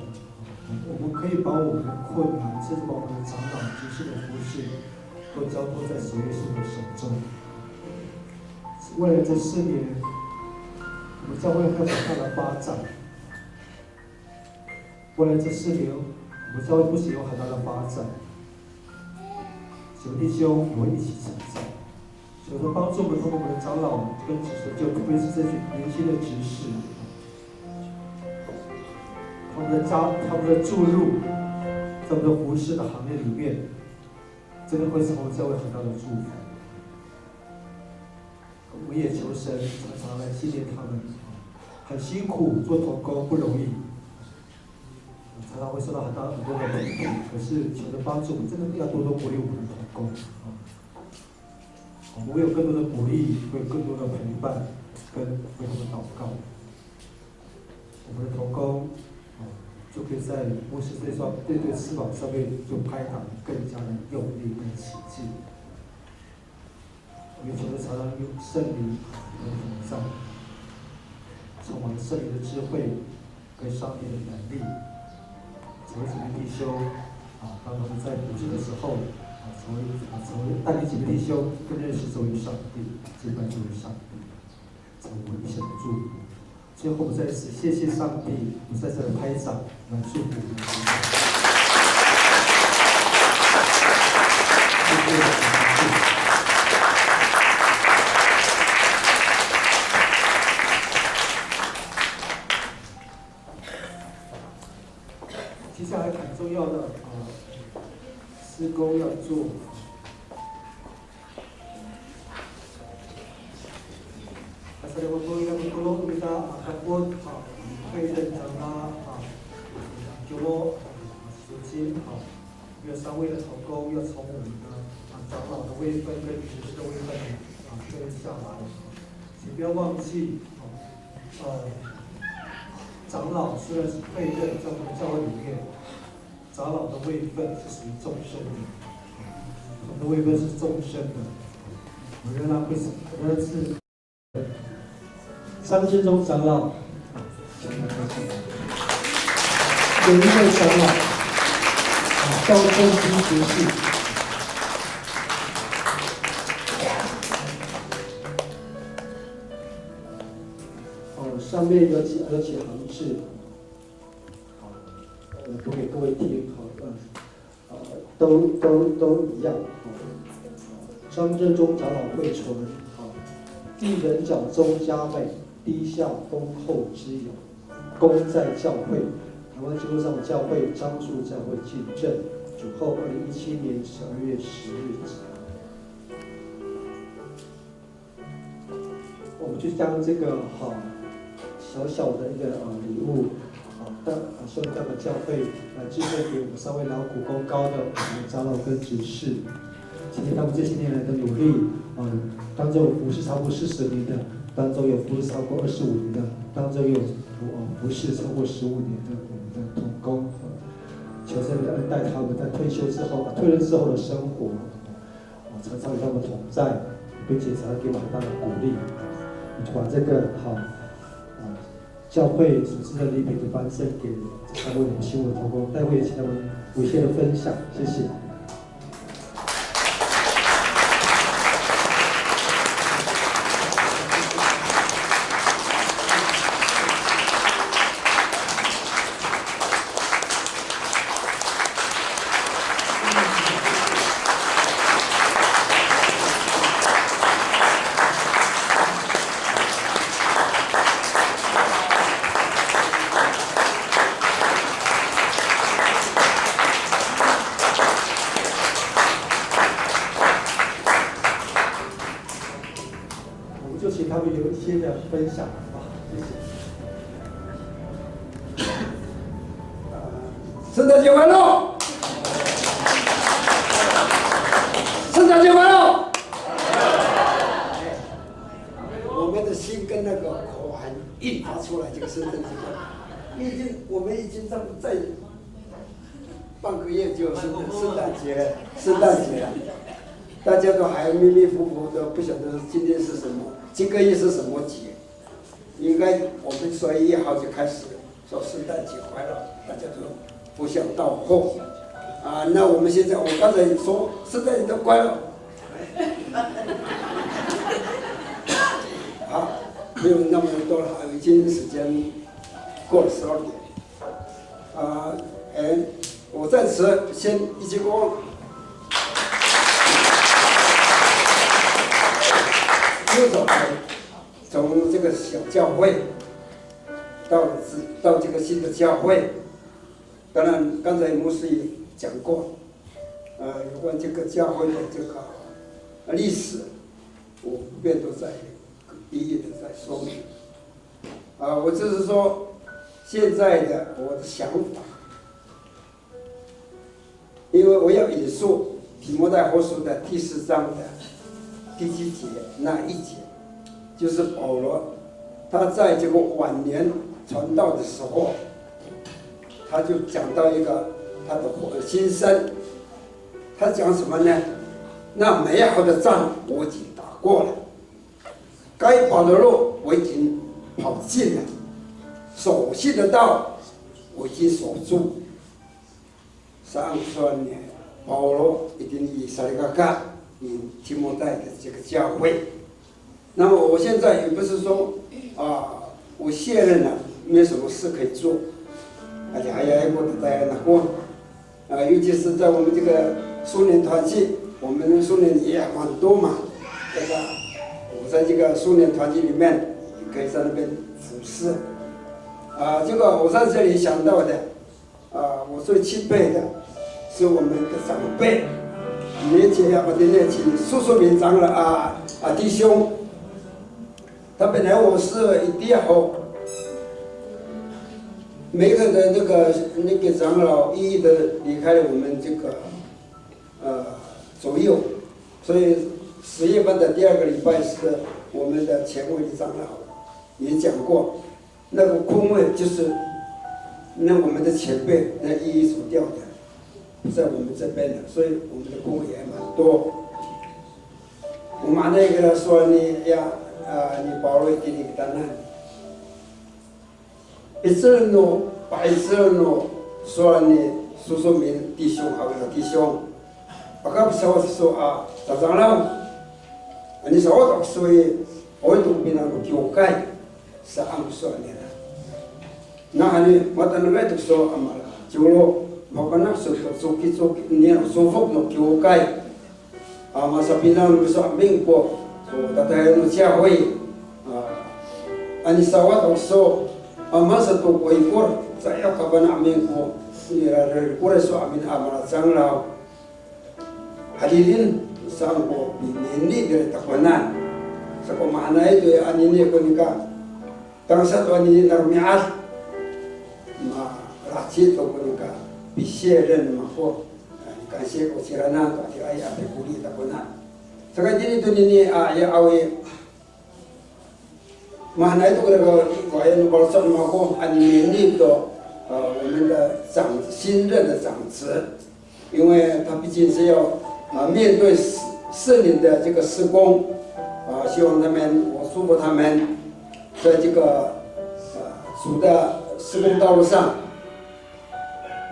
我们可以把我们的困难，甚至把我们的长老、执事的服事，都交托在主耶稣的手中。为了这4年，我们教会会很大的发展。为了这4年，我们教会不仅有很大的发展，弟兄我们一起成长。求神帮助我们，通过我们的长老跟执事，就特别是这群年轻的执事，他们的注入，在我们的服事的行业里面，真的会成为教会很大的祝福。我们也求神常常来纪念他们，很辛苦做同工不容易，常常会受到很多的批评，可是求神帮助我们，真的要多多鼓励我们的同工。我们会有更多的鼓励，会有更多的陪伴，跟为他们祷告。我们的同工，就可以在牧师这对翅膀上面就拍打更加的用力跟起劲。我们求的常常用圣灵和同在，充满圣灵的智慧跟上帝的能力，成为几位弟兄当我们在服事的时候。成为带领几位弟兄更认识这位上帝，敬拜这位上帝，成为我们一生的祝福。最后，我们再次谢谢上帝，我们在这里拍掌来祝福我们。谢谢。接下来很重要的施工要做，会认长啦就我首先有3位的同工要从我们的长老的位分跟执事的位分确认下来，请不要忘记长老虽然是配任，在我们的教会里面。长老的位分是属于众生的，我们的位分是众生的，我们仍然是张志忠长老，有1位长老，高中基执事，上面有几行字。读给各位听，都一样。张真宗长老会存，一人脚中佳美，低下丰厚之有，功在教会，台湾基督教教会张树教会进正，主后2017年12月10日。我们就将这个小小的一个礼物。送到了教会来致献给我们3位劳苦功高的我们的长老跟执事，谢谢他们这些年来的努力。当中有服事超过40年的，当中有服事超过25年的，当中有服事超过15年的我们的同工。求神恩待他们在退任之后的生活，常常与他们同在，并且常常给我们很大的鼓励。我就把这个教会所赐的礼品颁赠给这3位我们新闻同工，待会请他们有一些的分享，谢谢。些的分享啊，谢谢。圣诞节快乐！圣诞节快乐！我们的心跟那个口喊印发出来，这个圣诞节快乐。我们已经在半个月就圣诞节了，大家都还迷迷糊糊的，不晓得今天是什么，这个月是什么节。应该我们12月1号就开始说圣诞节快乐，大家都互相道贺啊。那我们现在，我刚才说圣诞节快乐，好，没有那么多了，已经时间过了12点啊。我在此先一鞠躬。右手从这个小教会到这个新的教会，当然刚才牧师也讲过，有关这个教会的这个历史，我不便都在一一的在说明。我就是说现在的我的想法，因为我要引述提摩太后书的第4章的第7节那一节，就是保罗他在这个晚年传道的时候，他就讲到一个他的心声，他讲什么呢？那美好的仗我已经打过了，该跑的路我已经跑尽了，所信的道我已经守住。30年，保罗一定以撒利嘎以提摩太的这个教会。那么我现在也不是说我卸任了，没什么事可以做，而且还要过得大家难过。尤其是在我们这个苏联团契，我们苏联也蛮多嘛，这个我在这个苏联团契里面，可以在那边服侍。这个我在这里想到的，我最钦佩的是我们的长辈，年节呀，我的那请叔叔们长了弟兄。他本来我是一定好，每个的那个长老一一的离开了我们这个左右，所以10月份的第2个礼拜是我们的前会的长老也讲过，那个空位就是那我们的前辈那一一所调的，不在我们这边的，所以我们的空位也蛮多。我马那个说你呀。你保罗给你个答案。一次人喏，百次人喏，说你叔叔们弟兄好个弟兄，我刚不说说咋长了？你说我读书的，我读别人个教会，是俺们说的了。那你我当那读书嘛啦，就咯，我跟那说做你舒服个教会，嘛说别人说民国。大家有教会你说我读书马上读过一过，再要考完民国，你来过来说阿拉长老，hadirin sang ko pinili dari takunan sa kumana ito anini ko ni ka tangsa to anini narmiat ma rachit ko ni ka biseren ma ko kasi ko sirana ka ay ate kuli takunan. Saka dini to nini ya awe mana itu kalau ayan balsan mako anini to 我们的新任的长子，因为他毕竟是要面对4年的这个施工希望他们我祝福他们在这个主的施工道路上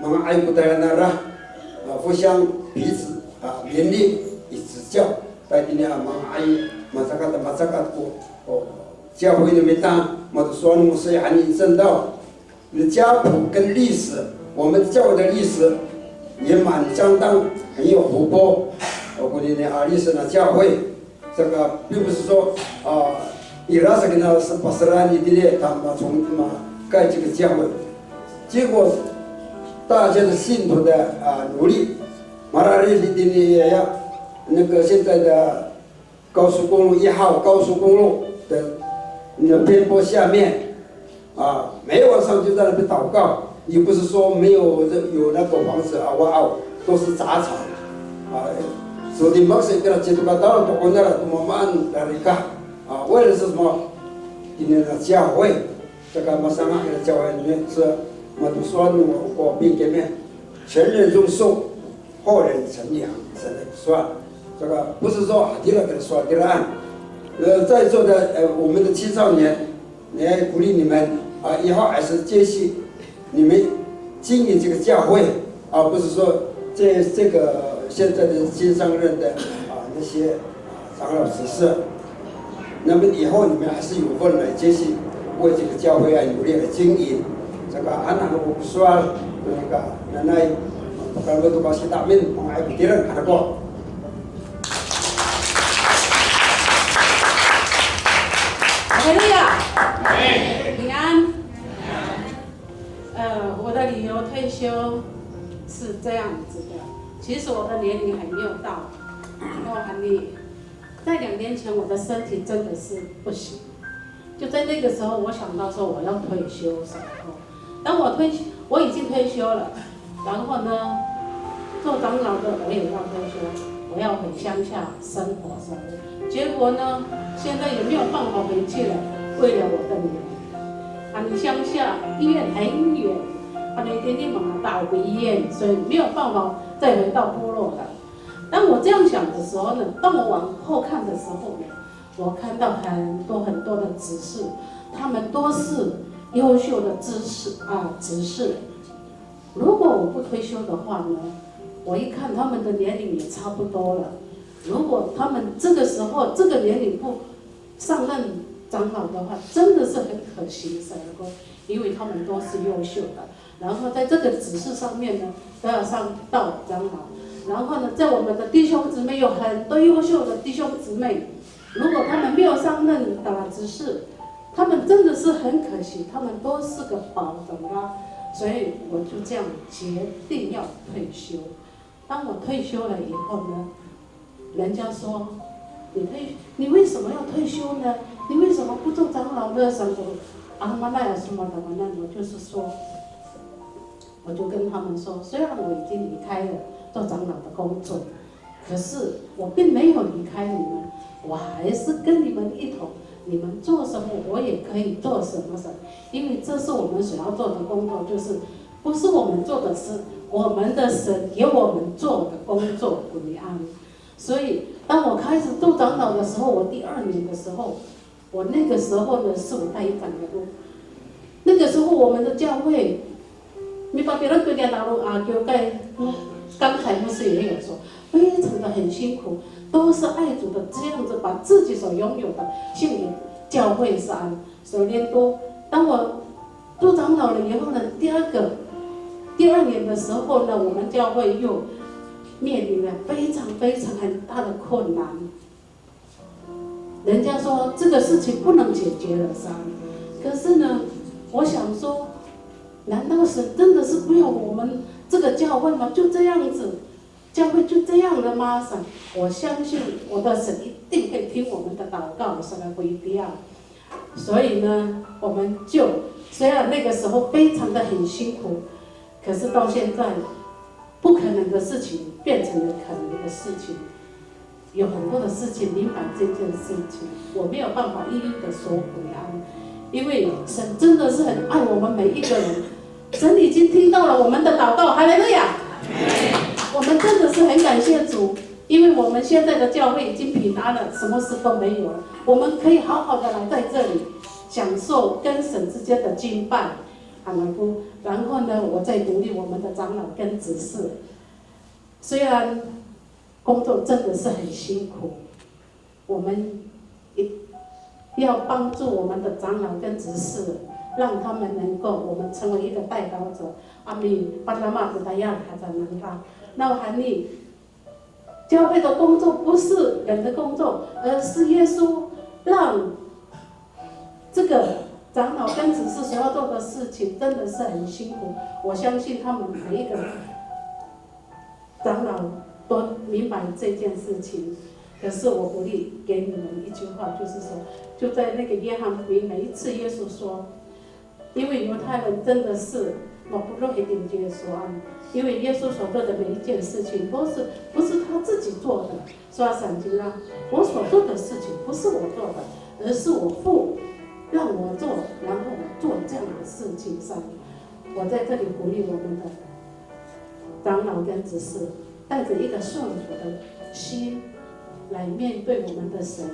mga爱不得那啦互相彼此勉励与指教。在今天mga爱masyarakat ko教会的名单，我都说牧师喊你正道。你的家谱跟历史，我们教会的历史也蛮相当很有活泼。我估计呢历史的教会，这个并不是说伊拉斯跟那是巴斯兰尼的他们从盖这个教会，结果大家的信徒的努力，马拉里的也要那个现在的高速公路1号高速公路的你的偏颇下面，每晚上就在那边祷告。你不是说没有那个房子都是杂草，所以马上给他接触到了，都那了，慢慢来一个，为了是什么？今天的教会，这个马上给的教会里面是，我都说我并给面，前人种树，后人乘凉，真的说，这个不是说第二个说第二，在座的我们的青少年，也鼓励你们以后还是继续。你们经营这个教会，而不是说这个现在的新上任的那些长老执事，那么以后你们还是有份来继续为这个教会努力的经营。这个安南我不说那个原来kalau tu kasih takmin mengai pikiran ada kok. Haleluya，平安。我的理由退休是这样子的，其实我的年龄还没有到，我喊你，在2年前我的身体真的是不行，就在那个时候我想到说我要退休时候，当我已经退休了，然后呢，做长老的我也要退休，我要回乡下生活什么的，结果呢，现在也没有办法回去了，为了我的女儿。你乡下医院很远，你天天往大回医院，所以没有办法再回到部落了。当我这样想的时候呢，当我往后看的时候呢，我看到很多的执事，他们都是优秀的执事。如果我不退休的话呢，我一看他们的年龄也差不多了。如果他们这个时候这个年龄不上任长老的话，真的是很可惜的，因为他们都是优秀的，然后在这个指示上面呢，都要上到长老，然后呢，在我们的弟兄姊妹有很多优秀的弟兄姊妹，如果他们没有上任指示，他们真的是很可惜，他们都是个宝，怎么啦？所以我就这样决定要退休。当我退休了以后呢，人家说你为什么要退休呢？你为什么不做长老呢？什么妈那有什么的嘛？那我就是说，我就跟他们说，虽然我已经离开了做长老的工作，可是我并没有离开你们，我还是跟你们一同，你们做什么我也可以做什么，因为这是我们所要做的工作，就是不是我们做的事，我们的神给我们做的工作归安。所以当我开始做长老的时候，我第2年的时候，我那个时候呢是我带一反的路，那个时候我们的教会，你把别人对联大陆就刚才牧师也有说，非常的很辛苦，都是爱主的这样子把自己所拥有的献给教会上。所以当我做长老了以后呢，第2年的时候呢，我们教会又面临了非常很大的困难。人家说这个事情不能解决了可是呢，我想说，难道神真的是不要我们这个教会吗？就这样子，教会就这样了吗？我相信我的神一定会听我们的祷告，不一样。所以呢，我们就虽然那个时候非常的很辛苦，可是到现在，不可能的事情变成了可能的事情。有很多的事情明白这件事情，我没有办法一一的说回安，因为神真的是很爱我们每一个人，神已经听到了我们的祷告，哈利路亚！我们真的是很感谢主，因为我们现在的教会已经平安了，什么事都没有了，我们可以好好的来在这里享受跟神之间的敬拜，然后呢，我再鼓励我们的长老跟执事，虽然工作真的是很辛苦，我们要帮助我们的长老跟执事，让他们能够我们成为一个代祷者。阿弥巴拉玛古达亚卡赞南拉，那我喊你，教会的工作不是人的工作，而是耶稣让这个长老跟执事所要做的事情真的是很辛苦。我相信他们每一个长老都明白这件事情，可是我鼓励给你们一句话，就是说，就在那个约翰福音，每一次耶稣说，因为犹太人真的是我不容易定耶稣啊，因为耶稣所做的每一件事情不是他自己做的，说圣经啊，我所做的事情不是我做的，而是我父让我做，然后我做这样的事情上，我在这里鼓励我们的长老跟执事，带着一个顺服的心来面对我们的神。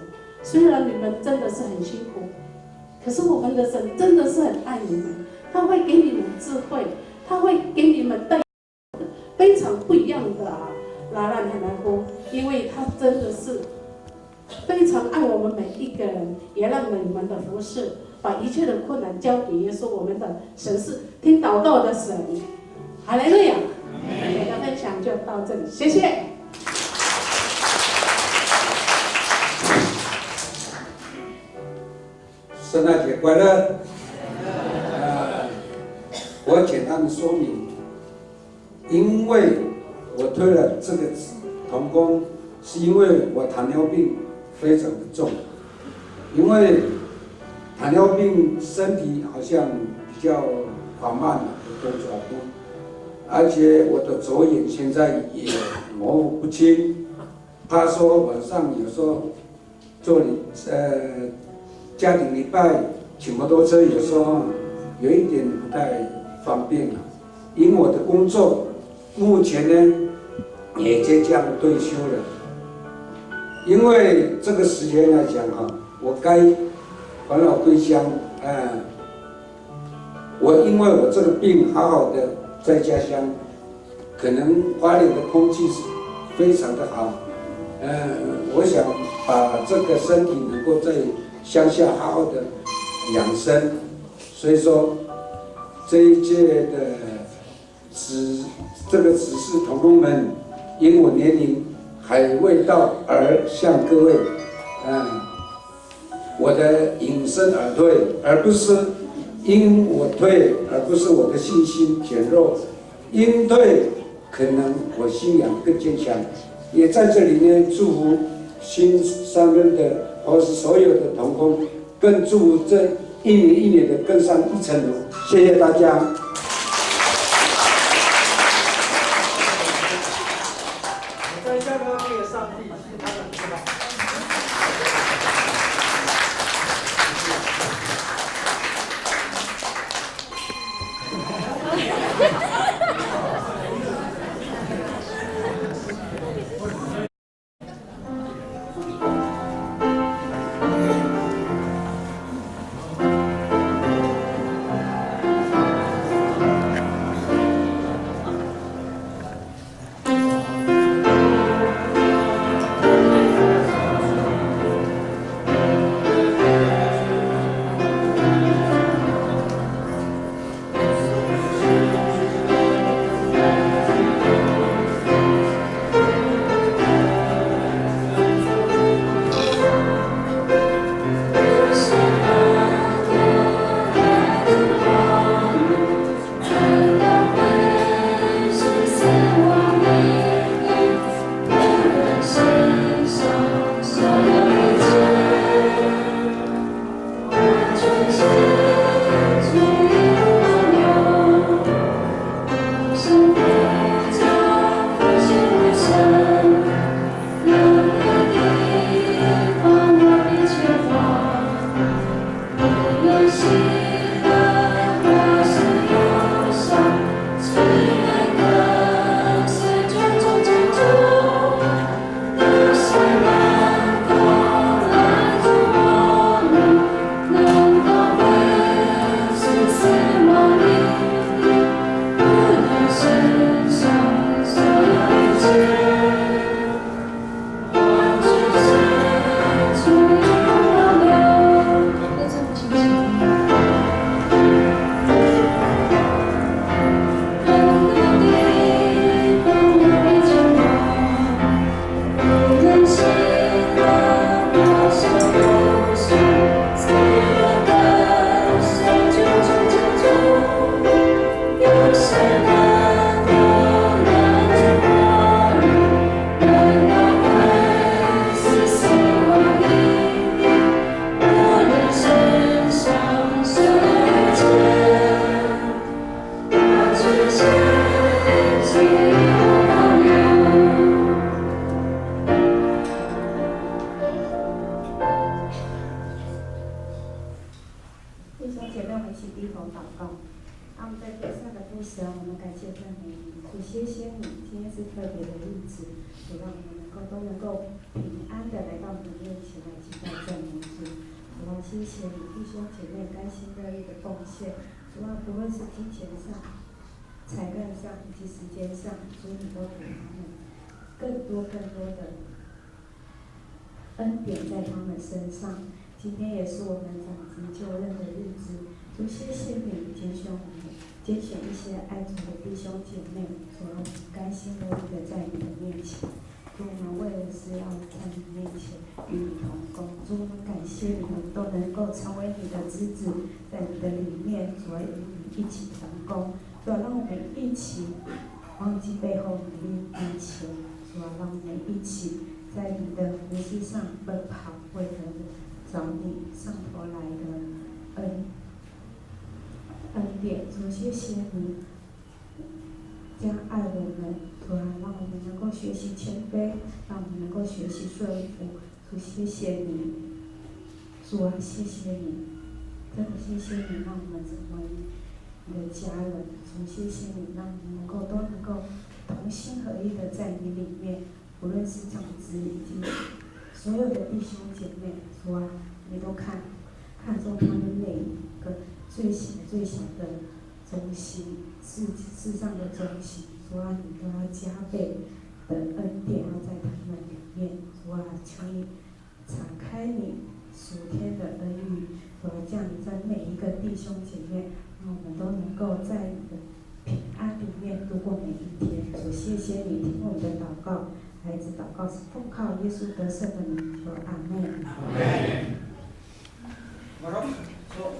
虽然你们真的是很辛苦，可是我们的神真的是很爱你们，他会给你们智慧，他会给你们带非常不一样的拉兰很难过，因为他真的是非常爱我们每一个人，也让你们的服侍把一切的困难交给耶稣。我们的神是听祷告的神，哈利路亚！我的分享就到这里，谢谢。圣诞节快乐！我简单的说明，因为我推了这个同工，是因为我糖尿病非常的重，因为糖尿病身体好像比较缓慢的动作不，而且我的左眼现在也模糊不清，怕说晚上有时候做家庭礼拜骑摩托车有时候有一点不太方便了。因我的工作目前呢也即将退休了，因为这个时间来讲我该返老归乡，因为我这个病好好的在家乡，可能花莲的空气是非常的好，我想把这个身体能够在乡下好好的养生，所以说这一届的这个指示同工们，因我年龄还未到而向各位，我的隐身而退，而不是因我退，而不是我的信心减弱，因退可能我信仰更坚强。也在这里呢，祝福新上任的或是所有的同工，更祝福这一年一年的更上一层楼。谢谢大家。在下呢，那个上帝是他的知道。你，今天是特别的日子，主让我们都能够平安的来到你的面前来敬拜赞美主。主啊，谢谢你弟兄姐妹甘心乐意的奉献。主啊，不论是金钱上、才干上以及时间上，主你都给他们更多的恩典在他们身上。今天也是我们长子就任的日子，主谢谢你拣选我们，拣选一些爱主的弟兄姐妹，主啊，甘心乐意的在你的面前。主，我们为的是要在你面前与你同工。主，我们感谢你们都能够成为你的子子，在你的里面，主要与你一起同工。主要让我们一起忘记背后，努力面前。主要让我们一起在你的服事上奔跑，为了找你上头来的恩典。主，谢谢你这样爱我们，主啊，让我们能够学习谦卑，让我们能够学习顺服。主，谢谢你，主啊，谢谢你，真的谢谢你，让我们成为你的家人。主，谢谢你，让我们都能够同心合意的在你里面，无论是长子以及所有的弟兄姐妹，主啊，你都看重他们每一个最小的中心，世上的中心。主啊，你都要加倍的恩典要在他们里面。主啊，求你敞开你属天的恩雨，主啊，降临在每一个弟兄姐妹，让我们都能够在你的平安里面度过每一天。主，谢谢你听我们的祷告，孩子祷告是奉靠耶稣得胜的名求，阿门。阿门。马上说。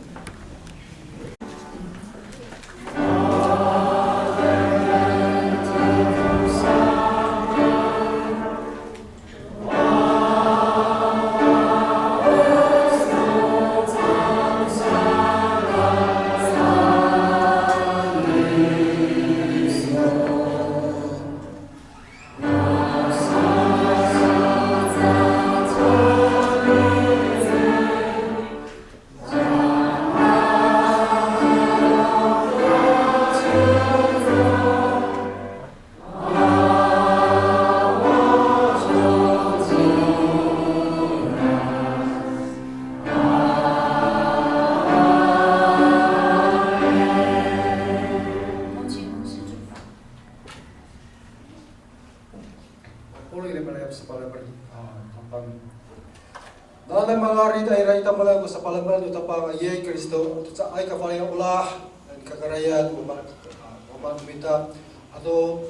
Dalam mengarit air kita mulai ku sapalaman tu tapang ayat Kristo tu ay kafaling ulah dan kagarayan umat minta atau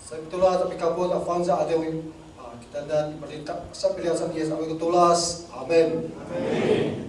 saya betulah tapi kapot afanza ada kita dan merintah sapilihan sampai sampai ketulas. Amin. Amin.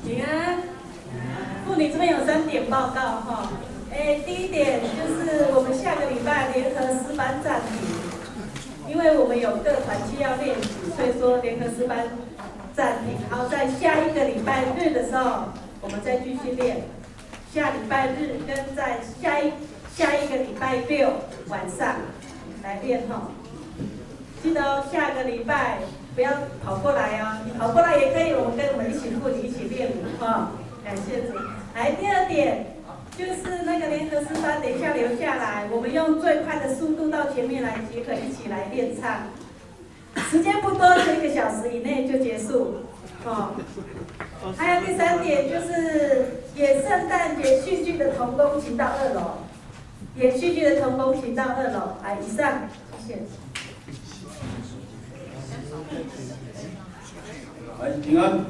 平安，妇女这边有3点报告哈。第一点就是我们下个礼拜联合诗班暂停，因为我们有各团契要练习，所以说联合诗班暂停。然后在下一个礼拜日的时候，我们再继续练。下礼拜日跟在下一个礼拜6晚上来练哈。记得哦，下个礼拜不要跑过来哦，你跑过来也可以，我们跟我们一起妇女一起练舞哈。感谢主。来，第2点就是那个联合诗班，等一下留下来，我们用最快的速度到前面来即可一起来练唱。时间不多，就1个小时以内就结束。哦，还有第3点就是演圣诞节戏剧的同工请到2楼，演戏剧的同工请到2楼。以上，谢谢。平安。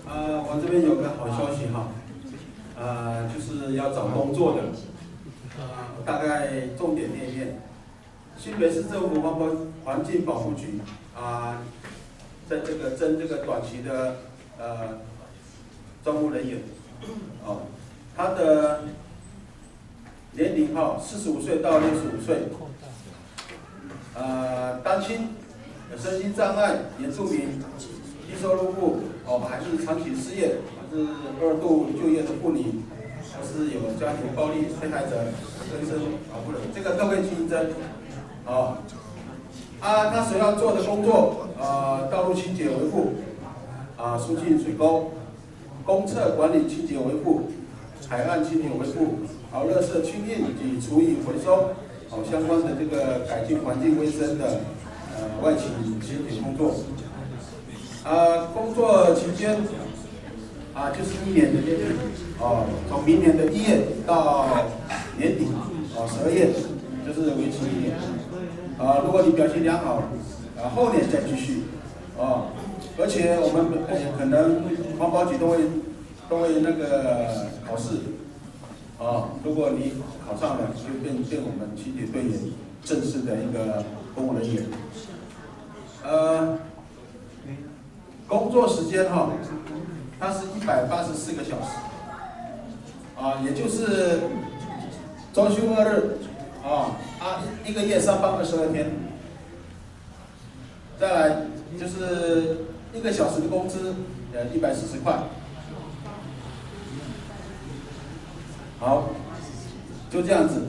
我这边有个好消息哈，就是要找工作的，大概重点念一念。新北市政府环境保护局在这个征这个短期的招募人员，他的年龄45岁到65岁，单亲，有身心障碍，原住民，低收入户，还是长期失业，还是2度就业的妇女，或是有家庭暴力被害者、更生保护人，这个都可以去应征。他所要做的工作，道路清洁维护，疏浚水沟，公厕管理清洁维护，海岸清洁维护，垃圾清运及厨余回收，相关的这个改进环境卫生的外勤清洁工作。工作期间就是1年的年底，从明年的1月到年底，12月，就是为期1年。如果你表现良好，后年再继续，而且我们可能环保局都会那个考试，如果你考上了，就变我们清洁队员正式的一个公务人员。工作时间它是184个小时，也就是周休2日，一个月上班22天，再来就是1个小时的工资140块。好，就这样子。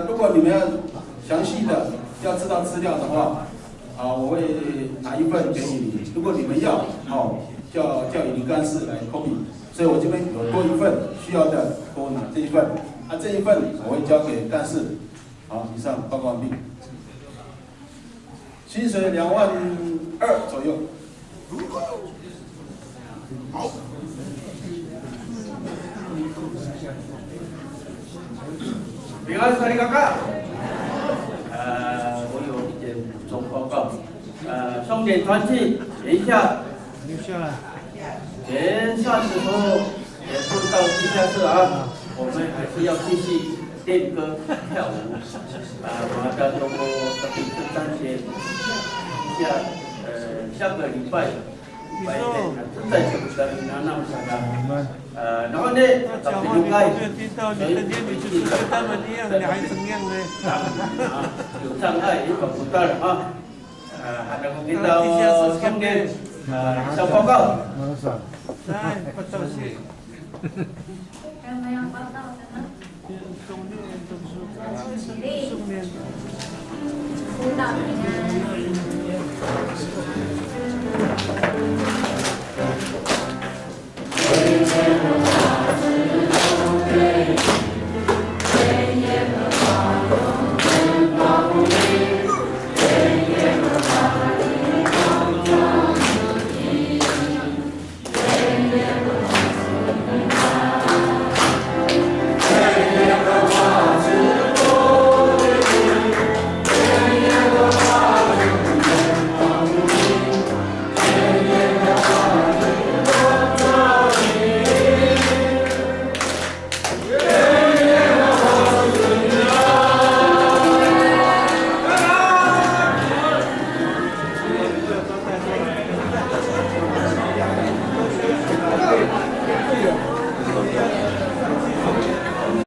如果你们要详细的要知道资料的话，我会拿一份给你。如果你们要，叫语林干事来 copy。所以我这边有多一份需要的，给我拿这一份。这一份我会交给干事。好，以上报告完毕。薪水2万2左右。好。平安，萨利嘎嘎。我有一点补充报告。重点团体，等一下。连上时候也不到地下室我们还是要继续练歌跳舞。马上通过特别是3节，下个礼拜在这个南南山然后呢，特别应该有障碍也搞不到了ada kita kemudian saya报告。还有没有报道的呢？起立，舞蹈平安。